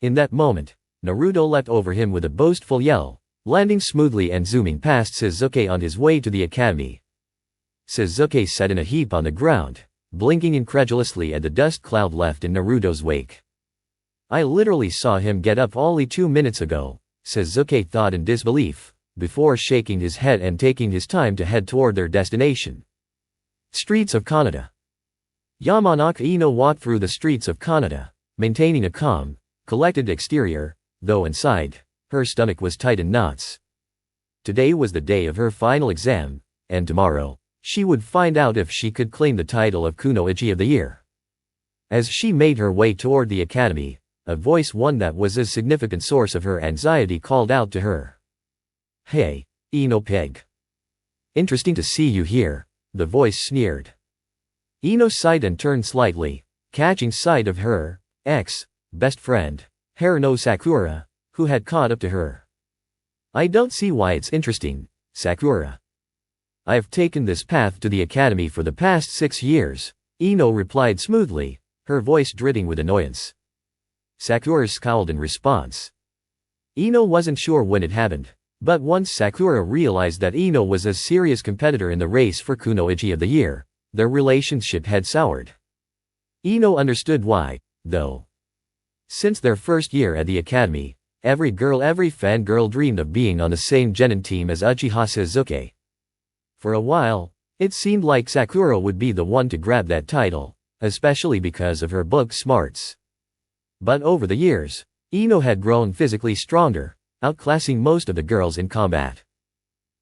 In that moment, Naruto leapt over him with a boastful yell, landing smoothly and zooming past Sasuke on his way to the academy. Sasuke sat in a heap on the ground, blinking incredulously at the dust cloud left in Naruto's wake. "I literally saw him get up only 2 minutes ago," Sasuke thought in disbelief, before shaking his head and taking his time to head toward their destination. Streets of Kaneda. Yamanaka Ino walked through the streets of Kaneda, maintaining a calm, collected exterior, though inside, her stomach was tight in knots. Today was the day of her final exam, and tomorrow, she would find out if she could claim the title of Kunoichi of the Year. As she made her way toward the academy, a voice, one that was a significant source of her anxiety, called out to her. "Hey, Ino Peg. Interesting to see you here," the voice sneered. Ino sighed and turned slightly, catching sight of her ex-best friend, Haruno Sakura, who had caught up to her. "I don't see why it's interesting, Sakura. I've taken this path to the academy for the past 6 years, Ino replied smoothly, her voice dripping with annoyance. Sakura scowled in response. Ino wasn't sure when it happened, but once Sakura realized that Ino was a serious competitor in the race for Kunoichi of the Year, their relationship had soured. Ino understood why, though. Since their first year at the academy, every fangirl dreamed of being on the same genin team as Uchiha Sasuke. For a while, it seemed like Sakura would be the one to grab that title, especially because of her book smarts. But over the years, Ino had grown physically stronger, outclassing most of the girls in combat.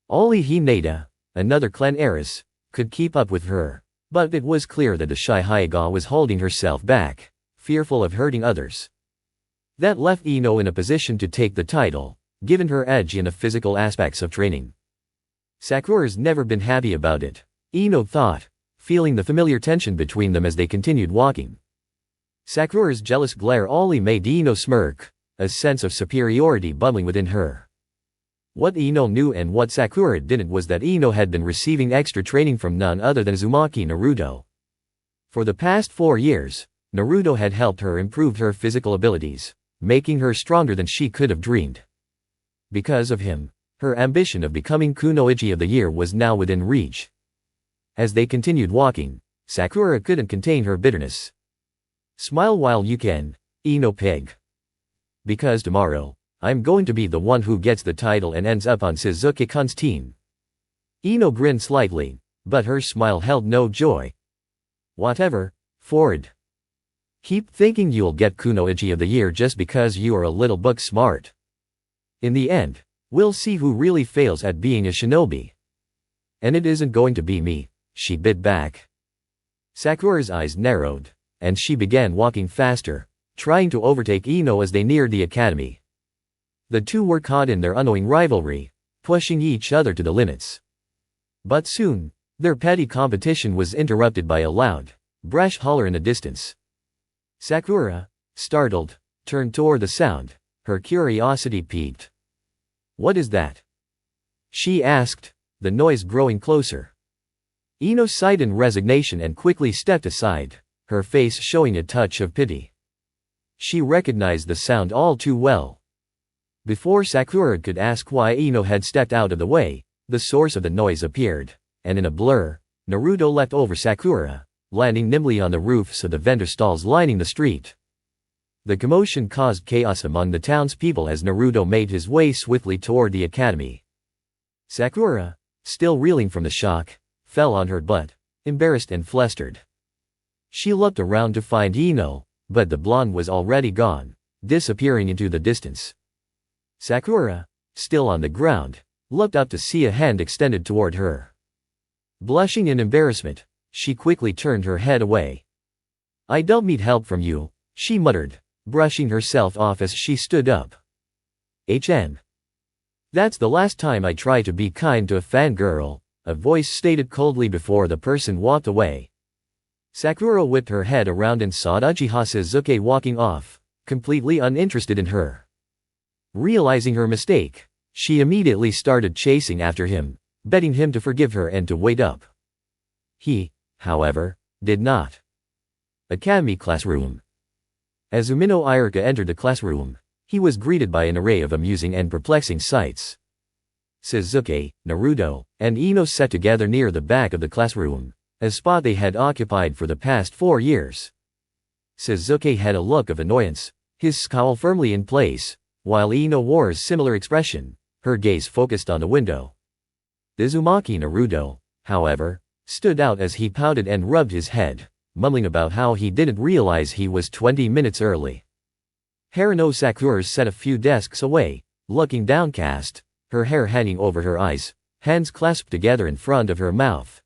Only Hinata, another clan heiress, could keep up with her, but it was clear that the shy Hyuga was holding herself back, fearful of hurting others. That left Ino in a position to take the title, given her edge in the physical aspects of training. Sakura's never been happy about it, Ino thought, feeling the familiar tension between them as they continued walking. Sakura's jealous glare only made Ino smirk, a sense of superiority bubbling within her. What Ino knew and what Sakura didn't was that Ino had been receiving extra training from none other than Uzumaki Naruto. For the past 4 years, Naruto had helped her improve her physical abilities, making her stronger than she could have dreamed. Because of him, her ambition of becoming Kunoichi of the Year was now within reach. As they continued walking, Sakura couldn't contain her bitterness. Smile while you can, Ino Pig. Because tomorrow, I'm going to be the one who gets the title and ends up on Sasuke-kun's team. Ino grinned slightly, but her smile held no joy. Whatever, forward. Keep thinking you'll get Kunoichi of the year just because you are a little book smart. In the end, we'll see who really fails at being a shinobi. And it isn't going to be me, she bit back. Sakura's eyes narrowed, and she began walking faster, trying to overtake Ino as they neared the academy. The two were caught in their unknowing rivalry, pushing each other to the limits. But soon, their petty competition was interrupted by a loud, brash holler in the distance. Sakura, startled, turned toward the sound, her curiosity piqued. "What is that?" she asked, the noise growing closer. Ino sighed in resignation and quickly stepped aside, her face showing a touch of pity. She recognized the sound all too well. Before Sakura could ask why Ino had stepped out of the way, the source of the noise appeared, and in a blur, Naruto leapt over Sakura, landing nimbly on the roofs of the vendor stalls lining the street. The commotion caused chaos among the townspeople as Naruto made his way swiftly toward the academy. Sakura, still reeling from the shock, fell on her butt, embarrassed and flustered. She looked around to find Ino, but the blonde was already gone, disappearing into the distance. Sakura, still on the ground, looked up to see a hand extended toward her. Blushing in embarrassment, she quickly turned her head away. "I don't need help from you," she muttered, brushing herself off as she stood up. That's the last time I try to be kind to a fangirl," a voice stated coldly before the person walked away. Sakura whipped her head around and saw Uchiha Sasuke walking off, completely uninterested in her. Realizing her mistake, she immediately started chasing after him, begging him to forgive her and to wait up. He, however, did not. Academy classroom. As Umino Iruka entered the classroom, he was greeted by an array of amusing and perplexing sights. Sasuke, Naruto, and Ino sat together near the back of the classroom, a spot they had occupied for the past 4 years. Sasuke had a look of annoyance, his scowl firmly in place, while Ino wore a similar expression, her gaze focused on the window. Uzumaki Naruto, however, stood out as he pouted and rubbed his head, mumbling about how he didn't realize he was 20 minutes early. Haruno Sakura sat a few desks away, looking downcast, her hair hanging over her eyes, hands clasped together in front of her mouth.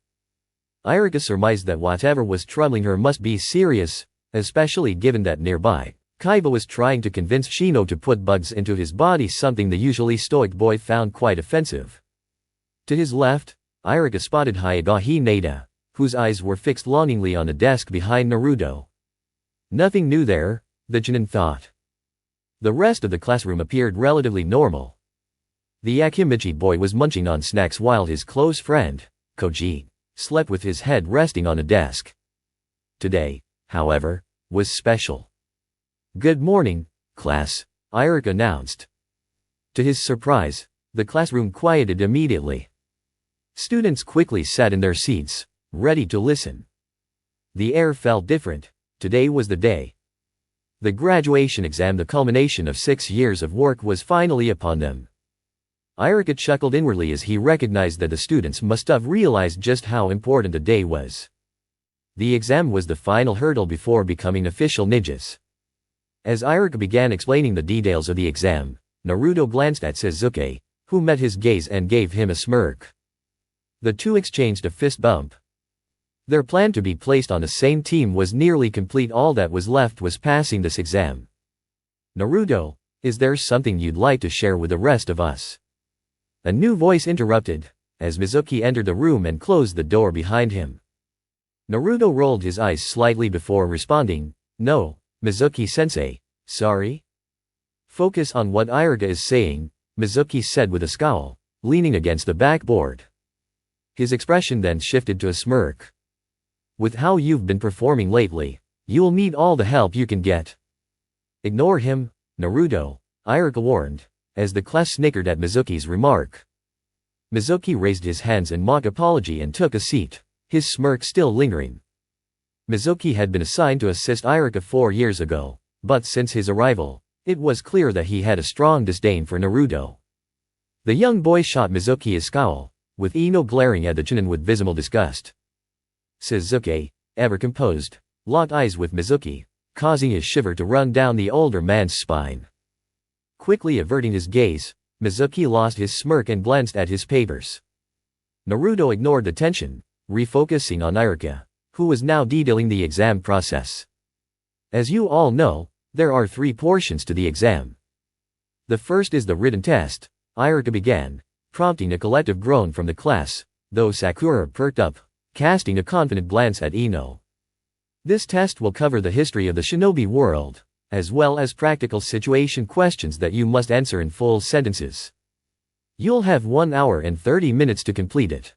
Iruka surmised that whatever was troubling her must be serious, especially given that nearby, Kaiba was trying to convince Shino to put bugs into his body, something the usually stoic boy found quite offensive. To his left, Iruka spotted Hayagawa Hinata, whose eyes were fixed longingly on the desk behind Naruto. Nothing new there, the Chunin thought. The rest of the classroom appeared relatively normal. The Akimichi boy was munching on snacks while his close friend, Koji, slept with his head resting on a desk. Today, however, was special. "Good morning, class," Iruka announced. To his surprise, the classroom quieted immediately. Students quickly sat in their seats, ready to listen. The air felt different. Today was the day. The graduation exam, the culmination of 6 years of work, was finally upon them. Iruka chuckled inwardly as he recognized that the students must have realized just how important the day was. The exam was the final hurdle before becoming official ninjas. As Iruka began explaining the details of the exam, Naruto glanced at Sasuke, who met his gaze and gave him a smirk. The two exchanged a fist bump. Their plan to be placed on the same team was nearly complete. All that was left was passing this exam. "Naruto, is there something you'd like to share with the rest of us?" A new voice interrupted, as Mizuki entered the room and closed the door behind him. Naruto rolled his eyes slightly before responding, "No, Mizuki-sensei, sorry?" "Focus on what Iruka is saying," Mizuki said with a scowl, leaning against the backboard. His expression then shifted to a smirk. "With how you've been performing lately, you'll need all the help you can get." "Ignore him, Naruto," Iruka warned, as the class snickered at Mizuki's remark. Mizuki raised his hands in mock apology and took a seat, his smirk still lingering. Mizuki had been assigned to assist Iruka 4 years ago, but since his arrival, it was clear that he had a strong disdain for Naruto. The young boy shot Mizuki a scowl, with Ino glaring at the Chunin with visible disgust. Sasuke, ever composed, locked eyes with Mizuki, causing a shiver to run down the older man's spine. Quickly averting his gaze, Mizuki lost his smirk and glanced at his papers. Naruto ignored the tension, refocusing on Iruka, who was now detailing the exam process. As you all know, there are 3 portions to the exam. The first is the written test, Iruka began, prompting a collective groan from the class, though Sakura perked up, casting a confident glance at Ino. This test will cover the history of the shinobi world, as well as practical situation questions that you must answer in full sentences. You'll have 1 hour and 30 minutes to complete it.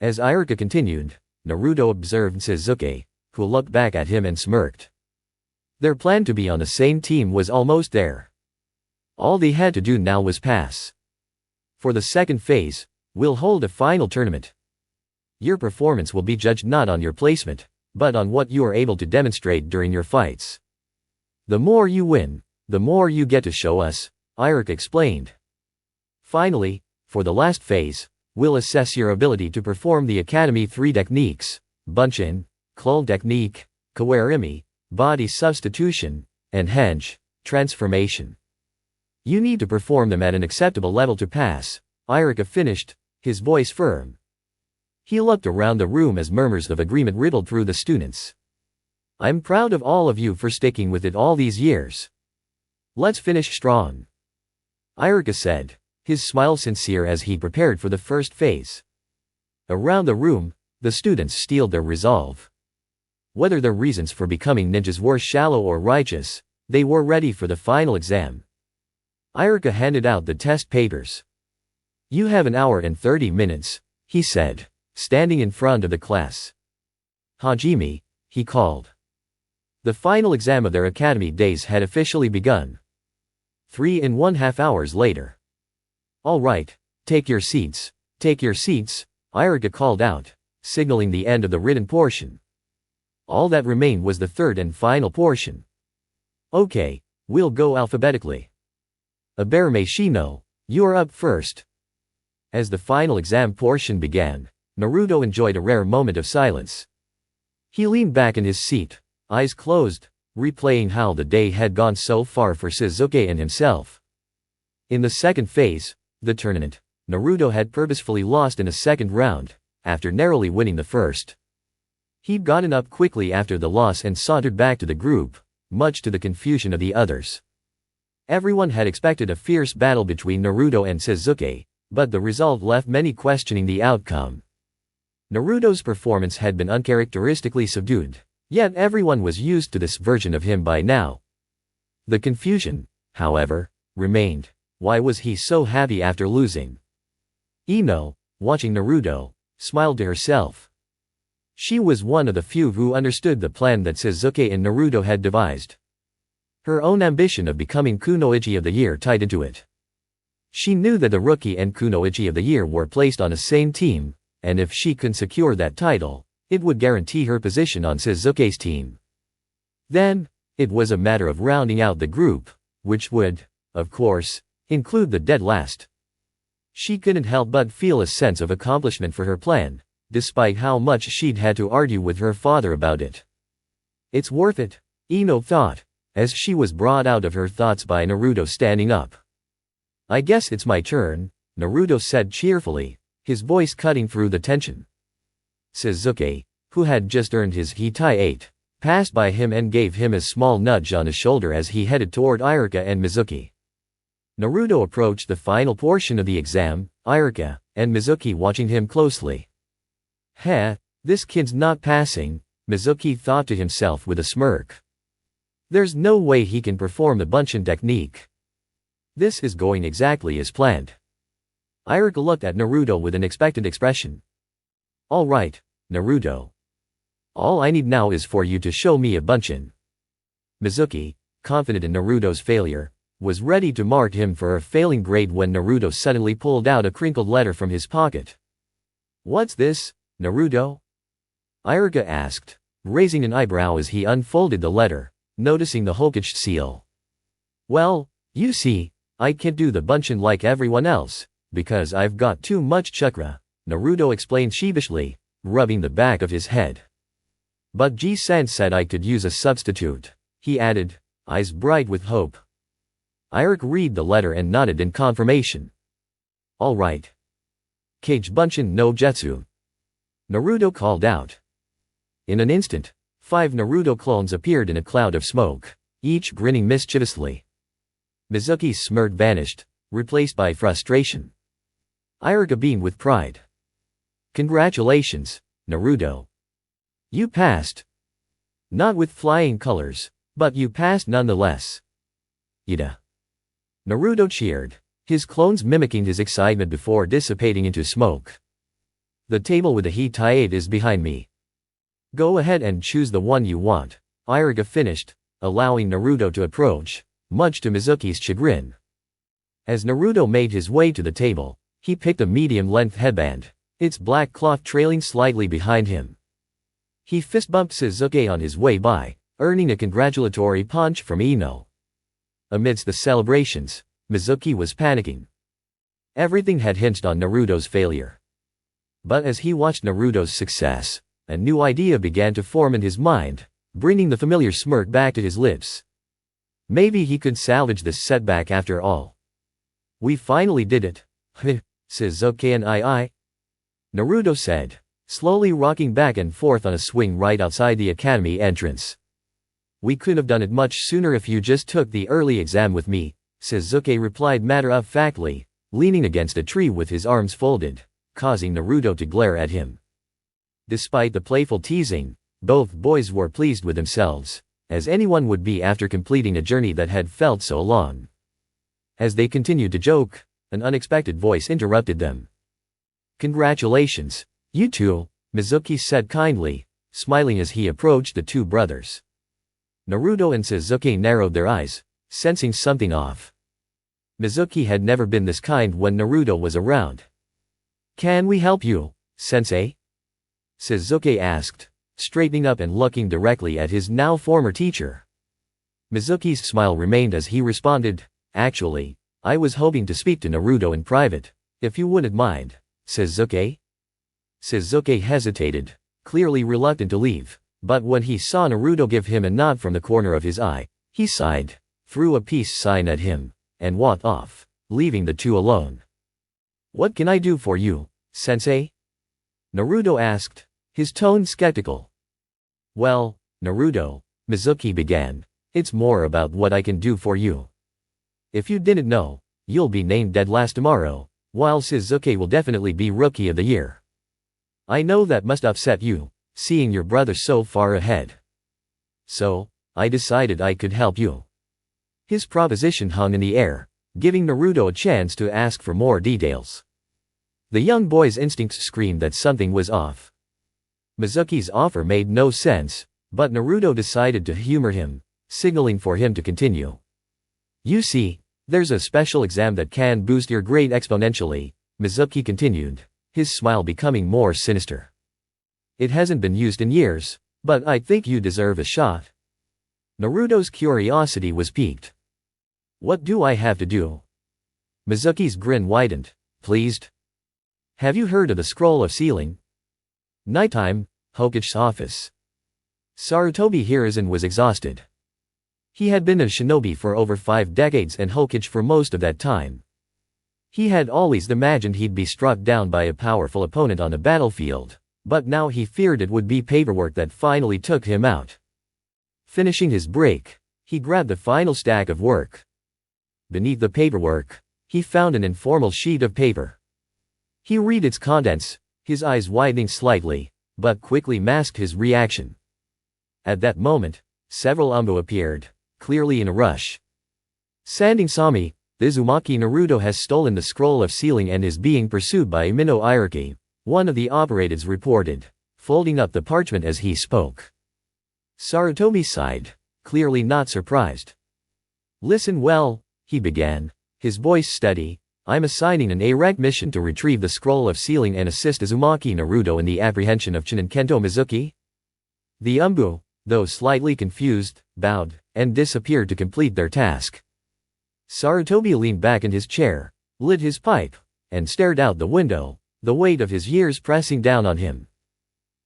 As Iruka continued, Naruto observed Sasuke, who looked back at him and smirked. Their plan to be on the same team was almost there. All they had to do now was pass. For the second phase, we'll hold a final tournament. Your performance will be judged not on your placement, but on what you are able to demonstrate during your fights. The more you win, the more you get to show us, Iruka explained. Finally, for the last phase, we'll assess your ability to perform the Academy 3 techniques, Bunshin, Clul technique, Kawarimi, body substitution, and Henge, transformation. You need to perform them at an acceptable level to pass, Iruka finished, his voice firm. He looked around the room as murmurs of agreement riddled through the students. I'm proud of all of you for sticking with it all these years. Let's finish strong, Iruka said, his smile sincere as he prepared for the first phase. Around the room, the students steeled their resolve. Whether their reasons for becoming ninjas were shallow or righteous, they were ready for the final exam. Iruka handed out the test papers. You have 1 hour and 30 minutes, he said, standing in front of the class. Hajime, he called. The final exam of their academy days had officially begun. 3.5 hours later. All right, take your seats, Iruka called out, signaling the end of the written portion. All that remained was the third and final portion. Okay, we'll go alphabetically. Aberame Shino, you're up first. As the final exam portion began, Naruto enjoyed a rare moment of silence. He leaned back in his seat, eyes closed, replaying how the day had gone so far for Sasuke and himself. In the second phase, the tournament, Naruto had purposefully lost in a second round, after narrowly winning the first. He'd gotten up quickly after the loss and sauntered back to the group, much to the confusion of the others. Everyone had expected a fierce battle between Naruto and Sasuke, but the result left many questioning the outcome. Naruto's performance had been uncharacteristically subdued, yet everyone was used to this version of him by now. The confusion, however, remained. Why was he so happy after losing? Ino, watching Naruto, smiled to herself. She was one of the few who understood the plan that Sasuke and Naruto had devised. Her own ambition of becoming Kunoichi of the Year tied into it. She knew that the Rookie and Kunoichi of the Year were placed on the same team, and if she could secure that title, it would guarantee her position on Sasuke's team. Then, it was a matter of rounding out the group, which would, of course, include the dead last. She couldn't help but feel a sense of accomplishment for her plan, despite how much she'd had to argue with her father about it. It's worth it, Ino thought, as she was brought out of her thoughts by Naruto standing up. I guess it's my turn, Naruto said cheerfully, his voice cutting through the tension. Sasuke, who had just earned his Hitai 8, passed by him and gave him a small nudge on his shoulder as he headed toward Iruka and Mizuki. Naruto approached the final portion of the exam, Iruka and Mizuki watching him closely. This kid's not passing, Mizuki thought to himself with a smirk. There's no way he can perform the Bunshin technique. This is going exactly as planned. Iruka looked at Naruto with an expectant expression. All right, Naruto. All I need now is for you to show me a Bunshin. Mizuki, confident in Naruto's failure, was ready to mark him for a failing grade when Naruto suddenly pulled out a crinkled letter from his pocket. What's this, Naruto? Iruka asked, raising an eyebrow as he unfolded the letter, noticing the Hokage seal. Well, you see, I can't do the Bunshin like everyone else, because I've got too much chakra, Naruto explained sheepishly, rubbing the back of his head. But Ji-san said I could use a substitute, he added, eyes bright with hope. Irik read the letter and nodded in confirmation. All right. Kage Bunshin no Jetsu. Naruto called out. In an instant, 5 Naruto clones appeared in a cloud of smoke, each grinning mischievously. Mizuki's smirk vanished, replaced by frustration. Iruka beamed with pride. Congratulations, Naruto. You passed. Not with flying colors, but you passed nonetheless. Ida. Naruto cheered, his clones mimicking his excitement before dissipating into smoke. The table with the Hitaide is behind me. Go ahead and choose the one you want, Iruka finished, allowing Naruto to approach, much to Mizuki's chagrin. As Naruto made his way to the table, he picked a medium-length headband, its black cloth trailing slightly behind him. He fist-bumped Sasuke on his way by, earning a congratulatory punch from Ino. Amidst the celebrations, Mizuki was panicking. Everything had hinged on Naruto's failure. But as he watched Naruto's success, a new idea began to form in his mind, bringing the familiar smirk back to his lips. Maybe he could salvage this setback after all. We finally did it. Sasuke and I. Naruto said, slowly rocking back and forth on a swing right outside the academy entrance. We could have done it much sooner if you just took the early exam with me, Sasuke replied matter-of-factly, leaning against a tree with his arms folded, causing Naruto to glare at him. Despite the playful teasing, both boys were pleased with themselves, as anyone would be after completing a journey that had felt so long. As they continued to joke, an unexpected voice interrupted them. Congratulations, you two, Mizuki said kindly, smiling as he approached the two brothers. Naruto and Sasuke narrowed their eyes, sensing something off. Mizuki had never been this kind when Naruto was around. Can we help you, sensei? Sasuke asked, straightening up and looking directly at his now former teacher. Mizuki's smile remained as he responded, actually, I was hoping to speak to Naruto in private, if you wouldn't mind, Sasuke? Sasuke hesitated, clearly reluctant to leave, but when he saw Naruto give him a nod from the corner of his eye, he sighed, threw a peace sign at him, and walked off, leaving the two alone. What can I do for you, sensei? Naruto asked, his tone skeptical. Well, Naruto, Mizuki began, it's more about what I can do for you. If you didn't know, you'll be named dead last tomorrow, while Sasuke will definitely be Rookie of the Year. I know that must upset you, seeing your brother so far ahead. So, I decided I could help you. His proposition hung in the air, giving Naruto a chance to ask for more details. The young boy's instincts screamed that something was off. Mizuki's offer made no sense, but Naruto decided to humor him, signaling for him to continue. You see, there's a special exam that can boost your grade exponentially, Mizuki continued, his smile becoming more sinister. It hasn't been used in years, but I think you deserve a shot. Naruto's curiosity was piqued. What do I have to do? Mizuki's grin widened, pleased. Have you heard of the Scroll of Sealing? Nighttime, Hokage's office. Sarutobi Hiruzen was exhausted. He had been a shinobi for over 5 decades and Hokage for most of that time. He had always imagined he'd be struck down by a powerful opponent on the battlefield, but now he feared it would be paperwork that finally took him out. Finishing his break, he grabbed the final stack of work. Beneath the paperwork, he found an informal sheet of paper. He read its contents, his eyes widening slightly, but quickly masked his reaction. At that moment, several Umbu appeared, clearly in a rush. Sanding Sami, the Uzumaki Naruto has stolen the Scroll of Sealing and is being pursued by Mino Iriki, one of the operatives reported, folding up the parchment as he spoke. Sarutobi sighed, clearly not surprised. Listen well, he began, his voice steady, I'm assigning an A-rank mission to retrieve the Scroll of Sealing and assist Uzumaki Naruto in the apprehension of Chunin Kento Mizuki. The Umbu, though slightly confused, bowed, and disappeared to complete their task. Sarutobi leaned back in his chair, lit his pipe, and stared out the window, the weight of his years pressing down on him.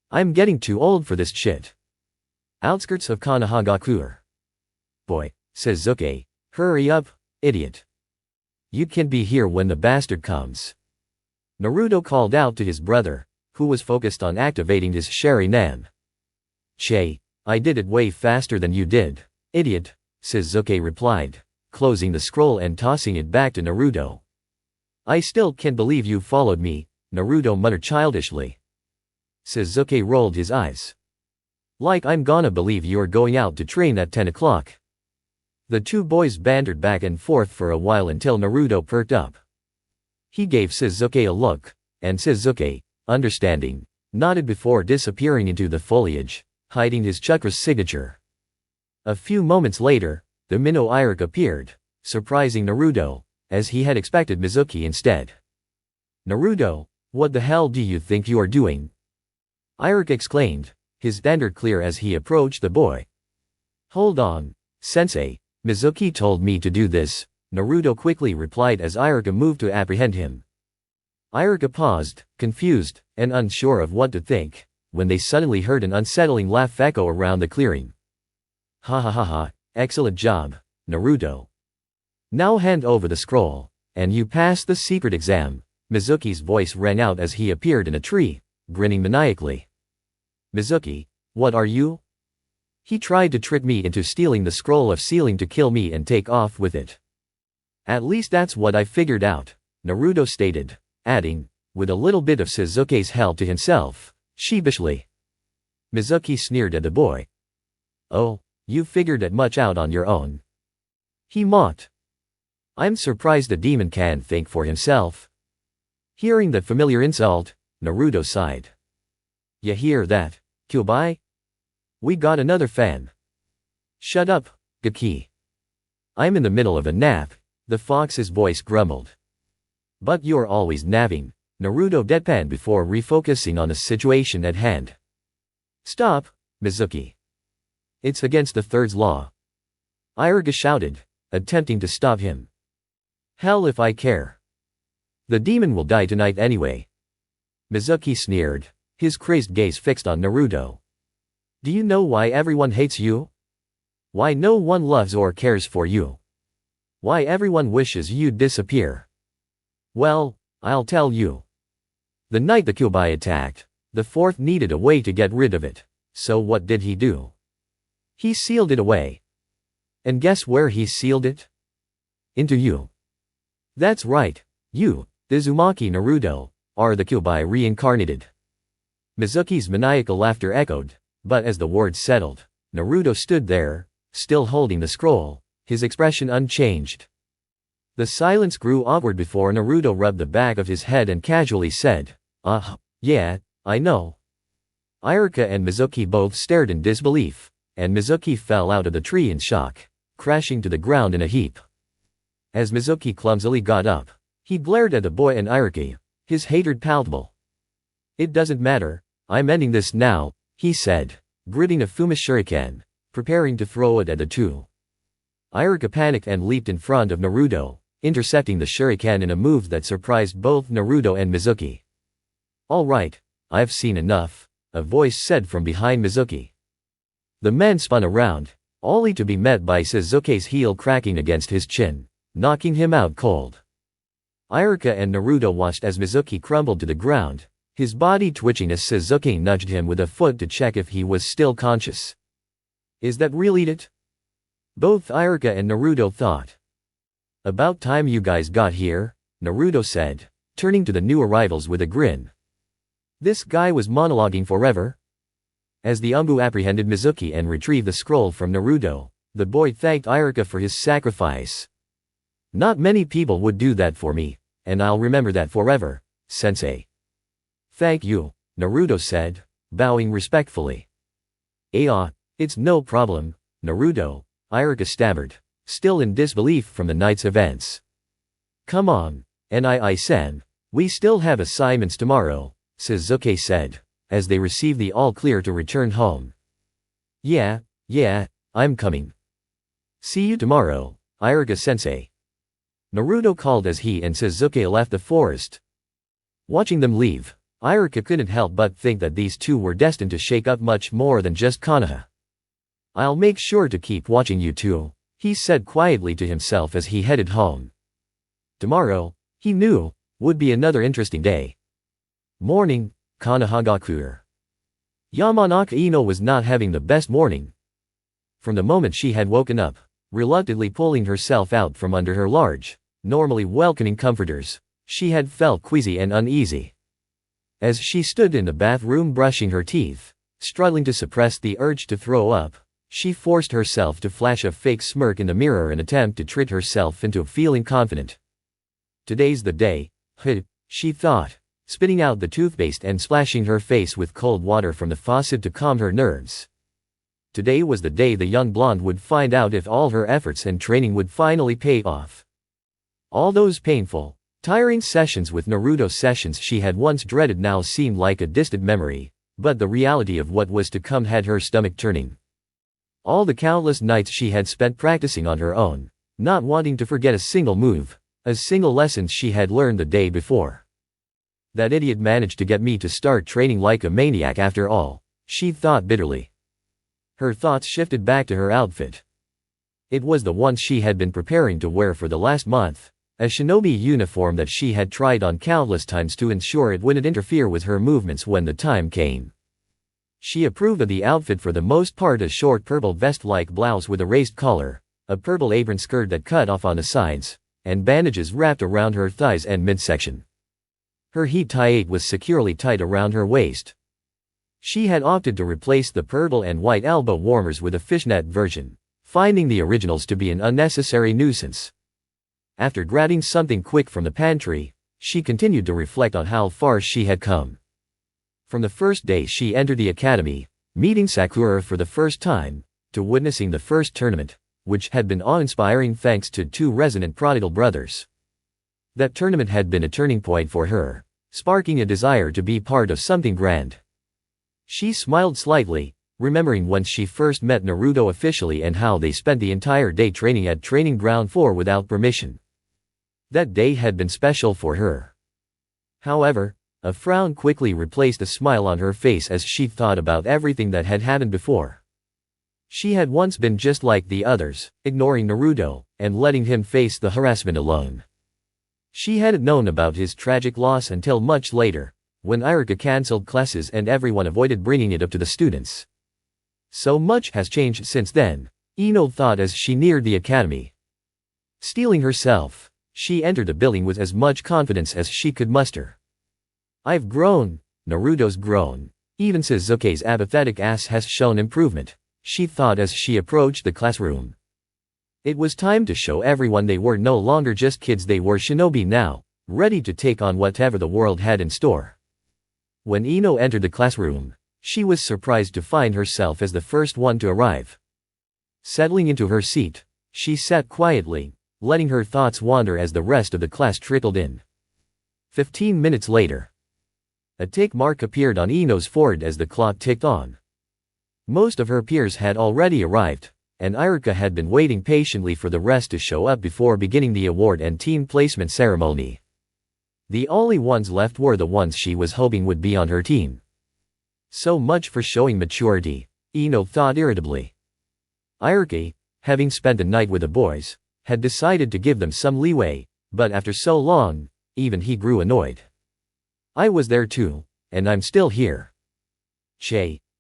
I'm getting too old for this shit. Outskirts of Konohagakure. Boy, says Sasuke. Hurry up, idiot. You can't be here when the bastard comes. Naruto called out to his brother, who was focused on activating his Sharingan. Che, I did it way faster than you did, idiot, Sasuke replied, closing the scroll and tossing it back to Naruto. I still can't believe you followed me, Naruto muttered childishly. Sasuke rolled his eyes. Like I'm gonna believe you're going out to train at 10 o'clock. The two boys bantered back and forth for a while until Naruto perked up. He gave Sasuke a look, and Sasuke, understanding, nodded before disappearing into the foliage, hiding his chakra's signature. A few moments later, the minnow Iruka appeared, surprising Naruto, as he had expected Mizuki instead. Naruto, what the hell do you think you are doing? Iruka exclaimed, his anger clear as he approached the boy. Hold on, sensei, Mizuki told me to do this, Naruto quickly replied as Iruka moved to apprehend him. Iruka paused, confused, and unsure of what to think, when they suddenly heard an unsettling laugh echo around the clearing. Ha ha ha ha, excellent job, Naruto. Now hand over the scroll, and you pass the secret exam, Mizuki's voice rang out as he appeared in a tree, grinning maniacally. Mizuki, what are you? He tried to trick me into stealing the scroll of sealing to kill me and take off with it. At least that's what I figured out, Naruto stated, adding, with a little bit of Sasuke's help to himself, sheepishly. Mizuki sneered at the boy. Oh, you figured that much out on your own. He mocked. I'm surprised the demon can think for himself. Hearing that familiar insult, Naruto sighed. You hear that, Kyuubi? We got another fan. Shut up, Gaki. I'm in the middle of a nap, the fox's voice grumbled. But you're always napping, Naruto deadpanned before refocusing on the situation at hand. Stop, Mizuki. It's against the third's law. Iruka shouted, attempting to stop him. Hell if I care. The demon will die tonight anyway. Mizuki sneered, his crazed gaze fixed on Naruto. Do you know why everyone hates you? Why no one loves or cares for you? Why everyone wishes you'd disappear? Well, I'll tell you. The night the Kyuubi attacked, the fourth needed a way to get rid of it, so what did he do? He sealed it away. And guess where he sealed it? Into you. That's right, you, Uzumaki Naruto, are the Kyuubi reincarnated. Mizuki's maniacal laughter echoed, but as the words settled, Naruto stood there, still holding the scroll, his expression unchanged. The silence grew awkward before Naruto rubbed the back of his head and casually said, yeah, I know. Iruka and Mizuki both stared in disbelief, and Mizuki fell out of the tree in shock, crashing to the ground in a heap. As Mizuki clumsily got up, he glared at the boy and Iruka, his hatred palpable. It doesn't matter, I'm ending this now, he said, gritting a Fuma Shuriken, preparing to throw it at the two. Iruka panicked and leaped in front of Naruto, intercepting the shuriken in a move that surprised both Naruto and Mizuki. All right, I've seen enough, a voice said from behind Mizuki. The man spun around, only to be met by Sasuke's heel cracking against his chin, knocking him out cold. Iruka and Naruto watched as Mizuki crumbled to the ground, his body twitching as Sasuke nudged him with a foot to check if he was still conscious. Is that really it? Both Iruka and Naruto thought. About time you guys got here, Naruto said, turning to the new arrivals with a grin. This guy was monologuing forever? As the Umbu apprehended Mizuki and retrieved the scroll from Naruto, the boy thanked Iruka for his sacrifice. Not many people would do that for me, and I'll remember that forever, sensei. Thank you, Naruto said, bowing respectfully. It's no problem, Naruto, Iruka stammered, still in disbelief from the night's events. Come on, Nii-san, we still have assignments tomorrow, Sasuke said, as they received the all-clear to return home. Yeah, I'm coming. See you tomorrow, Iruka-sensei. Naruto called as he and Sasuke left the forest. Watching them leave, Iruka couldn't help but think that these two were destined to shake up much more than just Konoha. I'll make sure to keep watching you two, he said quietly to himself as he headed home. Tomorrow, he knew, would be another interesting day. Morning, Kanahagakuer. Yamanaka Ino was not having the best morning. From the moment she had woken up, reluctantly pulling herself out from under her large, normally welcoming comforters, she had felt queasy and uneasy. As she stood in the bathroom brushing her teeth, struggling to suppress the urge to throw up, she forced herself to flash a fake smirk in the mirror and attempt to trick herself into feeling confident. Today's the day, she thought, spitting out the toothpaste and splashing her face with cold water from the faucet to calm her nerves. Today was the day the young blonde would find out if all her efforts and training would finally pay off. All those painful, tiring sessions with Naruto sessions she had once dreaded now seemed like a distant memory, but the reality of what was to come had her stomach turning. All the countless nights she had spent practicing on her own, not wanting to forget a single move, a single lesson she had learned the day before. That idiot managed to get me to start training like a maniac after all, she thought bitterly. Her thoughts shifted back to her outfit. It was the one she had been preparing to wear for the last month, a shinobi uniform that she had tried on countless times to ensure it wouldn't interfere with her movements when the time came. She approved of the outfit for the most part, a short purple vest-like blouse with a raised collar, a purple apron skirt that cut off on the sides, and bandages wrapped around her thighs and midsection. Her heat tie was securely tied around her waist. She had opted to replace the purple and white elbow warmers with a fishnet version, finding the originals to be an unnecessary nuisance. After grabbing something quick from the pantry, she continued to reflect on how far she had come. From the first day she entered the academy, meeting Sakura for the first time, to witnessing the first tournament, which had been awe-inspiring thanks to two resonant prodigal brothers. That tournament had been a turning point for her, sparking a desire to be part of something grand. She smiled slightly, remembering when she first met Naruto officially and how they spent the entire day training at Training Ground 4 without permission. That day had been special for her. However, a frown quickly replaced a smile on her face as she thought about everything that had happened before. She had once been just like the others, ignoring Naruto, and letting him face the harassment alone. She hadn't known about his tragic loss until much later, when Iruka cancelled classes and everyone avoided bringing it up to the students. So much has changed since then, Ino thought as she neared the academy. Steeling herself, she entered the building with as much confidence as she could muster. I've grown, Naruto's grown, even Sasuke's apathetic ass has shown improvement, she thought as she approached the classroom. It was time to show everyone they were no longer just kids, they were shinobi now, ready to take on whatever the world had in store. When Ino entered the classroom, she was surprised to find herself as the first one to arrive. Settling into her seat, she sat quietly, letting her thoughts wander as the rest of the class trickled in. 15 minutes later, a tick mark appeared on Ino's forehead as the clock ticked on. Most of her peers had already arrived, and Iruka had been waiting patiently for the rest to show up before beginning the award and team placement ceremony. The only ones left were the ones she was hoping would be on her team. So much for showing maturity, Ino thought irritably. Iruka, having spent the night with the boys, had decided to give them some leeway, but after so long, even he grew annoyed. I was there too, and I'm still here.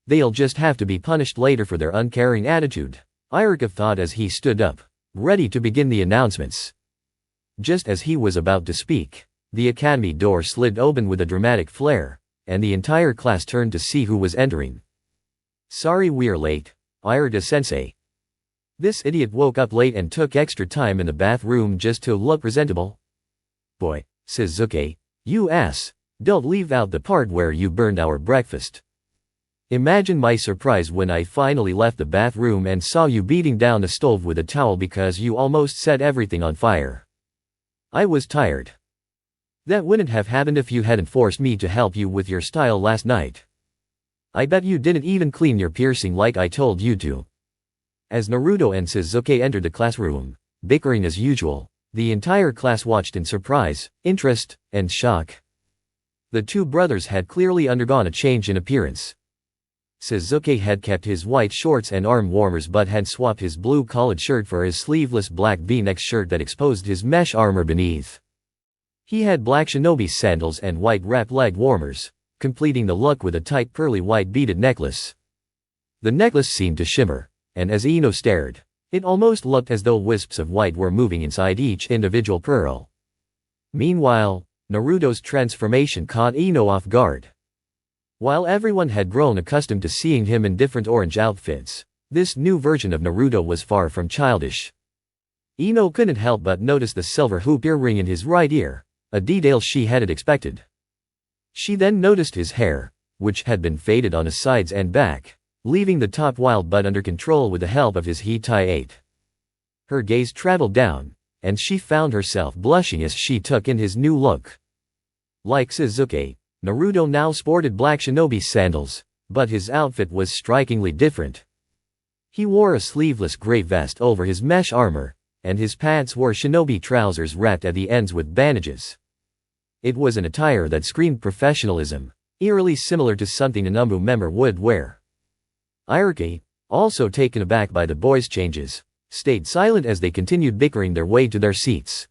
They'll just have to be punished later for their uncaring attitude, Iruka thought as he stood up, ready to begin the announcements. Just as he was about to speak, the academy door slid open with a dramatic flare, and the entire class turned to see who was entering. Sorry we're late, Iruka-sensei. This idiot woke up late and took extra time in the bathroom just to look presentable. Boy, Sasuke, you ass, don't leave out the part where you burned our breakfast. Imagine my surprise when I finally left the bathroom and saw you beating down the stove with a towel because you almost set everything on fire. I was tired. That wouldn't have happened if you hadn't forced me to help you with your style last night. I bet you didn't even clean your piercing like I told you to. As Naruto and Sasuke entered the classroom, bickering as usual, the entire class watched in surprise, interest, and shock. The two brothers had clearly undergone a change in appearance. Sasuke had kept his white shorts and arm warmers but had swapped his blue collared shirt for his sleeveless black V-neck shirt that exposed his mesh armor beneath. He had black shinobi sandals and white wrap leg warmers, completing the look with a tight pearly white beaded necklace. The necklace seemed to shimmer, and as Ino stared, it almost looked as though wisps of white were moving inside each individual pearl. Meanwhile, Naruto's transformation caught Ino off guard. While everyone had grown accustomed to seeing him in different orange outfits, this new version of Naruto was far from childish. Ino couldn't help but notice the silver hoop earring in his right ear, a detail she hadn't expected. She then noticed his hair, which had been faded on his sides and back, leaving the top wild but under control with the help of his Hitai 8. Her gaze traveled down, and she found herself blushing as she took in his new look. Like Sasuke, Naruto now sported black shinobi sandals, but his outfit was strikingly different. He wore a sleeveless gray vest over his mesh armor, and his pants wore shinobi trousers wrapped at the ends with bandages. It was an attire that screamed professionalism, eerily similar to something a Numbu member would wear. Iruka, also taken aback by the boys' changes, stayed silent as they continued bickering their way to their seats.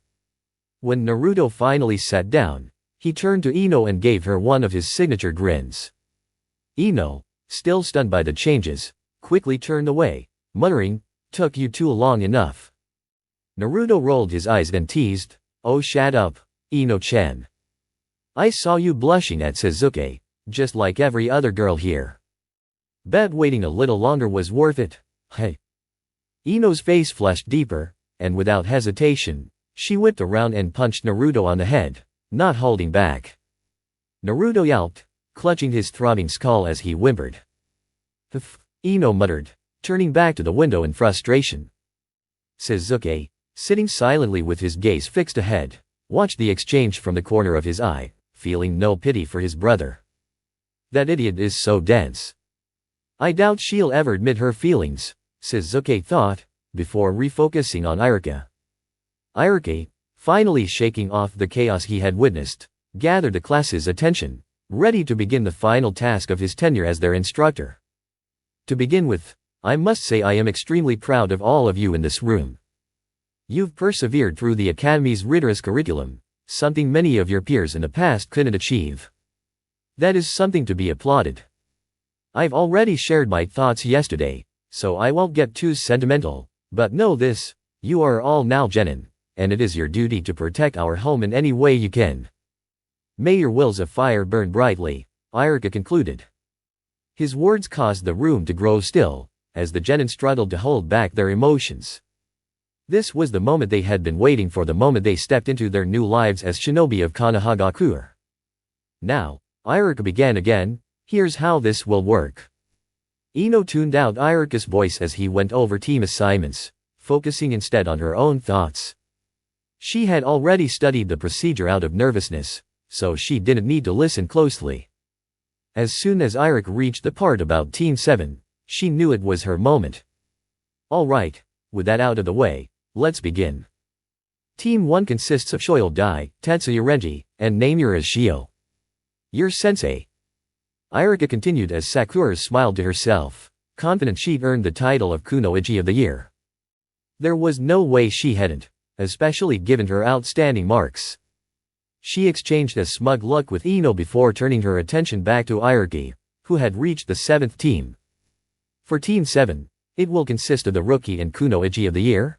When Naruto finally sat down, he turned to Ino and gave her one of his signature grins. Ino, still stunned by the changes, quickly turned away, muttering, "Took you too long enough." Naruto rolled his eyes and teased, "Oh, shut up, Ino-chan. I saw you blushing at Sasuke, just like every other girl here. Bet waiting a little longer was worth it, hey." Ino's face flushed deeper, and without hesitation, she whipped around and punched Naruto on the head, not holding back. Naruto yelped, clutching his throbbing skull as he whimpered. "Pff," Ino muttered, turning back to the window in frustration. Sasuke, sitting silently with his gaze fixed ahead, watched the exchange from the corner of his eye, feeling no pity for his brother. That idiot is so dense. I doubt she'll ever admit her feelings, Sasuke thought, before refocusing on Iruka. Iruka, finally shaking off the chaos he had witnessed, gathered the class's attention, ready to begin the final task of his tenure as their instructor. To begin with, I must say I am extremely proud of all of you in this room. You've persevered through the Academy's rigorous curriculum, something many of your peers in the past couldn't achieve. That is something to be applauded. I've already shared my thoughts yesterday, so I won't get too sentimental, but know this, you are all now genin, and it is your duty to protect our home in any way you can. May your wills of fire burn brightly, Iruka concluded. His words caused the room to grow still, as the genin struggled to hold back their emotions. This was the moment they had been waiting for, the moment they stepped into their new lives as shinobi of Konohagakure. Now, Iruka began again, "Here's how this will work." Ino tuned out Iruka's voice as he went over team assignments, focusing instead on her own thoughts. She had already studied the procedure out of nervousness, so she didn't need to listen closely. As soon as Iruka reached the part about Team 7, she knew it was her moment. Alright, with that out of the way, let's begin. Team 1 consists of Shoyo Dai, Tetsuya Renji, and Namura Shio. Your sensei. Iruka continued as Sakura smiled to herself, confident she'd earned the title of Kunoichi of the Year. There was no way she hadn't, especially given her outstanding marks. She exchanged a smug look with Ino before turning her attention back to Iruka, who had reached the 7th team. For Team 7, it will consist of the Rookie and Kunoichi of the Year.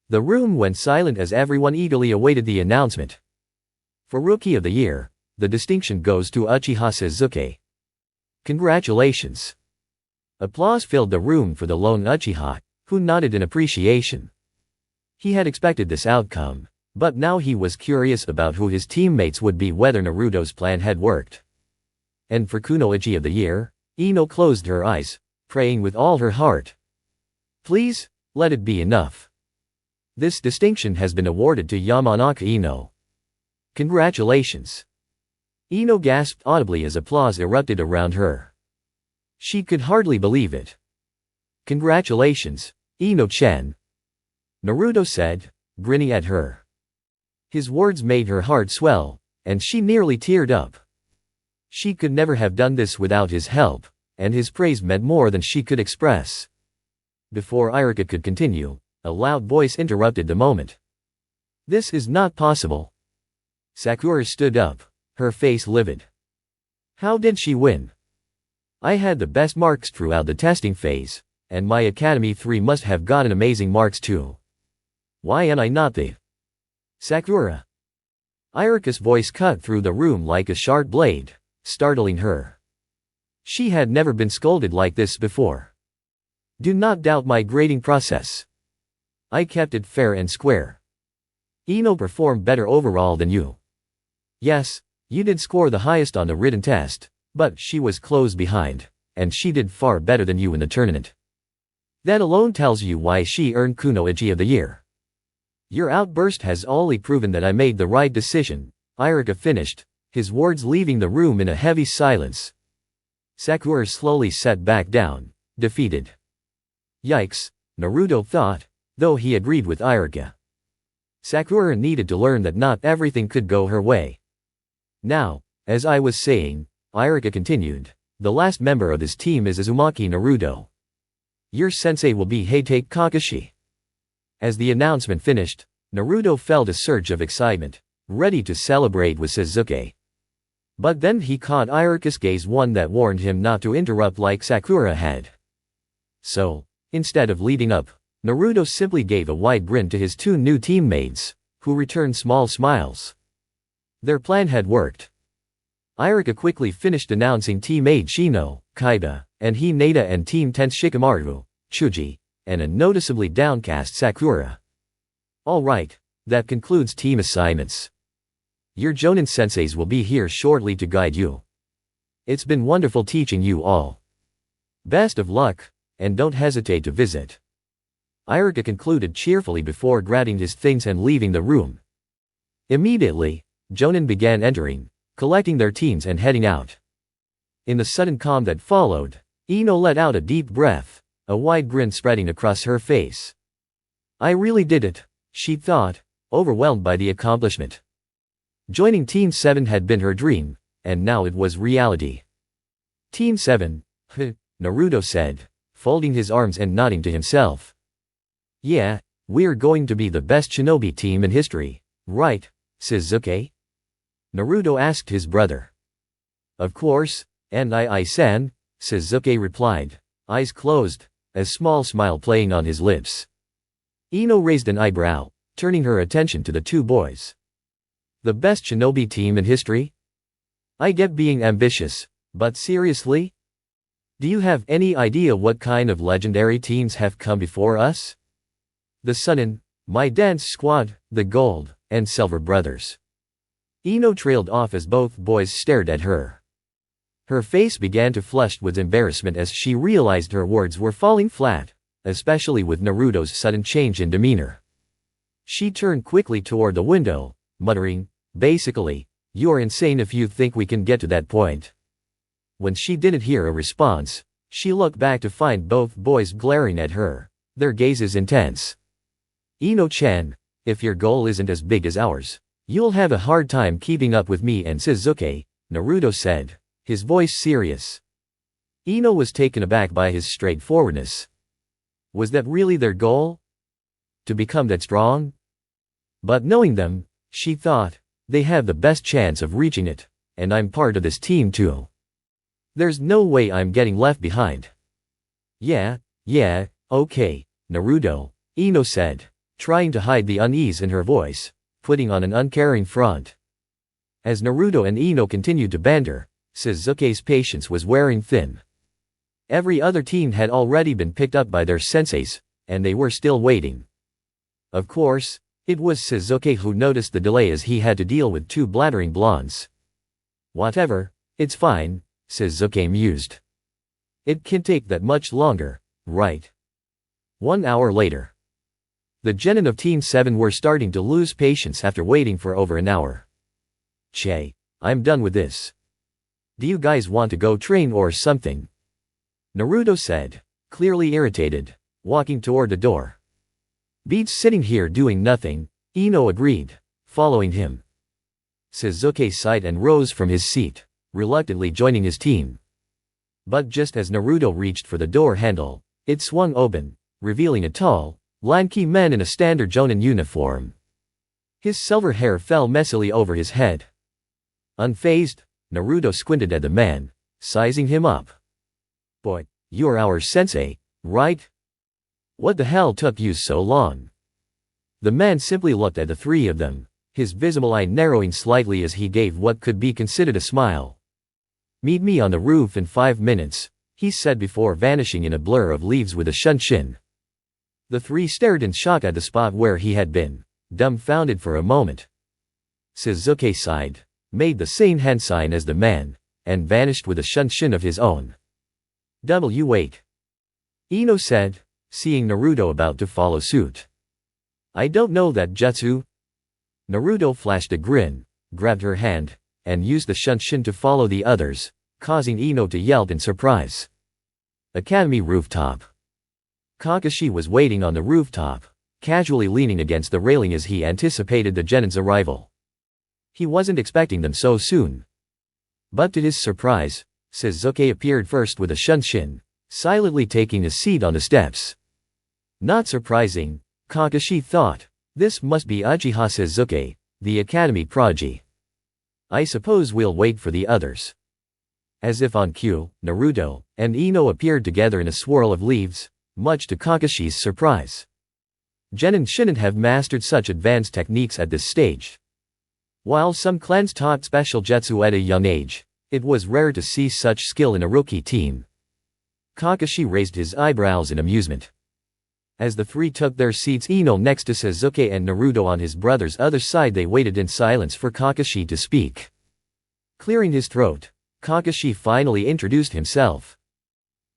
The room went silent as everyone eagerly awaited the announcement. For Rookie of the Year, the distinction goes to Uchiha Sasuke. Congratulations. Applause filled the room for the lone Uchiha, who nodded in appreciation. He had expected this outcome, but now he was curious about who his teammates would be, whether Naruto's plan had worked. And for Kunoichi of the Year, Ino closed her eyes, praying with all her heart. Please, let it be enough. This distinction has been awarded to Yamanaka Ino. Congratulations. Ino gasped audibly as applause erupted around her. She could hardly believe it. Congratulations, Ino-chan. Naruto said, grinning at her. His words made her heart swell, and she nearly teared up. She could never have done this without his help, and his praise meant more than she could express. Before Iruka could continue, a loud voice interrupted the moment. "This is not possible." Sakura stood up, her face livid. "How did she win? I had the best marks throughout the testing phase, and my Academy 3 must have gotten amazing marks too. Why am I not the Sakura?" Iruka's voice cut through the room like a sharp blade, startling her. She had never been scolded like this before. "Do not doubt my grading process. I kept it fair and square. Ino performed better overall than you. Yes, you did score the highest on the written test, but she was close behind, and she did far better than you in the tournament. That alone tells you why she earned Kuno Uchiha of the Year. Your outburst has only proven that I made the right decision," Iruka finished, his words leaving the room in a heavy silence. Sakura slowly sat back down, defeated. Yikes, Naruto thought, though he agreed with Iruka. Sakura needed to learn that not everything could go her way. "Now, as I was saying," Iruka continued, "the last member of this team is Uzumaki Naruto. Your sensei will be Heitake Kakashi." As the announcement finished, Naruto felt a surge of excitement, ready to celebrate with Sasuke. But then he caught Iruka's gaze, one that warned him not to interrupt like Sakura had. So, instead of leading up, Naruto simply gave a wide grin to his two new teammates, who returned small smiles. Their plan had worked. Iruka quickly finished announcing Team 8 Shino, Kaida, and Hinata, and Team 10 Shikamaru, Chuji, and a noticeably downcast Sakura. "Alright, that concludes team assignments. Your Jonin senseis will be here shortly to guide you. It's been wonderful teaching you all. Best of luck, and don't hesitate to visit." Iruka concluded cheerfully before grabbing his things and leaving the room. Immediately, Jonin began entering, collecting their teams and heading out. In the sudden calm that followed, Ino let out a deep breath, a wide grin spreading across her face. "I really did it," she thought, overwhelmed by the accomplishment. Joining Team 7 had been her dream, and now it was reality. "Team 7, Naruto said, folding his arms and nodding to himself. "Yeah, we're going to be the best shinobi team in history, right, Sasuke?" Naruto asked his brother. "Of course, and I-san," Sasuke replied, eyes closed, a small smile playing on his lips. Ino raised an eyebrow, turning her attention to the two boys. "The best shinobi team in history? I get being ambitious, but seriously? Do you have any idea what kind of legendary teams have come before us? The Sunin, my dance squad, the Gold, and Silver Brothers." Ino trailed off as both boys stared at her. Her face began to flush with embarrassment as she realized her words were falling flat, especially with Naruto's sudden change in demeanor. She turned quickly toward the window, muttering, "Basically, you're insane if you think we can get to that point." When she didn't hear a response, she looked back to find both boys glaring at her, their gazes intense. "Ino-chan, if your goal isn't as big as ours, you'll have a hard time keeping up with me and Sasuke," Naruto said, his voice serious. Ino was taken aback by his straightforwardness. Was that really their goal? To become that strong? But knowing them, she thought, they have the best chance of reaching it, and I'm part of this team too. There's no way I'm getting left behind. Yeah, okay, Naruto, Ino said, trying to hide the unease in her voice, putting on an uncaring front. As Naruto and Ino continued to banter, Sasuke's patience was wearing thin. Every other team had already been picked up by their senseis, and they were still waiting. Of course, it was Sasuke who noticed the delay as he had to deal with two blathering blondes. Whatever, it's fine, Sasuke mused. It can't take that much longer, right? 1 hour later. The genin of Team 7 were starting to lose patience after waiting for over an hour. "Che, I'm done with this. Do you guys want to go train or something?" Naruto said, clearly irritated, walking toward the door. "Beats sitting here doing nothing," Ino agreed, following him. Sasuke sighed and rose from his seat, reluctantly joining his team. But just as Naruto reached for the door handle, it swung open, revealing a tall, lanky man in a standard Jonin uniform. His silver hair fell messily over his head. Unfazed, Naruto squinted at the man, sizing him up. "Boy, you're our sensei, right? What the hell took you so long?" The man simply looked at the three of them, his visible eye narrowing slightly as he gave what could be considered a smile. "Meet me on the roof in 5 minutes, he said before vanishing in a blur of leaves with a shunshin. The three stared in shock at the spot where he had been, dumbfounded for a moment. Sasuke sighed, made the same hand sign as the man, and vanished with a shunshin of his own. Wait. Ino said, seeing Naruto about to follow suit. "I don't know that jutsu." Naruto flashed a grin, grabbed her hand, and used the shunshin to follow the others, causing Ino to yell in surprise. Academy rooftop. Kakashi was waiting on the rooftop, casually leaning against the railing as he anticipated the Genin's arrival. He wasn't expecting them so soon. But to his surprise, Sasuke appeared first with a shunshin, silently taking a seat on the steps. Not surprising, Kakashi thought. This must be Uchiha Sasuke, the academy prodigy. I suppose we'll wait for the others. As if on cue, Naruto and Ino appeared together in a swirl of leaves, much to Kakashi's surprise. Genin shouldn't have mastered such advanced techniques at this stage. While some clans taught special jutsu at a young age, it was rare to see such skill in a rookie team. Kakashi raised his eyebrows in amusement. As the three took their seats, Ino next to Sasuke and Naruto on his brother's other side, they waited in silence for Kakashi to speak. Clearing his throat, Kakashi finally introduced himself.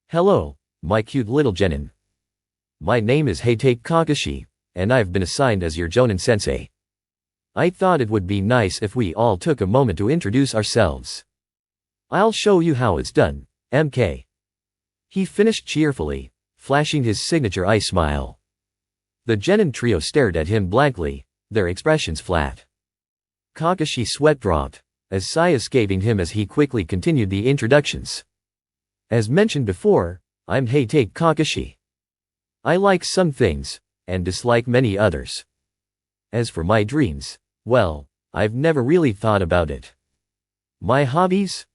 "Hello, my cute little Genin. My name is Heitake Kakashi, and I've been assigned as your Jonin sensei. I thought it would be nice if we all took a moment to introduce ourselves. I'll show you how it's done, MK." He finished cheerfully, flashing his signature eye smile. The Genin trio stared at him blankly, their expressions flat. Kakashi's sweat dropped, a sigh escaping him as he quickly continued the introductions. "As mentioned before, I'm Heitake Kakashi. I like some things, and dislike many others. As for my dreams, well, I've never really thought about it. My hobbies?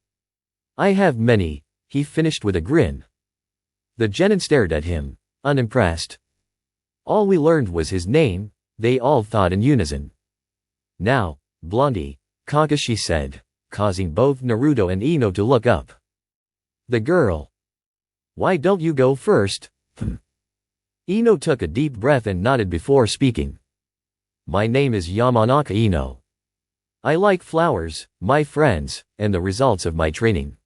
I have many," he finished with a grin. The Genin stared at him, unimpressed. All we learned was his name, they all thought in unison. "Now, Blondie," Kakashi said, causing both Naruto and Ino to look up. "The girl. Why don't you go first?" Ino took a deep breath and nodded before speaking. "My name is Yamanaka Ino. I like flowers, my friends, and the results of my training.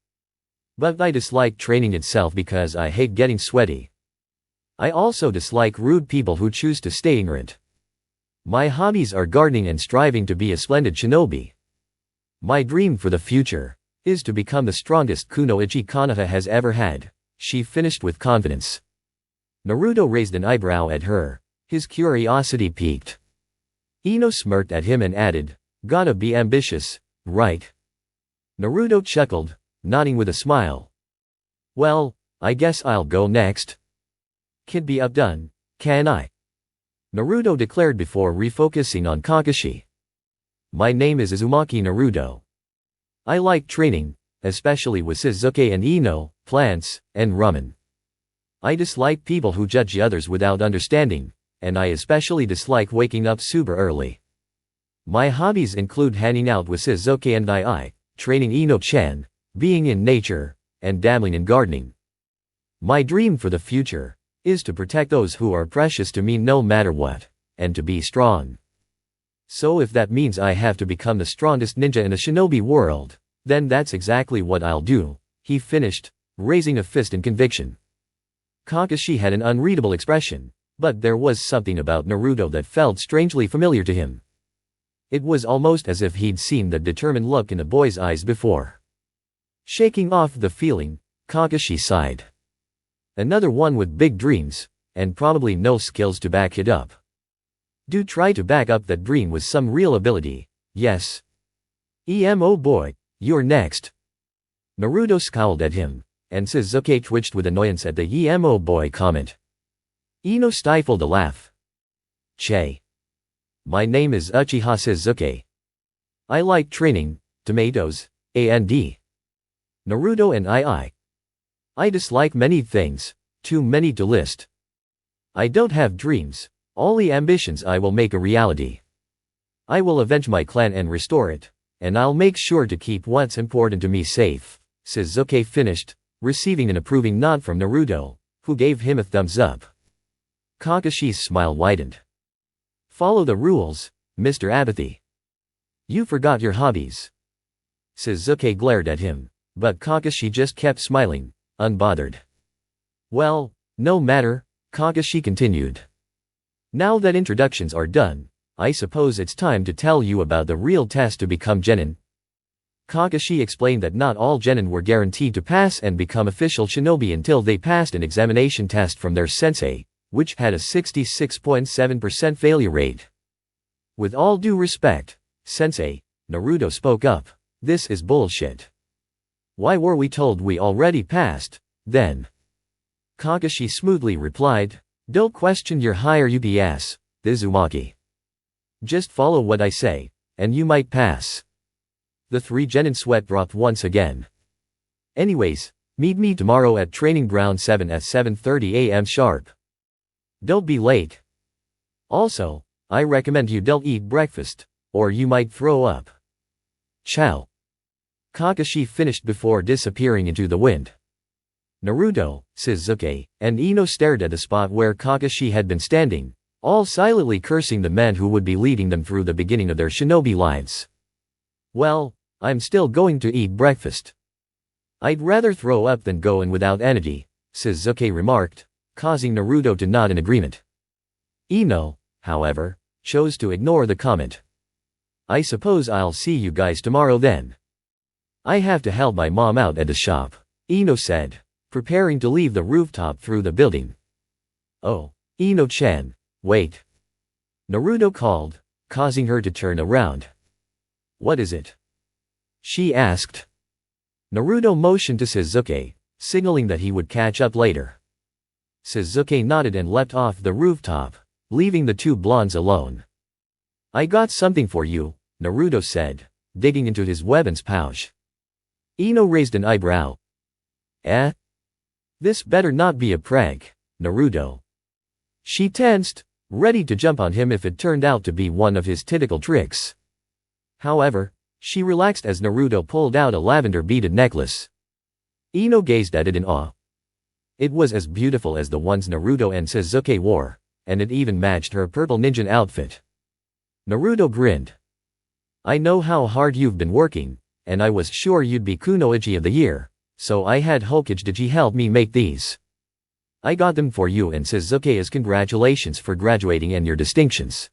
But I dislike training itself because I hate getting sweaty. I also dislike rude people who choose to stay ignorant. My hobbies are gardening and striving to be a splendid shinobi. My dream for the future is to become the strongest kunoichi Konoha has ever had," she finished with confidence. Naruto raised an eyebrow at her, his curiosity piqued. Ino smirked at him and added, "Gotta be ambitious, right?" Naruto chuckled, nodding with a smile. "Well, I guess I'll go next. Can be outdone, can I?" Naruto declared before refocusing on Kakashi. "My name is Uzumaki Naruto. I like training, especially with Sasuke and Ino, plants, and ramen. I dislike people who judge others without understanding, and I especially dislike waking up super early. My hobbies include hanging out with Sasuke and I, training Ino-chan, being in nature, and dabbling in gardening. My dream for the future is to protect those who are precious to me no matter what, and to be strong. So if that means I have to become the strongest ninja in the shinobi world, then that's exactly what I'll do," he finished, raising a fist in conviction. Kakashi had an unreadable expression, but there was something about Naruto that felt strangely familiar to him. It was almost as if he'd seen that determined look in the boy's eyes before. Shaking off the feeling, Kakashi sighed. Another one with big dreams, and probably no skills to back it up. Do try to back up that dream with some real ability, yes? Oh boy, you're next. Naruto scowled at him, and Shizuke twitched with annoyance at the "emo boy" comment. Ino stifled a laugh. "Che. My name is Uchiha Shizuke. I like training, tomatoes, and Naruto and I dislike many things, too many to list. I don't have dreams, only ambitions I will make a reality. I will avenge my clan and restore it, and I'll make sure to keep what's important to me safe," Shizuke finished, receiving an approving nod from Naruto, who gave him a thumbs up. Kakashi's smile widened. "Follow the rules, Mr. Apathy. You forgot your hobbies." Shizuke glared at him, but Kakashi just kept smiling, unbothered. "Well, no matter," Kakashi continued. "Now that introductions are done, I suppose it's time to tell you about the real test to become genin." Kakashi explained that not all genin were guaranteed to pass and become official shinobi until they passed an examination test from their sensei, which had a 66.7% failure rate. "With all due respect, Sensei," Naruto spoke up, "this is bullshit. Why were we told we already passed, then?" Kakashi smoothly replied, "Don't question your higher UPS, Uzumaki. Just follow what I say, and you might pass." The three genin sweat dropped once again. "Anyways, meet me tomorrow at Training Ground 7 at 7:30 a.m. sharp. Don't be late. Also, I recommend you don't eat breakfast, or you might throw up. Ciao." Kakashi finished before disappearing into the wind. Naruto, Shizuke, and Ino stared at the spot where Kakashi had been standing, all silently cursing the man who would be leading them through the beginning of their shinobi lives. "Well, I'm still going to eat breakfast. I'd rather throw up than go in without energy," Shizuke remarked, causing Naruto to nod in agreement. Ino, however, chose to ignore the comment. "I suppose I'll see you guys tomorrow then. I have to help my mom out at the shop," Ino said, preparing to leave the rooftop through the building. "Oh, Ino-chan, wait," Naruto called, causing her to turn around. "What is it?" she asked. Naruto motioned to Shizuke, signaling that he would catch up later. Shizuke nodded and leapt off the rooftop, leaving the two blondes alone. "I got something for you," Naruto said, digging into his weapons pouch. Ino raised an eyebrow. "Eh? This better not be a prank, Naruto." She tensed, ready to jump on him if it turned out to be one of his typical tricks. However, she relaxed as Naruto pulled out a lavender beaded necklace. Ino gazed at it in awe. It was as beautiful as the ones Naruto and Shizuke wore, and it even matched her purple ninja outfit. Naruto grinned. "I know how hard you've been working, and I was sure you'd be Kunoichi of the year, so I had Hokage help me make these. I got them for you and Shizuke as congratulations for graduating and your distinctions."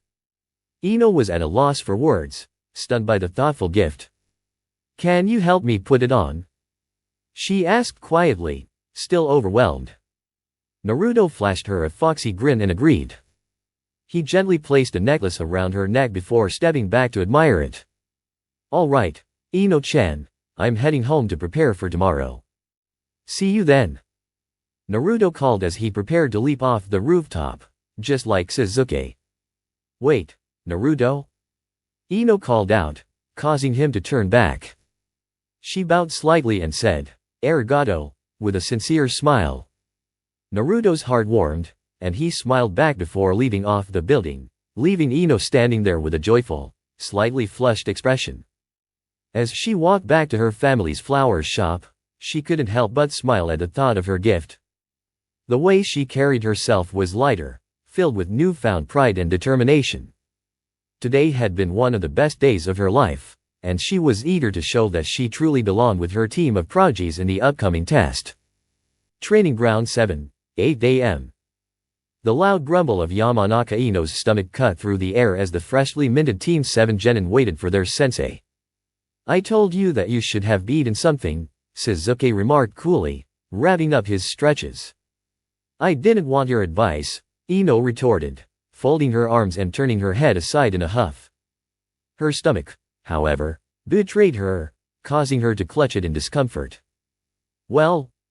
Ino was at a loss for words, stunned by the thoughtful gift. "Can you help me put it on?" she asked quietly, still overwhelmed. Naruto flashed her a foxy grin and agreed. He gently placed a necklace around her neck before stepping back to admire it. "All right, Ino-chan, I'm heading home to prepare for tomorrow. See you then," Naruto called as he prepared to leap off the rooftop, just like Shizuke. "Wait, Naruto?" Ino called out, causing him to turn back. She bowed slightly and said, "Arigato," with a sincere smile. Naruto's heart warmed, and he smiled back before leaving off the building, leaving Ino standing there with a joyful, slightly flushed expression. As she walked back to her family's flower shop, she couldn't help but smile at the thought of her gift. The way she carried herself was lighter, filled with newfound pride and determination. Today had been one of the best days of her life, and she was eager to show that she truly belonged with her team of prodigies in the upcoming test. Training Ground 7, 8 a.m. The loud grumble of Yamanaka Ino's stomach cut through the air as the freshly minted Team 7 genin waited for their sensei. "I told you that you should have eaten something," Shizuke remarked coolly, wrapping up his stretches. "I didn't want your advice," Ino retorted, folding her arms and turning her head aside in a huff. Her stomach, however, betrayed her, causing her to clutch it in discomfort. "Well,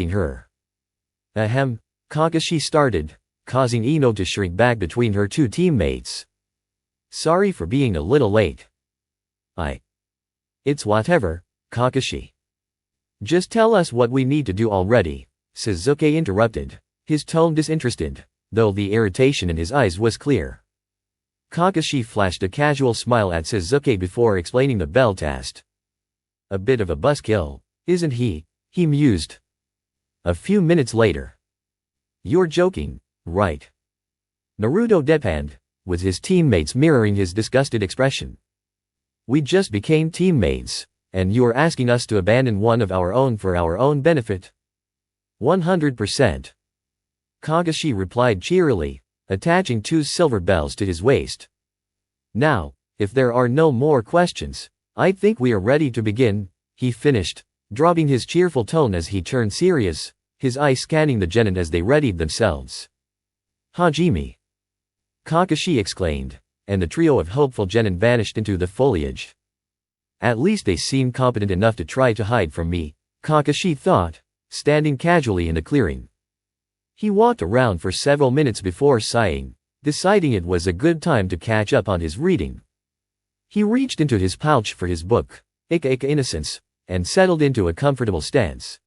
interrupting her. Ahem, Kakashi started, causing Ino to shrink back between her two teammates. Sorry for being a little late. It's whatever, Kakashi. Just tell us what we need to do already, Sasuke interrupted, his tone disinterested, though the irritation in his eyes was clear. Kakashi flashed a casual smile at Sasuke before explaining the bell test. A bit of a buzzkill, isn't he? He mused. A few minutes later. You're joking, right? Naruto deadpanned, with his teammates mirroring his disgusted expression. We just became teammates, and you're asking us to abandon one of our own for our own benefit? 100%. Kakashi replied cheerily, attaching 2 silver bells to his waist. Now, if there are no more questions, I think we are ready to begin, he finished, dropping his cheerful tone as he turned serious, his eyes scanning the genin as they readied themselves. Hajime! Kakashi exclaimed, and the trio of hopeful genin vanished into the foliage. At least they seem competent enough to try to hide from me, Kakashi thought, standing casually in the clearing. He walked around for several minutes before sighing, deciding it was a good time to catch up on his reading. He reached into his pouch for his book, Ika Innocence, and settled into a comfortable stance.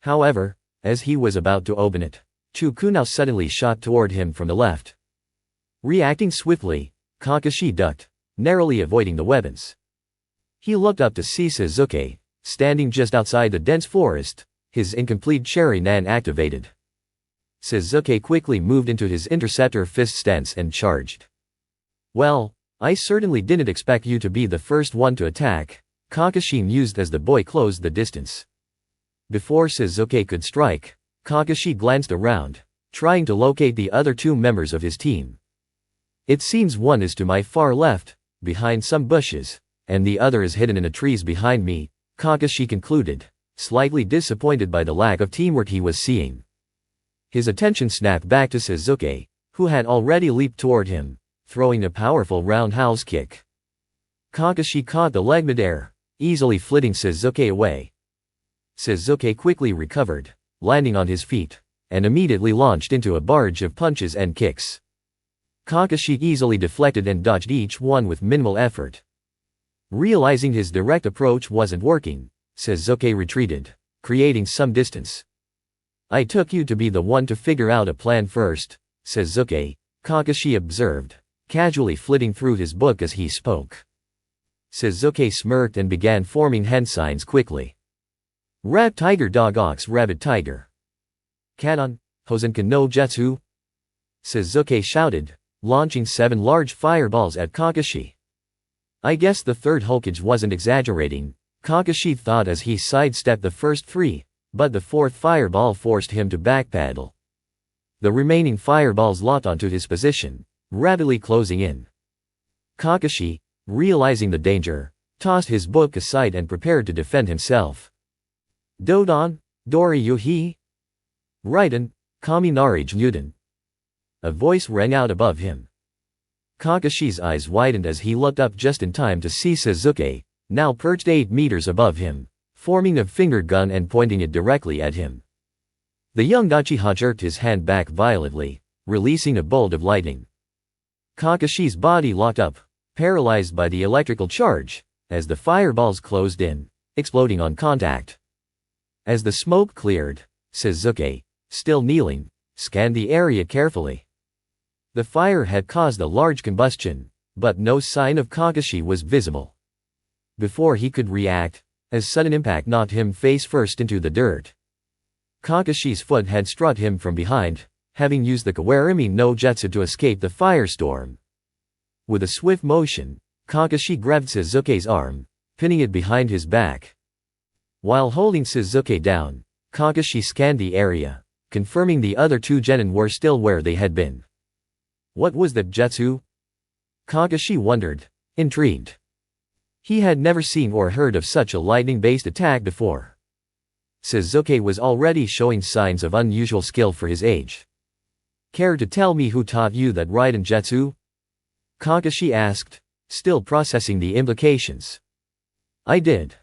However, as he was about to open it, Chukunao suddenly shot toward him from the left. Reacting swiftly, Kakashi ducked, narrowly avoiding the weapons. He looked up to see Sasuke, standing just outside the dense forest, his incomplete Sharingan activated. Sasuke quickly moved into his interceptor fist stance and charged. Well, I certainly didn't expect you to be the first one to attack, Kakashi mused as the boy closed the distance. Before Sasuke could strike, Kakashi glanced around, trying to locate the other 2 members of his team. It seems one is to my far left, behind some bushes, and the other is hidden in the trees behind me, Kakashi concluded, slightly disappointed by the lack of teamwork he was seeing. His attention snapped back to Sasuke, who had already leaped toward him, throwing a powerful roundhouse kick. Kakashi caught the leg midair, easily flitting Sasuke away. Sasuke quickly recovered, landing on his feet, and immediately launched into a barrage of punches and kicks. Kakashi easily deflected and dodged each one with minimal effort. Realizing his direct approach wasn't working, Sasuke retreated, creating some distance. "I took you to be the one to figure out a plan first, Sasuke," Kakashi observed, casually flitting through his book as he spoke. Sasuke smirked and began forming hand signs quickly. Rat tiger dog ox rabbit tiger. Kanon, Hosenkan no Jetsu? Sasuke shouted, launching 7 large fireballs at Kakashi. I guess the third Hokage wasn't exaggerating, Kakashi thought as he sidestepped the first 3, but the 4th fireball forced him to backpedal. The remaining fireballs locked onto his position, rapidly closing in. Kakashi, realizing the danger, tossed his book aside and prepared to defend himself. Dodon, Dori Yuhi? Raiden, Kaminari Jnuden. A voice rang out above him. Kakashi's eyes widened as he looked up just in time to see Sasuke, now perched 8 meters above him, forming a finger gun and pointing it directly at him. The young Uchiha jerked his hand back violently, releasing a bolt of lightning. Kakashi's body locked up, paralyzed by the electrical charge, as the fireballs closed in, exploding on contact. As the smoke cleared, Sasuke, still kneeling, scanned the area carefully. The fire had caused a large combustion, but no sign of Kakashi was visible. Before he could react, a sudden impact knocked him face first into the dirt. Kakashi's foot had struck him from behind, having used the Kawarimi no Jutsu to escape the firestorm. With a swift motion, Kakashi grabbed Sasuke's arm, pinning it behind his back. While holding Sasuke down, Kakashi scanned the area, confirming the other 2 genin were still where they had been. What was that jutsu? Kakashi wondered, intrigued. He had never seen or heard of such a lightning-based attack before. Sasuke was already showing signs of unusual skill for his age. Care to tell me who taught you that Raiden jutsu? Kakashi asked, still processing the implications. I did.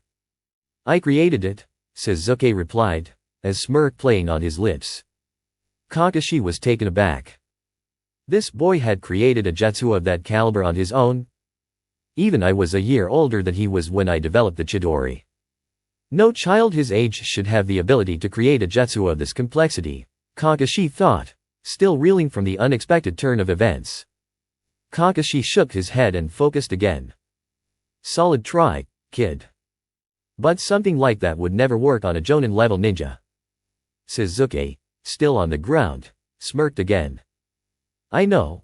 I created it, Sasuke replied, a smirk playing on his lips. Kakashi was taken aback. This boy had created a jutsu of that caliber on his own? Even I was a year older than he was when I developed the Chidori. No child his age should have the ability to create a jutsu of this complexity, Kakashi thought, still reeling from the unexpected turn of events. Kakashi shook his head and focused again. Solid try, kid. But something like that would never work on a Jonin-level ninja. Sasuke, still on the ground, smirked again. I know.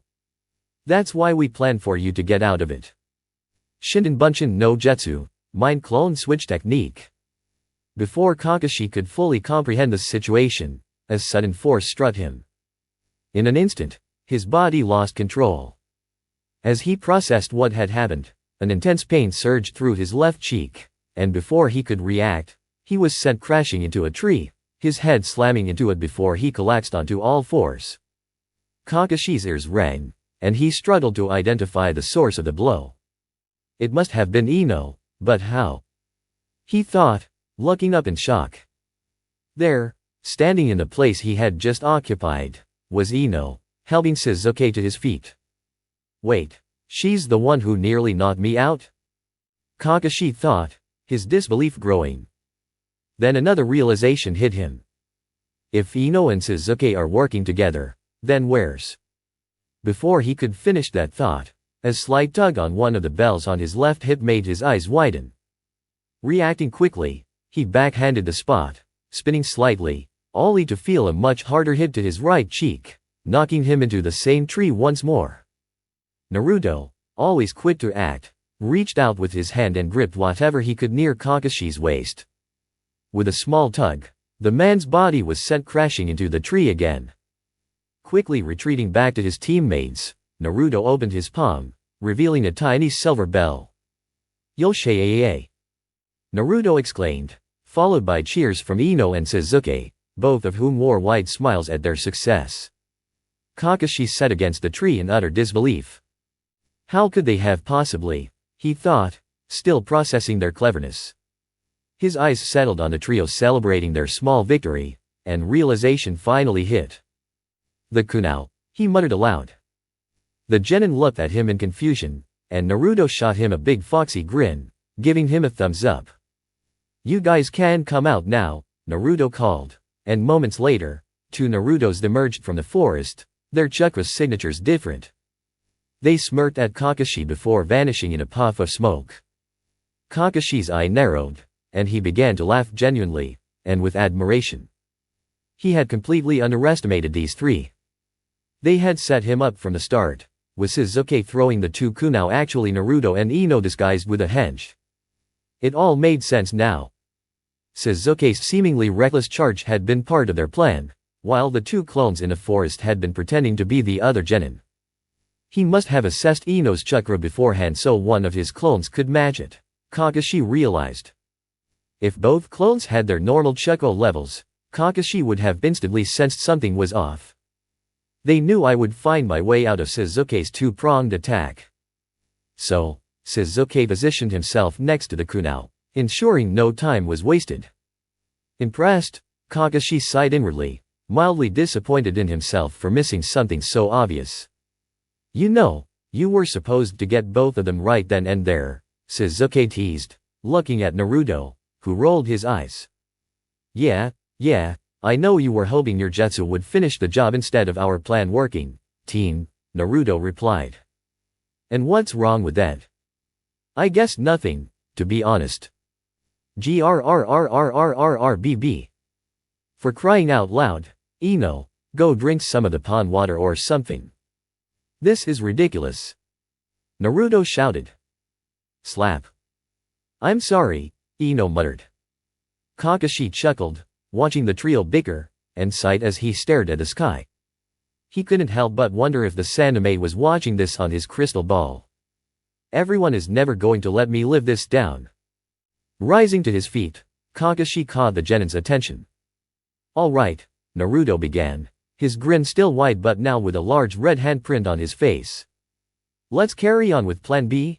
That's why we planned for you to get out of it. Shinden Bunshin no Jutsu, mind clone switch technique. Before Kakashi could fully comprehend the situation, a sudden force struck him. In an instant, his body lost control. As he processed what had happened, an intense pain surged through his left cheek, and before he could react, he was sent crashing into a tree, his head slamming into it before he collapsed onto all fours. Kakashi's ears rang, and he struggled to identify the source of the blow. It must have been Ino, but how? He thought, looking up in shock. There, standing in the place he had just occupied, was Ino, helping Sasuke to his feet. Wait, she's the one who nearly knocked me out? Kakashi thought, his disbelief growing. Then another realization hit him. If Ino and Sasuke are working together, then where's? Before he could finish that thought, a slight tug on one of the bells on his left hip made his eyes widen. Reacting quickly, he backhanded the spot, spinning slightly, only to feel a much harder hit to his right cheek, knocking him into the same tree once more. Naruto, always quick to act, reached out with his hand and gripped whatever he could near Kakashi's waist. With a small tug, the man's body was sent crashing into the tree again. Quickly retreating back to his teammates, Naruto opened his palm, revealing a tiny silver bell. Yoshie! Naruto exclaimed, followed by cheers from Ino and Sasuke, both of whom wore wide smiles at their success. Kakashi sat against the tree in utter disbelief. How could they have possibly, he thought, still processing their cleverness. His eyes settled on the trio celebrating their small victory, and realization finally hit. The kunao, he muttered aloud. The genin looked at him in confusion, and Naruto shot him a big foxy grin, giving him a thumbs up. "You guys can come out now," Naruto called, and moments later, two Narutos emerged from the forest, their chakra signatures different. They smirked at Kakashi before vanishing in a puff of smoke. Kakashi's eye narrowed, and he began to laugh genuinely, and with admiration. He had completely underestimated these three. They had set him up from the start, with Sasuke throwing the two kunai actually Naruto and Ino disguised with a hench. It all made sense now. Sasuke's seemingly reckless charge had been part of their plan, while the two clones in the forest had been pretending to be the other genin. He must have assessed Ino's chakra beforehand so one of his clones could match it, Kakashi realized. If both clones had their normal chakra levels, Kakashi would have instantly sensed something was off. They knew I would find my way out of Sasuke's two-pronged attack. So, Sasuke positioned himself next to the kunai, ensuring no time was wasted. Impressed, Kakashi sighed inwardly, mildly disappointed in himself for missing something so obvious. "You know, you were supposed to get both of them right then and there," Sasuke teased, looking at Naruto, who rolled his eyes. Yeah, I know you were hoping your jutsu would finish the job instead of our plan working, team," Naruto replied. "And what's wrong with that?" "I guess nothing, to be honest. Grrrrrrrrrrrbb. For crying out loud, Ino, go drink some of the pond water or something. This is ridiculous," Naruto shouted. Slap. "I'm sorry," Ino muttered. Kakashi chuckled, watching the trio bicker, and sighed as he stared at the sky. He couldn't help but wonder if the Saname was watching this on his crystal ball. "Everyone is never going to let me live this down." Rising to his feet, Kakashi caught the genin's attention. "All right," Naruto began, his grin still wide but now with a large red handprint on his face. "Let's carry on with Plan B?"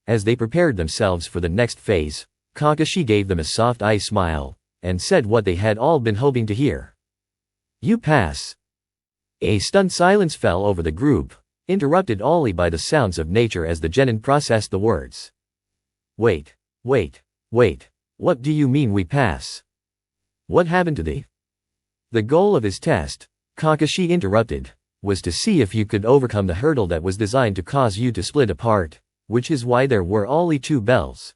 As they prepared themselves for the next phase, Kakashi gave them a soft eye smile, and said what they had all been hoping to hear. "You pass." A stunned silence fell over the group, interrupted only by the sounds of nature as the genin processed the words. Wait, what do you mean we pass? What happened to the? The goal of his test, Kakashi interrupted, was to see if you could overcome the hurdle that was designed to cause you to split apart, which is why there were only 2 bells.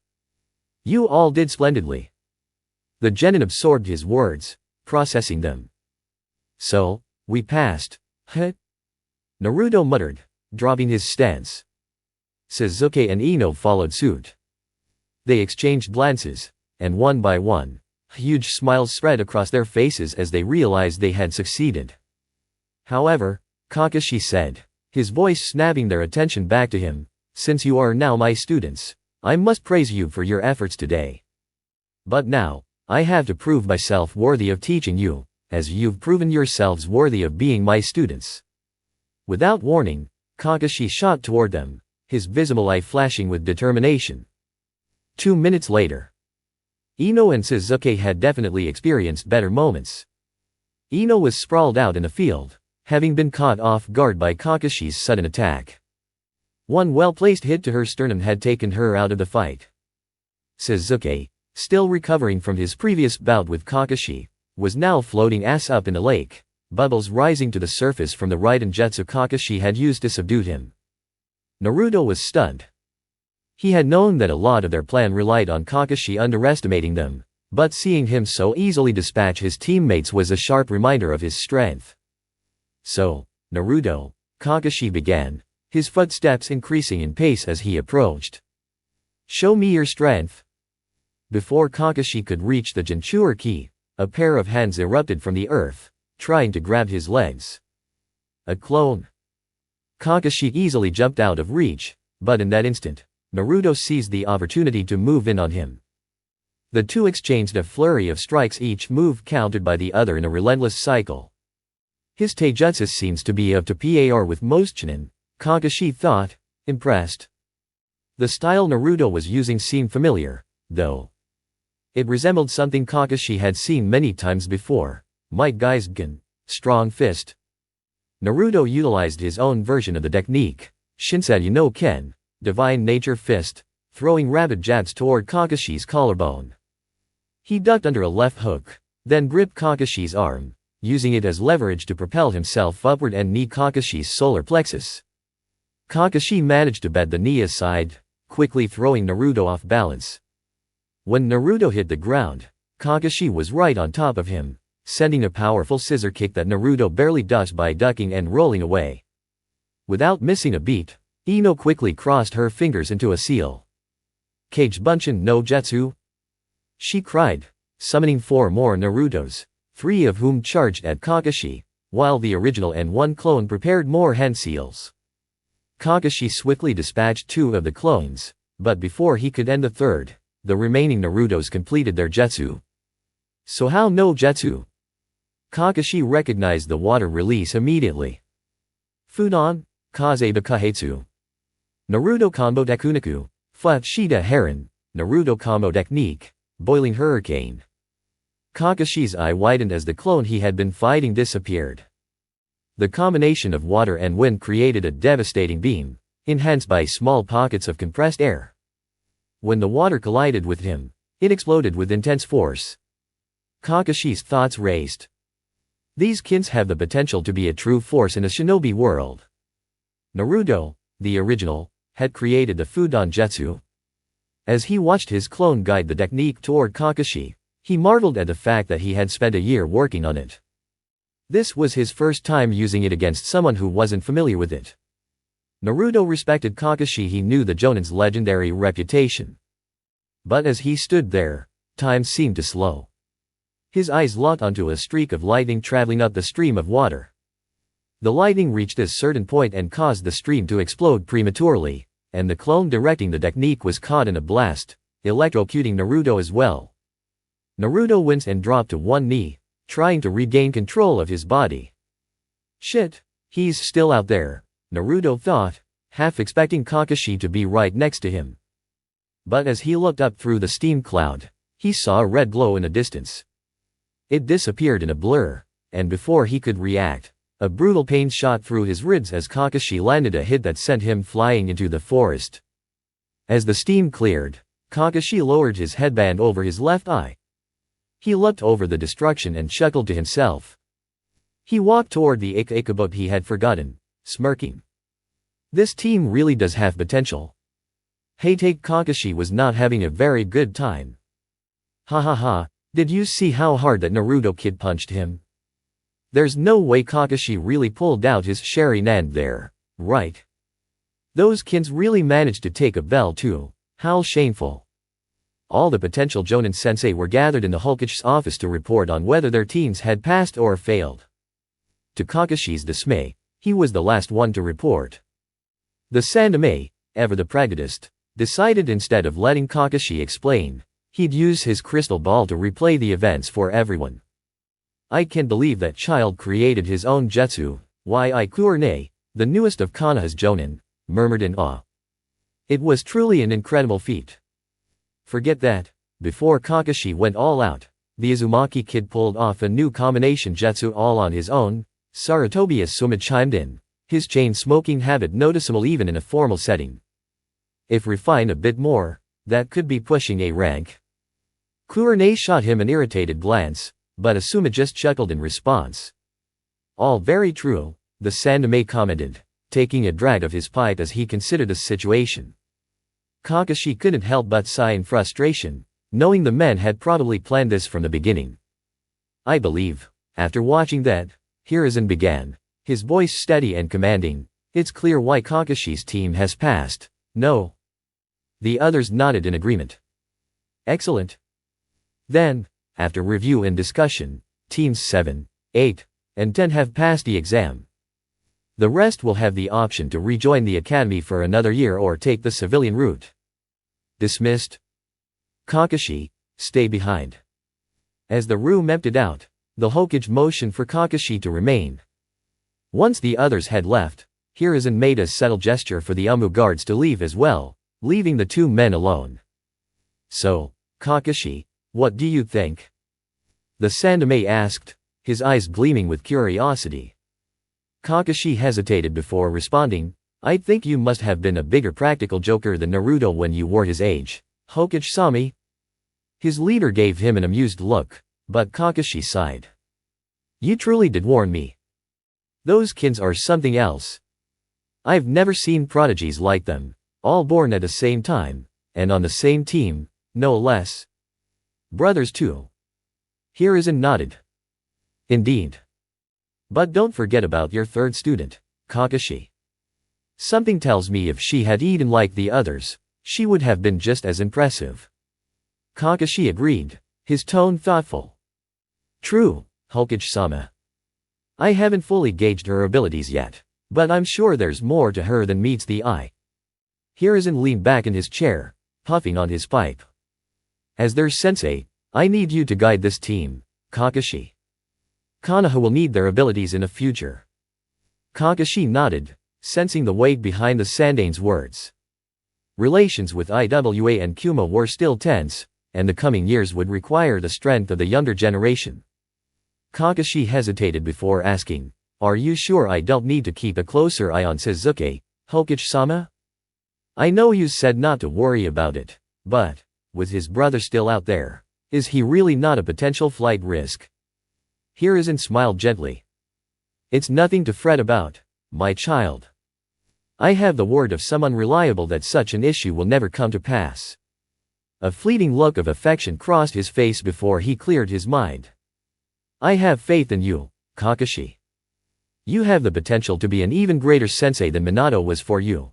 You all did splendidly. The genin absorbed his words, processing them. So, we passed, huh? Naruto muttered, dropping his stance. Sasuke and Ino followed suit. They exchanged glances, and one by one, huge smiles spread across their faces as they realized they had succeeded. However, Kakashi said, his voice snapping their attention back to him, since you are now my students, I must praise you for your efforts today. But now, I have to prove myself worthy of teaching you, as you've proven yourselves worthy of being my students. Without warning, Kakashi shot toward them, his visible eye flashing with determination. 2 minutes later. Ino and Sasuke had definitely experienced better moments. Ino was sprawled out in the field, having been caught off guard by Kakashi's sudden attack. One well-placed hit to her sternum had taken her out of the fight. Sasuke, still recovering from his previous bout with Kakashi, was now floating ass up in the lake, bubbles rising to the surface from the Raiden jutsu Kakashi had used to subdue him. Naruto was stunned. He had known that a lot of their plan relied on Kakashi underestimating them, but seeing him so easily dispatch his teammates was a sharp reminder of his strength. So, Naruto, Kakashi began, his footsteps increasing in pace as he approached. Show me your strength. Before Kakashi could reach the Jinchuriki key, a pair of hands erupted from the earth, trying to grab his legs. A clone. Kakashi easily jumped out of reach, but in that instant, Naruto seized the opportunity to move in on him. The two exchanged a flurry of strikes, each move countered by the other in a relentless cycle. His taijutsu seems to be up to par with most Chunin, Kakashi thought, impressed. The style Naruto was using seemed familiar, though. It resembled something Kakashi had seen many times before, Might Geisgen, strong fist. Naruto utilized his own version of the technique, Shinsetsu no Ken, Divine Nature Fist, throwing rapid jabs toward Kakashi's collarbone. He ducked under a left hook, then gripped Kakashi's arm, using it as leverage to propel himself upward and knee Kakashi's solar plexus. Kakashi managed to bend the knee aside, quickly throwing Naruto off balance. When Naruto hit the ground, Kakashi was right on top of him, sending a powerful scissor kick that Naruto barely dodged by ducking and rolling away. Without missing a beat, Ino quickly crossed her fingers into a seal. Kage Bunshin no Jetsu? She cried, summoning 4 more Narutos, 3 of whom charged at Kakashi, while the original and 1 clone prepared more hand seals. Kakashi swiftly dispatched 2 of the clones, but before he could end the third, the remaining Narutos completed their jutsu. So how no jutsu? Kakashi recognized the water release immediately. Fudan, Kaze Bakahetsu. Naruto Combo Dekuniku, Fushida Heron, Naruto Combo Technique, Boiling Hurricane. Kakashi's eye widened as the clone he had been fighting disappeared. The combination of water and wind created a devastating beam, enhanced by small pockets of compressed air. When the water collided with him, it exploded with intense force. Kakashi's thoughts raced. These kins have the potential to be a true force in a shinobi world. Naruto, the original, had created the Fudan Jutsu. As he watched his clone guide the technique toward Kakashi, he marveled at the fact that he had spent a year working on it. This was his first time using it against someone who wasn't familiar with it. Naruto respected Kakashi. He knew the Jonin's legendary reputation. But as he stood there, time seemed to slow. His eyes locked onto a streak of lightning traveling up the stream of water. The lightning reached a certain point and caused the stream to explode prematurely, and the clone directing the technique was caught in a blast, electrocuting Naruto as well. Naruto winced and dropped to one knee, trying to regain control of his body. Shit, he's still out there, Naruto thought, half expecting Kakashi to be right next to him. But as he looked up through the steam cloud, he saw a red glow in the distance. It disappeared in a blur, and before he could react, a brutal pain shot through his ribs as Kakashi landed a hit that sent him flying into the forest. As the steam cleared, Kakashi lowered his headband over his left eye. He looked over the destruction and chuckled to himself. He walked toward the Ikabot he had forgotten, smirking. This team really does have potential. Hey, take Kakashi was not having a very good time. Ha ha ha, did you see how hard that Naruto kid punched him? There's no way Kakashi really pulled out his Sharingan there, right? Those kids really managed to take a bell too, how shameful. All the potential Jonin sensei were gathered in the Hokage's office to report on whether their teams had passed or failed. To Kakashi's dismay, he was the last one to report. The Sandaime, ever the pragmatist, decided instead of letting Kakashi explain, he'd use his crystal ball to replay the events for everyone. I can't believe that child created his own jutsu, yi Kurne, the newest of Konoha's Jonin, murmured in awe. It was truly an incredible feat. Forget that, before Kakashi went all out, the Uzumaki kid pulled off a new combination jutsu all on his own, Sarutobi Suma chimed in, his chain-smoking habit noticeable even in a formal setting. If refined a bit more, that could be pushing a rank. Kurane shot him an irritated glance, but Asuma just chuckled in response. All very true, the Sandaime commented, taking a drag of his pipe as he considered the situation. Kakashi couldn't help but sigh in frustration, knowing the men had probably planned this from the beginning. I believe, after watching that, Hiruzen began, his voice steady and commanding, it's clear why Kakashi's team has passed, no? The others nodded in agreement. Excellent. Then, after review and discussion, teams 7, 8, and 10 have passed the exam. The rest will have the option to rejoin the academy for another year or take the civilian route. Dismissed. Kakashi, stay behind. As the room emptied out, the Hokage motioned for Kakashi to remain. Once the others had left, Hiruzen made a subtle gesture for the Umu guards to leave as well, leaving the two men alone. So, Kakashi, what do you think? The Sandaime asked, his eyes gleaming with curiosity. Kakashi hesitated before responding. I think you must have been a bigger practical joker than Naruto when you were his age, Hokage-sama. His leader gave him an amused look, but Kakashi sighed. You truly did warn me. Those kids are something else. I've never seen prodigies like them, all born at the same time, and on the same team, no less. Brothers too. Hiruzen nodded. Indeed. But don't forget about your third student, Kakashi. Something tells me if she had eaten like the others, she would have been just as impressive. Kakashi agreed, his tone thoughtful. True, Hokage-sama. I haven't fully gauged her abilities yet, but I'm sure there's more to her than meets the eye. Hiruzen leaned back in his chair, puffing on his pipe. As their sensei, I need you to guide this team, Kakashi. Konoha will need their abilities in the future. Kakashi nodded, sensing the weight behind the Sandane's words. Relations with Iwa and Kuma were still tense, and the coming years would require the strength of the younger generation. Kakashi hesitated before asking, Are you sure I don't need to keep a closer eye on Shizuke, Hokage-sama? I know you said not to worry about it, but, with his brother still out there, is he really not a potential flight risk? Hiruzen smiled gently. It's nothing to fret about, my child. I have the word of someone reliable that such an issue will never come to pass. A fleeting look of affection crossed his face before he cleared his mind. I have faith in you, Kakashi. You have the potential to be an even greater sensei than Minato was for you.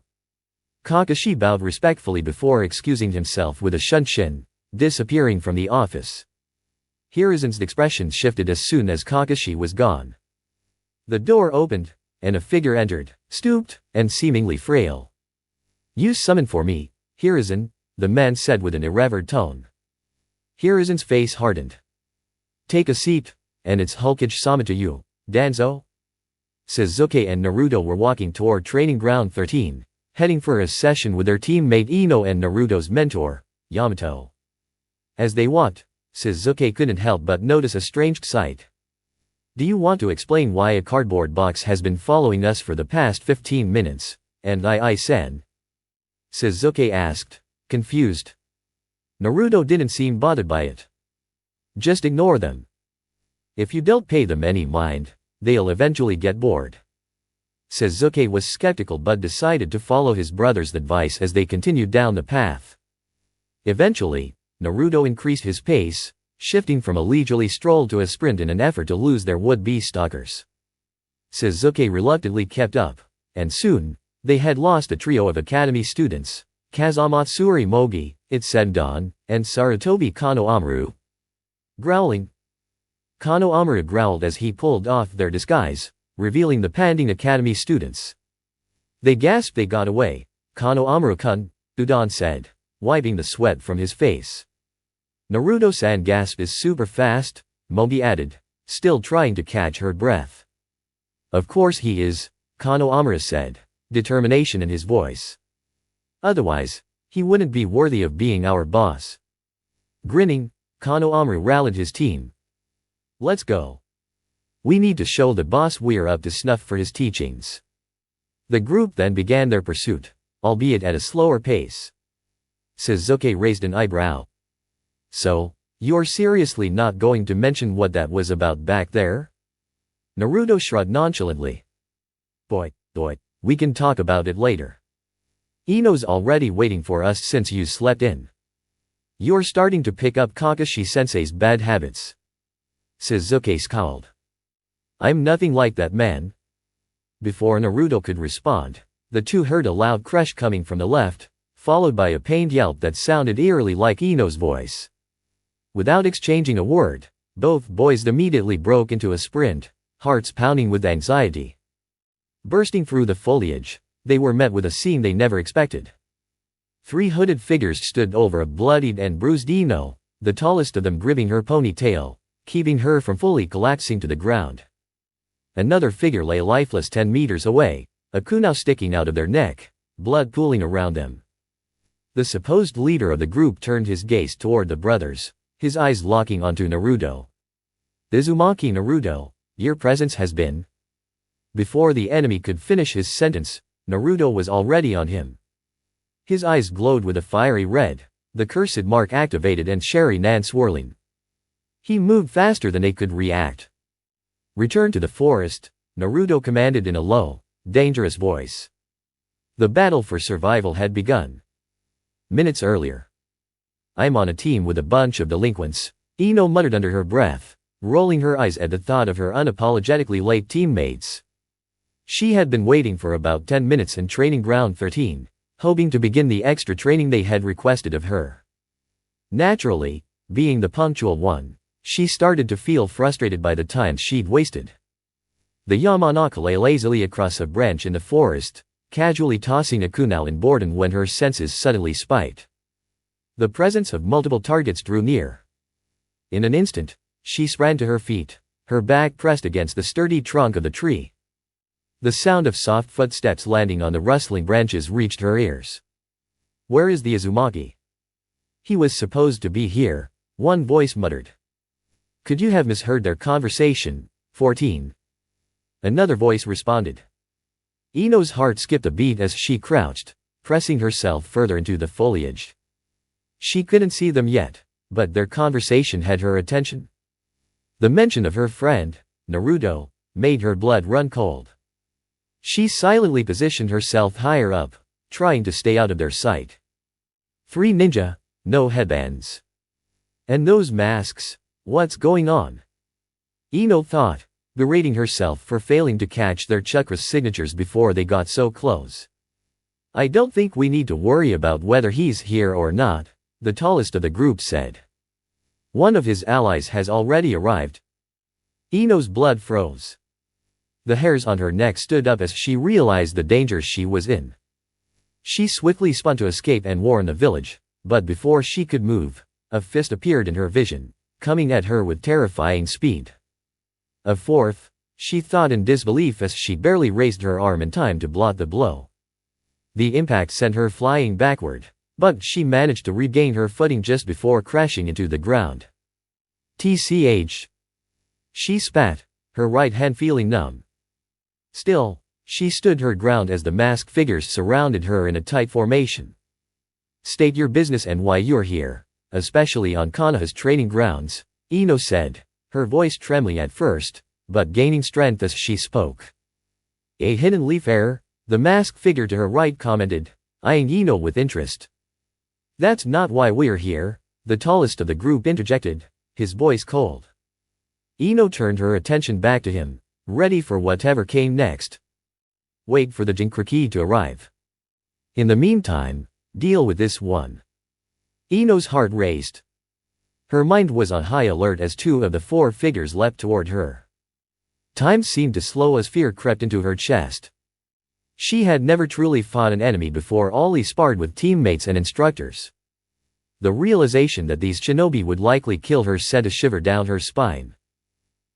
Kakashi bowed respectfully before excusing himself with a shunshin, disappearing from the office. Hiruzen's expression shifted as soon as Kakashi was gone. The door opened, and a figure entered, stooped, and seemingly frail. You summoned for me, Hiruzen, the man said with an irreverent tone. Hiruzen's face hardened. Take a seat, and it's Hokage-sama to you, Danzo. Shizuke and Naruto were walking toward Training Ground 13, heading for a session with their teammate Ino and Naruto's mentor, Yamato. As they walked, Shizuke couldn't help but notice a strange sight. Do you want to explain why a cardboard box has been following us for the past 15 minutes, and I-san? Shizuke asked, confused. Naruto didn't seem bothered by it. Just ignore them. If you don't pay them any mind, they'll eventually get bored. Shizuke was skeptical but decided to follow his brother's advice as they continued down the path. Eventually, Naruto increased his pace, shifting from a leisurely stroll to a sprint in an effort to lose their would-be stalkers. Shizuke reluctantly kept up, and soon, they had lost a trio of academy students, Kazamatsuri Mogi, Itsendon, and Sarutobi Konohamaru. Growling. Konohamaru growled as he pulled off their disguise, revealing the panting academy students. They gasped. They got away, Konohamaru-kun, Udon said, wiping the sweat from his face. Naruto-san gasp is super fast, Mogi added, still trying to catch her breath. Of course he is, Konohamaru said, determination in his voice. Otherwise, he wouldn't be worthy of being our boss. Grinning, Konohamaru rallied his team. Let's go. We need to show the boss we're up to snuff for his teachings. The group then began their pursuit, albeit at a slower pace. Shizuke raised an eyebrow. So, you're seriously not going to mention what that was about back there? Naruto shrugged nonchalantly. Boy, we can talk about it later. Ino's already waiting for us since you slept in. You're starting to pick up Kakashi-sensei's bad habits. Shizuke scowled. I'm nothing like that man. Before Naruto could respond, the two heard a loud crash coming from the left, followed by a pained yelp that sounded eerily like Ino's voice. Without exchanging a word, both boys immediately broke into a sprint, hearts pounding with anxiety. Bursting through the foliage, they were met with a scene they never expected. Three hooded figures stood over a bloodied and bruised Ino, the tallest of them gripping her ponytail, keeping her from fully collapsing to the ground. Another figure lay lifeless 10 meters away, a kunai sticking out of their neck, blood pooling around them. The supposed leader of the group turned his gaze toward the brothers, his eyes locking onto Naruto. Uzumaki Naruto, your presence has been Before the enemy could finish his sentence, Naruto was already on him. His eyes glowed with a fiery red, the cursed mark activated and Sharingan swirling. He moved faster than they could react. Return to the forest, Naruto commanded in a low, dangerous voice. The battle for survival had begun. Minutes earlier. I'm on a team with a bunch of delinquents, Ino muttered under her breath, rolling her eyes at the thought of her unapologetically late teammates. She had been waiting for about 10 minutes in training ground 13, hoping to begin the extra training they had requested of her. Naturally, being the punctual one, she started to feel frustrated by the time she'd wasted. The Yamanaka lay lazily across a branch in the forest, casually tossing a kunai in boredom when her senses suddenly spiked. The presence of multiple targets drew near. In an instant, she sprang to her feet, her back pressed against the sturdy trunk of the tree. The sound of soft footsteps landing on the rustling branches reached her ears. Where is the Uzumaki? He was supposed to be here, one voice muttered. Could you have misheard their conversation, 14? Another voice responded. Ino's heart skipped a beat as she crouched, pressing herself further into the foliage. She couldn't see them yet, but their conversation had her attention. The mention of her friend, Naruto, made her blood run cold. She silently positioned herself higher up, trying to stay out of their sight. 3 ninja, no headbands. And those masks, what's going on? Ino thought, berating herself for failing to catch their chakra signatures before they got so close. I don't think we need to worry about whether he's here or not, the tallest of the group said. One of his allies has already arrived. Ino's blood froze. The hairs on her neck stood up as she realized the danger she was in. She swiftly spun to escape and warn the village, but before she could move, a fist appeared in her vision, coming at her with terrifying speed. A fourth, she thought in disbelief as she barely raised her arm in time to blot the blow. The impact sent her flying backward, but she managed to regain her footing just before crashing into the ground. TCH. She spat, her right hand feeling numb. Still, she stood her ground as the masked figures surrounded her in a tight formation. State your business and why you're here, especially on Konoha's training grounds, Ino said, her voice trembling at first, but gaining strength as she spoke. A hidden leaf error, the masked figure to her right commented, eyeing Ino with interest. That's not why we're here, the tallest of the group interjected, his voice cold. Ino turned her attention back to him, ready for whatever came next. Wait for the Jinchuriki to arrive. In the meantime, deal with this one. Ino's heart raced. Her mind was on high alert as 2 of the 4 figures leapt toward her. Time seemed to slow as fear crept into her chest. She had never truly fought an enemy before, only sparred with teammates and instructors. The realization that these shinobi would likely kill her sent a shiver down her spine.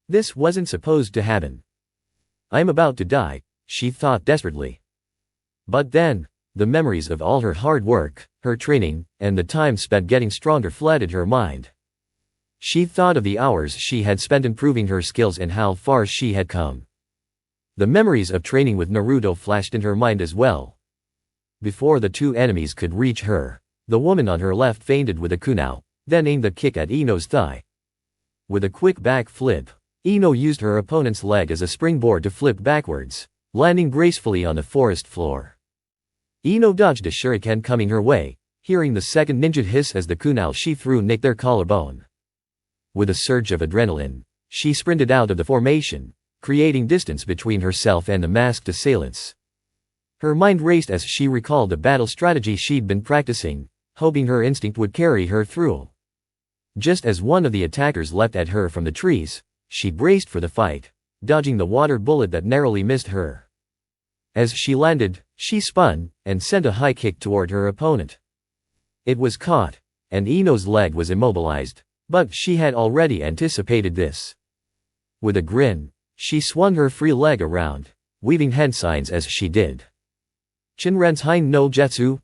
This wasn't supposed to happen. I'm about to die, she thought desperately. But then, the memories of all her hard work, her training, and the time spent getting stronger flooded her mind. She thought of the hours she had spent improving her skills and how far she had come. The memories of training with Naruto flashed in her mind as well. Before the 2 enemies could reach her, the woman on her left fainted with a kunai, then aimed a kick at Ino's thigh. With a quick back flip, Ino used her opponent's leg as a springboard to flip backwards, landing gracefully on the forest floor. Ino dodged a shuriken coming her way, hearing the second ninja hiss as the kunai she threw nicked their collarbone. With a surge of adrenaline, she sprinted out of the formation, creating distance between herself and the masked assailants. Her mind raced as she recalled the battle strategy she'd been practicing, hoping her instinct would carry her through. Just as one of the attackers leapt at her from the trees, she braced for the fight, dodging the water bullet that narrowly missed her. As she landed, she spun, and sent a high kick toward her opponent. It was caught, and Ino's leg was immobilized, but she had already anticipated this. With a grin, she swung her free leg around, weaving hand signs as she did. Shinren's Hein no Jetsu?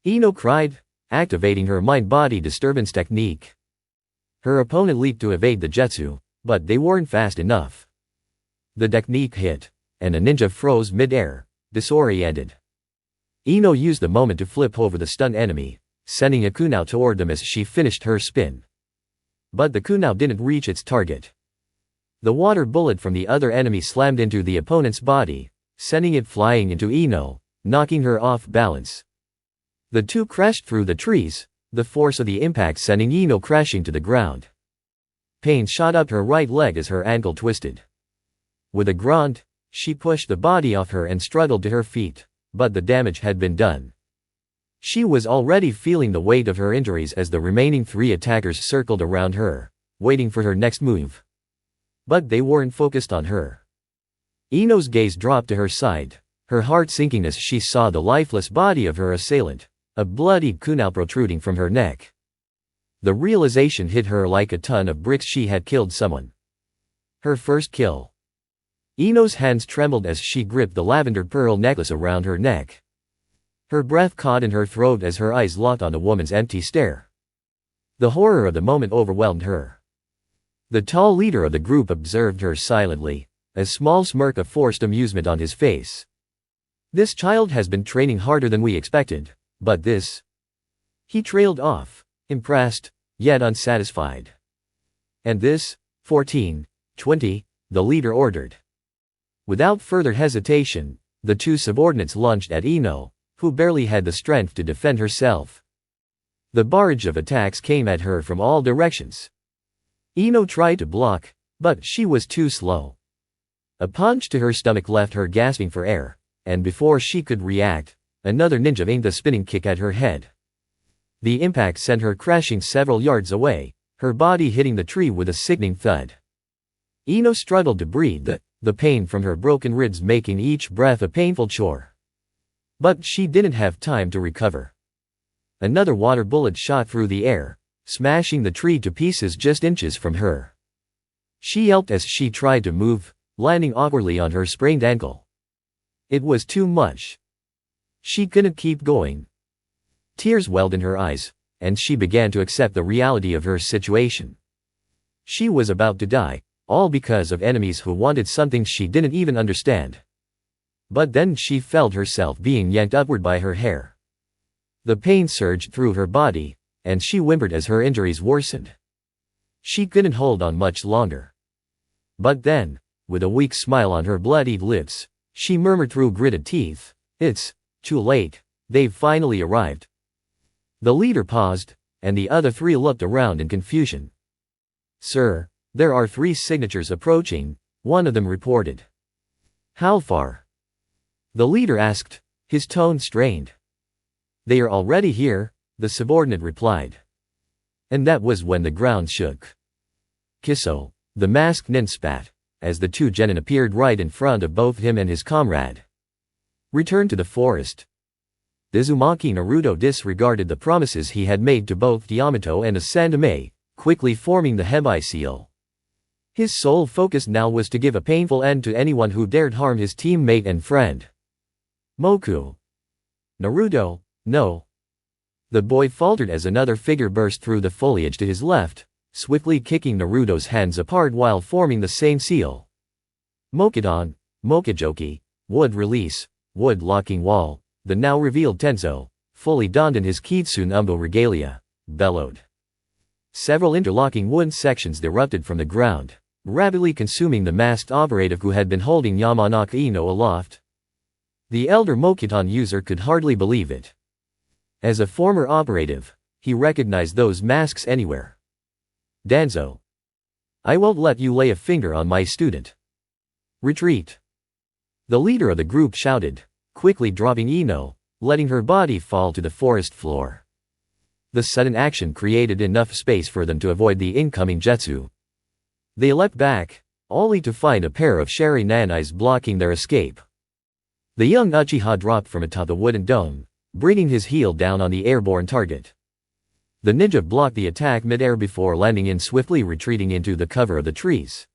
Ino cried, activating her mind-body disturbance technique. Her opponent leaped to evade the Jetsu, but they weren't fast enough. The technique hit, and a ninja froze mid-air, disoriented. Ino used the moment to flip over the stunned enemy, sending a kunai toward them as she finished her spin. But the kunai didn't reach its target. The water bullet from the other enemy slammed into the opponent's body, sending it flying into Ino, knocking her off balance. The two crashed through the trees, the force of the impact sending Ino crashing to the ground. Pain shot up her right leg as her ankle twisted. With a grunt, she pushed the body off her and struggled to her feet, but the damage had been done. She was already feeling the weight of her injuries as the remaining 3 attackers circled around her, waiting for her next move. But they weren't focused on her. Ino's gaze dropped to her side, her heart sinking as she saw the lifeless body of her assailant, a bloodied kunai protruding from her neck. The realization hit her like a ton of bricks. She had killed someone. Her first kill. Ino's hands trembled as she gripped the lavender pearl necklace around her neck. Her breath caught in her throat as her eyes locked on the woman's empty stare. The horror of the moment overwhelmed her. The tall leader of the group observed her silently, a small smirk of forced amusement on his face. This child has been training harder than we expected, but this... He trailed off, impressed, yet unsatisfied. And this, 14, 20, the leader ordered. Without further hesitation, the 2 subordinates lunged at Ino, who barely had the strength to defend herself. The barrage of attacks came at her from all directions. Ino tried to block, but she was too slow. A punch to her stomach left her gasping for air, and before she could react, another ninja aimed a spinning kick at her head. The impact sent her crashing several yards away, her body hitting the tree with a sickening thud. Ino struggled to breathe, the pain from her broken ribs making each breath a painful chore. But she didn't have time to recover. Another water bullet shot through the air, smashing the tree to pieces just inches from her. She yelped as she tried to move, landing awkwardly on her sprained ankle. It was too much. She couldn't keep going. Tears welled in her eyes, and she began to accept the reality of her situation. She was about to die, all because of enemies who wanted something she didn't even understand. But then she felt herself being yanked upward by her hair. The pain surged through her body, and she whimpered as her injuries worsened. She couldn't hold on much longer. But then, with a weak smile on her bloodied lips, she murmured through gritted teeth, "It's too late, they've finally arrived." The leader paused, and the other 3 looked around in confusion. "Sir, there are 3 signatures approaching," one of them reported. "How far?" the leader asked, his tone strained. "They are already here," the subordinate replied. And that was when the ground shook. Kiso, the masked nin, spat, as the 2 genin appeared right in front of both him and his comrade. "Return to the forest." Uzumaki Naruto disregarded the promises he had made to both Yamato and Asandame, quickly forming the Hebai seal. His sole focus now was to give a painful end to anyone who dared harm his teammate and friend. "Moku. Naruto, no." The boy faltered as another figure burst through the foliage to his left, swiftly kicking Naruto's hands apart while forming the same seal. "Mokuton, Mokujoki, wood release, wood locking wall," the now revealed Tenzo, fully donned in his Kitsune Umbo regalia, bellowed. Several interlocking wood sections erupted from the ground, rapidly consuming the masked operative who had been holding Yamanaka Ino aloft. The elder Mokuton user could hardly believe it. As a former operative, he recognized those masks anywhere. "Danzo. I won't let you lay a finger on my student. Retreat." The leader of the group shouted, quickly dropping Ino, letting her body fall to the forest floor. The sudden action created enough space for them to avoid the incoming jutsu. They leapt back, only to find a pair of Sharingan eyes blocking their escape. The young Uchiha dropped from atop the wooden dome, bringing his heel down on the airborne target. The ninja blocked the attack mid-air before landing in, swiftly retreating into the cover of the trees.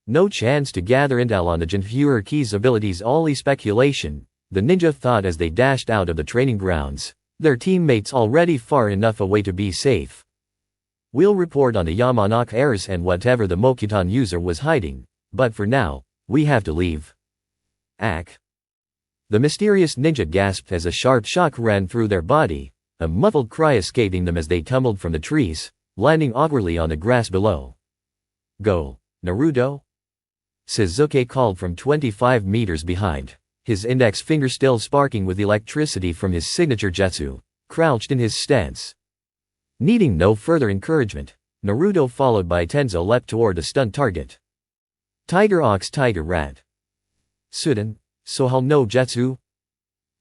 No chance to gather intel on the Jinfuerki's abilities. Only speculation, the ninja thought as they dashed out of the training grounds, their teammates already far enough away to be safe. "We'll report on the Yamanaka heirs and whatever the Mokuton user was hiding, but for now, We have to leave. Ack. The mysterious ninja gasped as a sharp shock ran through their body, a muffled cry escaping them as they tumbled from the trees, landing awkwardly on the grass below. Go, Naruto? Sasuke called from 25 meters behind, his index finger still sparking with electricity from his signature jutsu, crouched in his stance. Needing no further encouragement, Naruto followed by Tenzo leapt toward the stunned target. Tiger ox tiger rat. Suden, Sohal no Jutsu?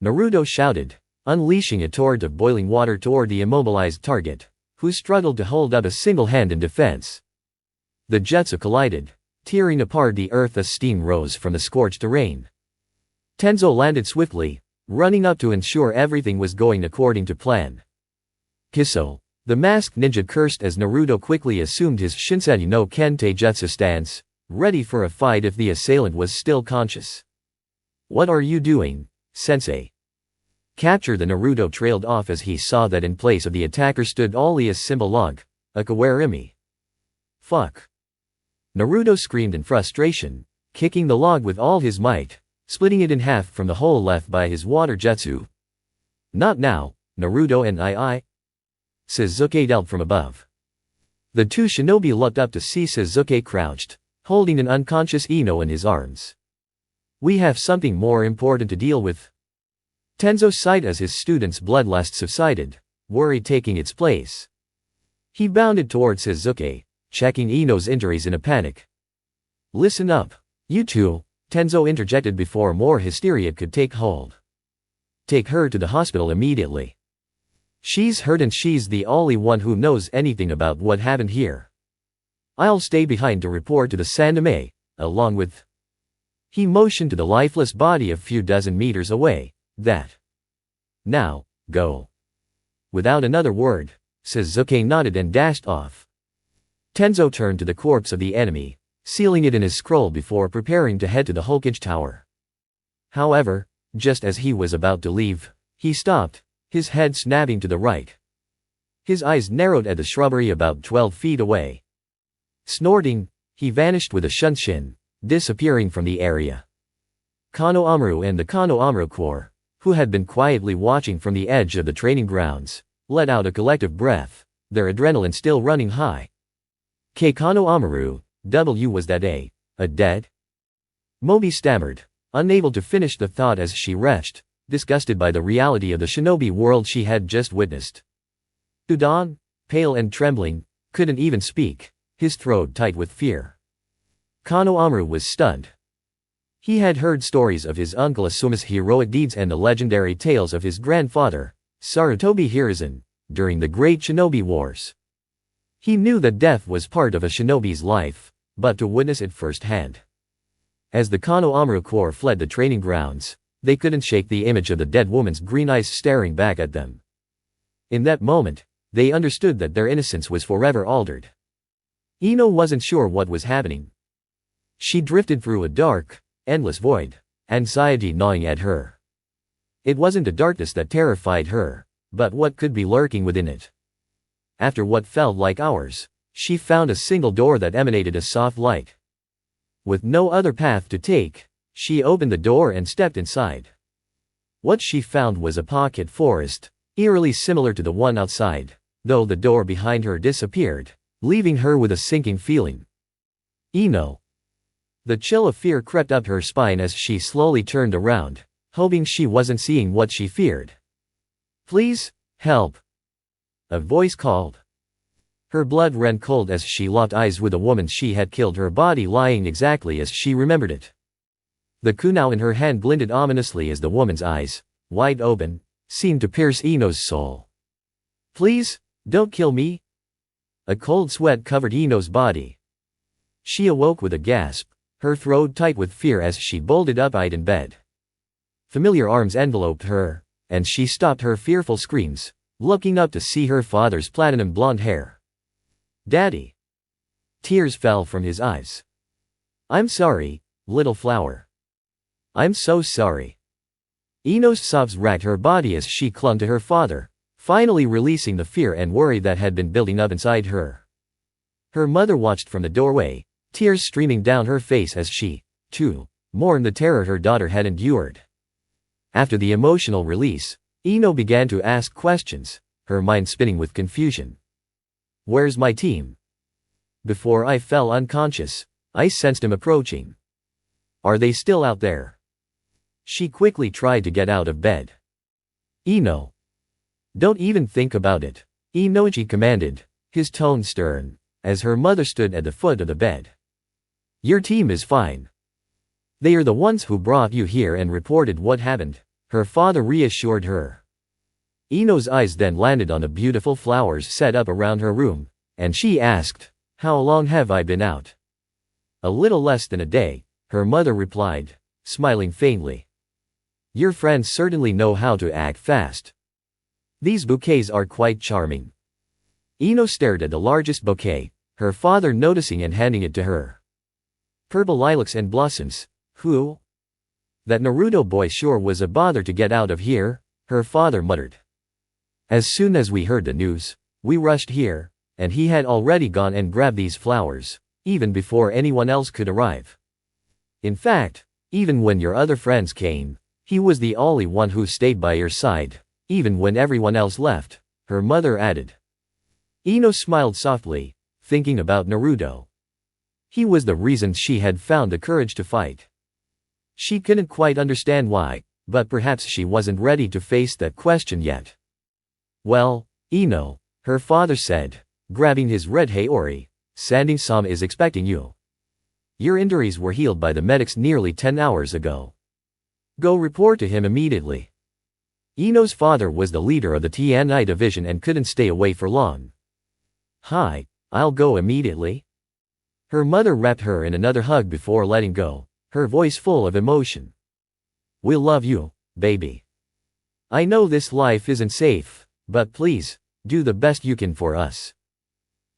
Naruto shouted, unleashing a torrent of boiling water toward the immobilized target, who struggled to hold up a single hand in defense. The jutsu collided, tearing apart the earth as steam rose from the scorched terrain. Tenzo landed swiftly, running up to ensure everything was going according to plan. Kiso, the masked ninja cursed as Naruto quickly assumed his Shinsei no Kente jutsu stance, ready for a fight if the assailant was still conscious. What are you doing, sensei? Capture the Naruto trailed off as he saw that in place of the attacker stood only a simple log, a kawarimi. Fuck. Naruto screamed in frustration, kicking the log with all his might, splitting it in half from the hole left by his water jutsu. Not now, Naruto and I. Sasuke yelled from above. The two shinobi looked up to see Sasuke crouched, holding an unconscious Ino in his arms. We have something more important to deal with. Tenzo sighed as his student's bloodlust subsided, worry taking its place. He bounded toward Sasuke, checking Ino's injuries in a panic. Listen up, you two, Tenzo interjected before more hysteria could take hold. Take her to the hospital immediately. She's hurt and she's the only one who knows anything about what happened here. I'll stay behind to report to the Sandaime, along with... He motioned to the lifeless body a few dozen meters away. That. Now, go. Without another word, Sasuke nodded and dashed off. Tenzo turned to the corpse of the enemy, sealing it in his scroll before preparing to head to the Hokage tower. However, just as he was about to leave, he stopped, his head snapping to the right. His eyes narrowed at the shrubbery about 12 feet away. Snorting, he vanished with a shunshin, disappearing from the area. Kano Amuro and the Kano Amuro Corps, who had been quietly watching from the edge of the training grounds, let out a collective breath, their adrenaline still running high. Kano Amuro, was that a dead? Mobi stammered, unable to finish the thought as she retched, disgusted by the reality of the shinobi world she had just witnessed. Udon, pale and trembling, couldn't even speak, his throat tight with fear. Kano Amuro was stunned. He had heard stories of his uncle Asuma's heroic deeds and the legendary tales of his grandfather, Sarutobi Hiruzen, during the Great Shinobi Wars. He knew that death was part of a shinobi's life, but to witness it firsthand. As the Kano Amuro Corps fled the training grounds, they couldn't shake the image of the dead woman's green eyes staring back at them. In that moment, they understood that their innocence was forever altered. Ino wasn't sure what was happening. She drifted through a dark, endless void, anxiety gnawing at her. It wasn't the darkness that terrified her, but what could be lurking within it. After what felt like hours, she found a single door that emanated a soft light. With no other path to take, she opened the door and stepped inside. What she found was a pocket forest, eerily similar to the one outside, though the door behind her disappeared, leaving her with a sinking feeling. Ino. The chill of fear crept up her spine as she slowly turned around, hoping she wasn't seeing what she feared. Please, help. A voice called. Her blood ran cold as she locked eyes with the woman she had killed, her body lying exactly as she remembered it. The kunai in her hand glinted ominously as the woman's eyes, wide open, seemed to pierce Ino's soul. Please, don't kill me. A cold sweat covered Ino's body. She awoke with a gasp, her throat tight with fear as she bolted upright in bed. Familiar arms enveloped her, and she stopped her fearful screams, looking up to see her father's platinum blonde hair. Daddy. Tears fell from his eyes. I'm sorry, little flower. I'm so sorry. Ino's sobs racked her body as she clung to her father, finally releasing the fear and worry that had been building up inside her. Her mother watched from the doorway, tears streaming down her face as she to mourn the terror her daughter had endured. After the emotional release, Ino began to ask questions, her mind spinning with confusion. "Where's my team?" Before I fell unconscious, I sensed him approaching. "Are they still out there?" She quickly tried to get out of bed. "Ino, don't even think about it," Inoichi commanded, his tone stern, as her mother stood at the foot of the bed. "Your team is fine. They are the ones who brought you here and reported what happened," her father reassured her. Ino's eyes then landed on the beautiful flowers set up around her room, and she asked, "How long have I been out?" "A little less than a day," her mother replied, smiling faintly. "Your friends certainly know how to act fast. These bouquets are quite charming." Ino stared at the largest bouquet, her father noticing and handing it to her. "Purple lilacs and blossoms. Who? That Naruto boy sure was a bother to get out of here," her father muttered. "As soon as we heard the news, we rushed here, and he had already gone and grabbed these flowers, even before anyone else could arrive. In fact, even when your other friends came, he was the only one who stayed by your side, even when everyone else left," her mother added. Ino smiled softly, thinking about Naruto. He was the reason she had found the courage to fight. She couldn't quite understand why, but perhaps she wasn't ready to face that question yet. "Well, Ino," her father said, grabbing his red haori, "Sanding-sama is expecting you. Your injuries were healed by the medics nearly 10 hours ago. Go report to him immediately." Ino's father was the leader of the TNI division and couldn't stay away for long. "Hi, I'll go immediately." Her mother wrapped her in another hug before letting go, her voice full of emotion. "We'll love you, baby. I know this life isn't safe, but please, do the best you can for us."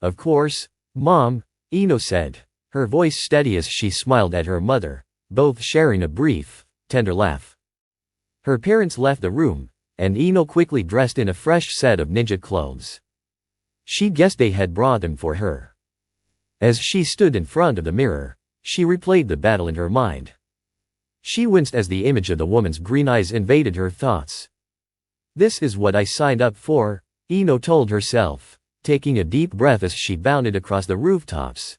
"Of course, Mom," Ino said, her voice steady as she smiled at her mother, both sharing a brief, tender laugh. Her parents left the room, and Ino quickly dressed in a fresh set of ninja clothes. She guessed they had brought them for her. As she stood in front of the mirror, she replayed the battle in her mind. She winced as the image of the woman's green eyes invaded her thoughts. "This is what I signed up for," Ino told herself, taking a deep breath as she bounded across the rooftops.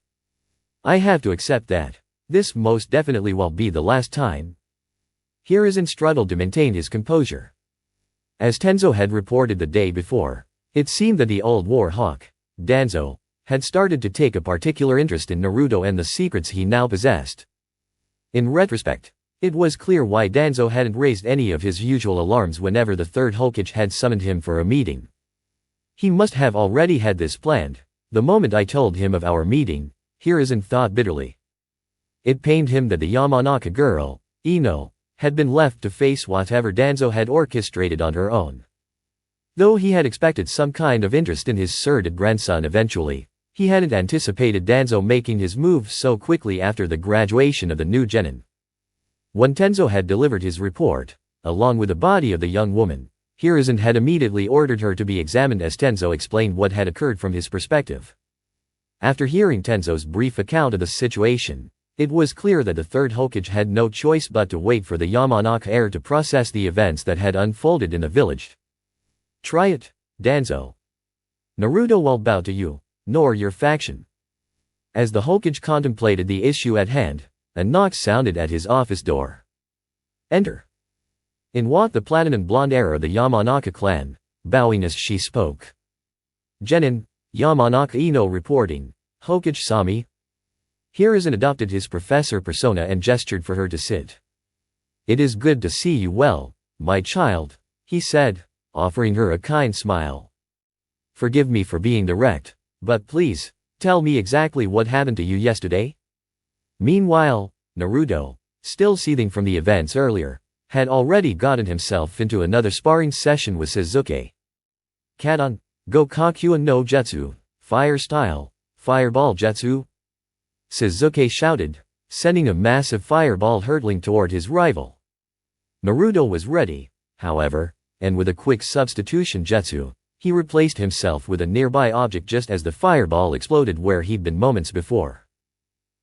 "I have to accept that. This most definitely will be the last time." Hiruzen struggled to maintain his composure. As Tenzo had reported the day before, it seemed that the old war hawk, Danzo, had started to take a particular interest in Naruto and the secrets he now possessed. In retrospect, it was clear why Danzo hadn't raised any of his usual alarms whenever the third Hokage had summoned him for a meeting. He must have already had this planned, the moment I told him of our meeting, Hiruzen thought bitterly. It pained him that the Yamanaka girl, Ino, had been left to face whatever Danzo had orchestrated on her own. Though he had expected some kind of interest in his surrogate grandson eventually, he hadn't anticipated Danzo making his move so quickly after the graduation of the new genin. When Tenzo had delivered his report, along with the body of the young woman, Hiruzen had immediately ordered her to be examined as Tenzo explained what had occurred from his perspective. After hearing Tenzo's brief account of the situation, it was clear that the third Hokage had no choice but to wait for the Yamanaka heir to process the events that had unfolded in the village. "Try it, Danzo. Naruto won't bow to you, nor your faction." As the Hokage contemplated the issue at hand, a knock sounded at his office door. "Enter." In walked the platinum blonde heir of the Yamanaka clan, bowing as she spoke. "Genin, Yamanaka Ino reporting, Hokage Sami." Hiruzen adopted his professor persona and gestured for her to sit. "It is good to see you well, my child," he said, offering her a kind smile. "Forgive me for being direct, but please, tell me exactly what happened to you yesterday?" Meanwhile, Naruto, still seething from the events earlier, had already gotten himself into another sparring session with Suzuki. "Kadan, Gokaku no Jutsu, Fire Style, Fireball Jutsu," Suzuki shouted, sending a massive fireball hurtling toward his rival. Naruto was ready, however, and with a quick substitution jutsu, he replaced himself with a nearby object just as the fireball exploded where he'd been moments before.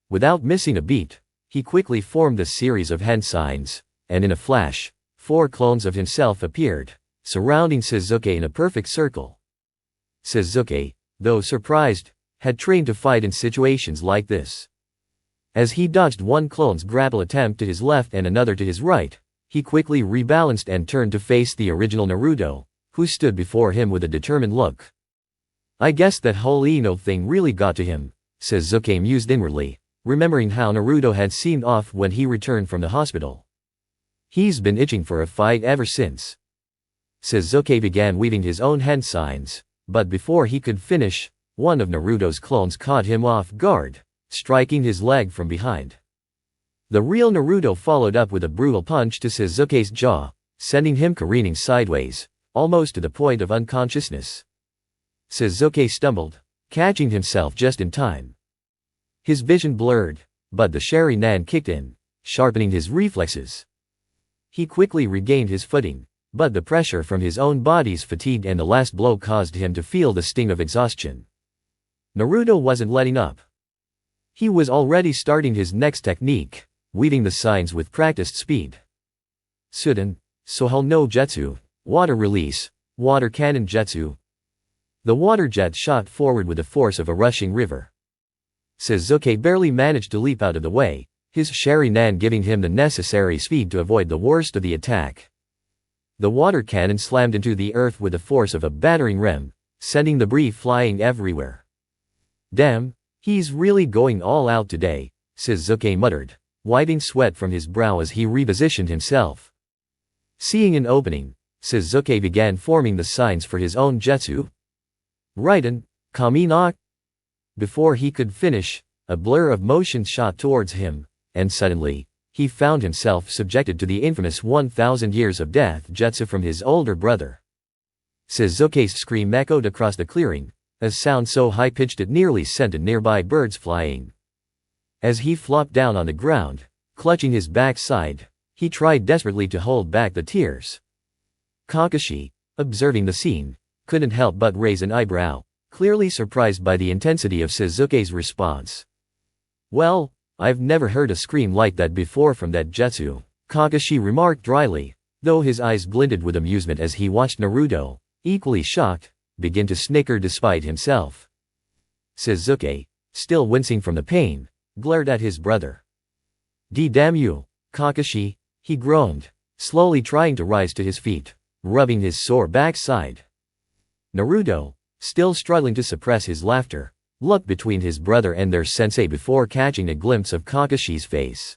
Without missing a beat, He quickly formed a series of hand signs, and in a flash, 4 clones of himself appeared, surrounding Sasuke in a perfect circle. Sasuke, though surprised, had trained to fight in situations like this. As he dodged one clone's grapple attempt to his left and another to his right, he quickly rebalanced and turned to face the original Naruto, who stood before him with a determined look. I guess that whole Ino thing really got to him, Sasuke mused inwardly, remembering how Naruto had seemed off when he returned from the hospital. He's been itching for a fight ever since. Sasuke began weaving his own hand signs, but before he could finish, one of Naruto's clones caught him off guard, striking his leg from behind. The real Naruto followed up with a brutal punch to Sasuke's jaw, sending him careening sideways, almost to the point of unconsciousness. Sasuke stumbled, catching himself just in time. His vision blurred, but the Sharingan kicked in, sharpening his reflexes. He quickly regained his footing, but the pressure from his own body's fatigue and the last blow caused him to feel the sting of exhaustion. Naruto wasn't letting up. He was already starting his next technique, weaving the signs with practiced speed. Sudden, Sohal no Jetsu, water release, water cannon jutsu. The water jet shot forward with the force of a rushing river. Sasuke barely managed to leap out of the way, his Sharingan giving him the necessary speed to avoid the worst of the attack. The water cannon slammed into the earth with the force of a battering ram, sending debris flying everywhere. Damn, he's really going all out today, Sasuke muttered, wiping sweat from his brow as he repositioned himself. Seeing an opening, Sasuke began forming the signs for his own jutsu. Raiden, Kami no. Before he could finish, a blur of motion shot towards him, and suddenly, he found himself subjected to the infamous 1,000 years of death jutsu from his older brother. Sasuke's scream echoed across the clearing, a sound so high-pitched it nearly sent nearby birds flying. As he flopped down on the ground, clutching his backside, he tried desperately to hold back the tears. Kakashi, observing the scene, couldn't help but raise an eyebrow, clearly surprised by the intensity of Sasuke's response. Well, I've never heard a scream like that before from that jutsu, Kakashi remarked dryly, though his eyes glinted with amusement as he watched Naruto, equally shocked, begin to snicker despite himself. Sasuke, still wincing from the pain, glared at his brother. Damn you, Kakashi, he groaned, slowly trying to rise to his feet, rubbing his sore backside. Naruto, still struggling to suppress his laughter, looked between his brother and their sensei before catching a glimpse of Kakashi's face.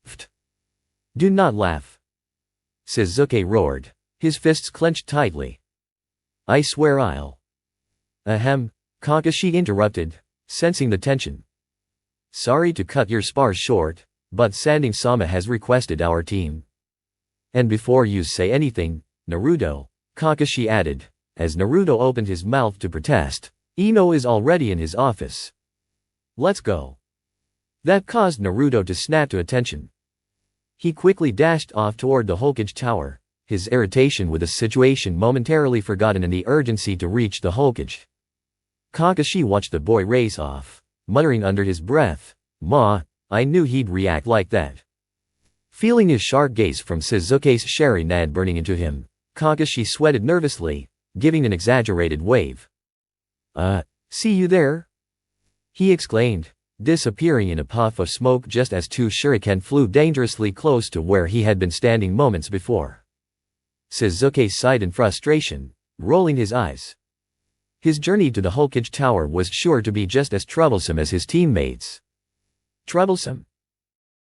Pfft! Do not laugh! Sasuke roared, his fists clenched tightly. I swear I'll… Ahem, Kakashi interrupted, sensing the tension. Sorry to cut your spars short, but Sanding-sama has requested our team. And before you say anything, Naruto, Kakashi added, as Naruto opened his mouth to protest, Ino is already in his office. Let's go. That caused Naruto to snap to attention. He quickly dashed off toward the Hokage tower, his irritation with the situation momentarily forgotten in the urgency to reach the Hokage. Kakashi watched the boy race off, muttering under his breath, Ma, I knew he'd react like that. Feeling his sharp gaze from Sasuke's Sharingan burning into him, Kakashi sweated nervously, giving an exaggerated wave. See you there? He exclaimed, disappearing in a puff of smoke just as 2 shuriken flew dangerously close to where he had been standing moments before. Sasuke sighed in frustration, rolling his eyes. His journey to the Hokage tower was sure to be just as troublesome as his teammates. Troublesome?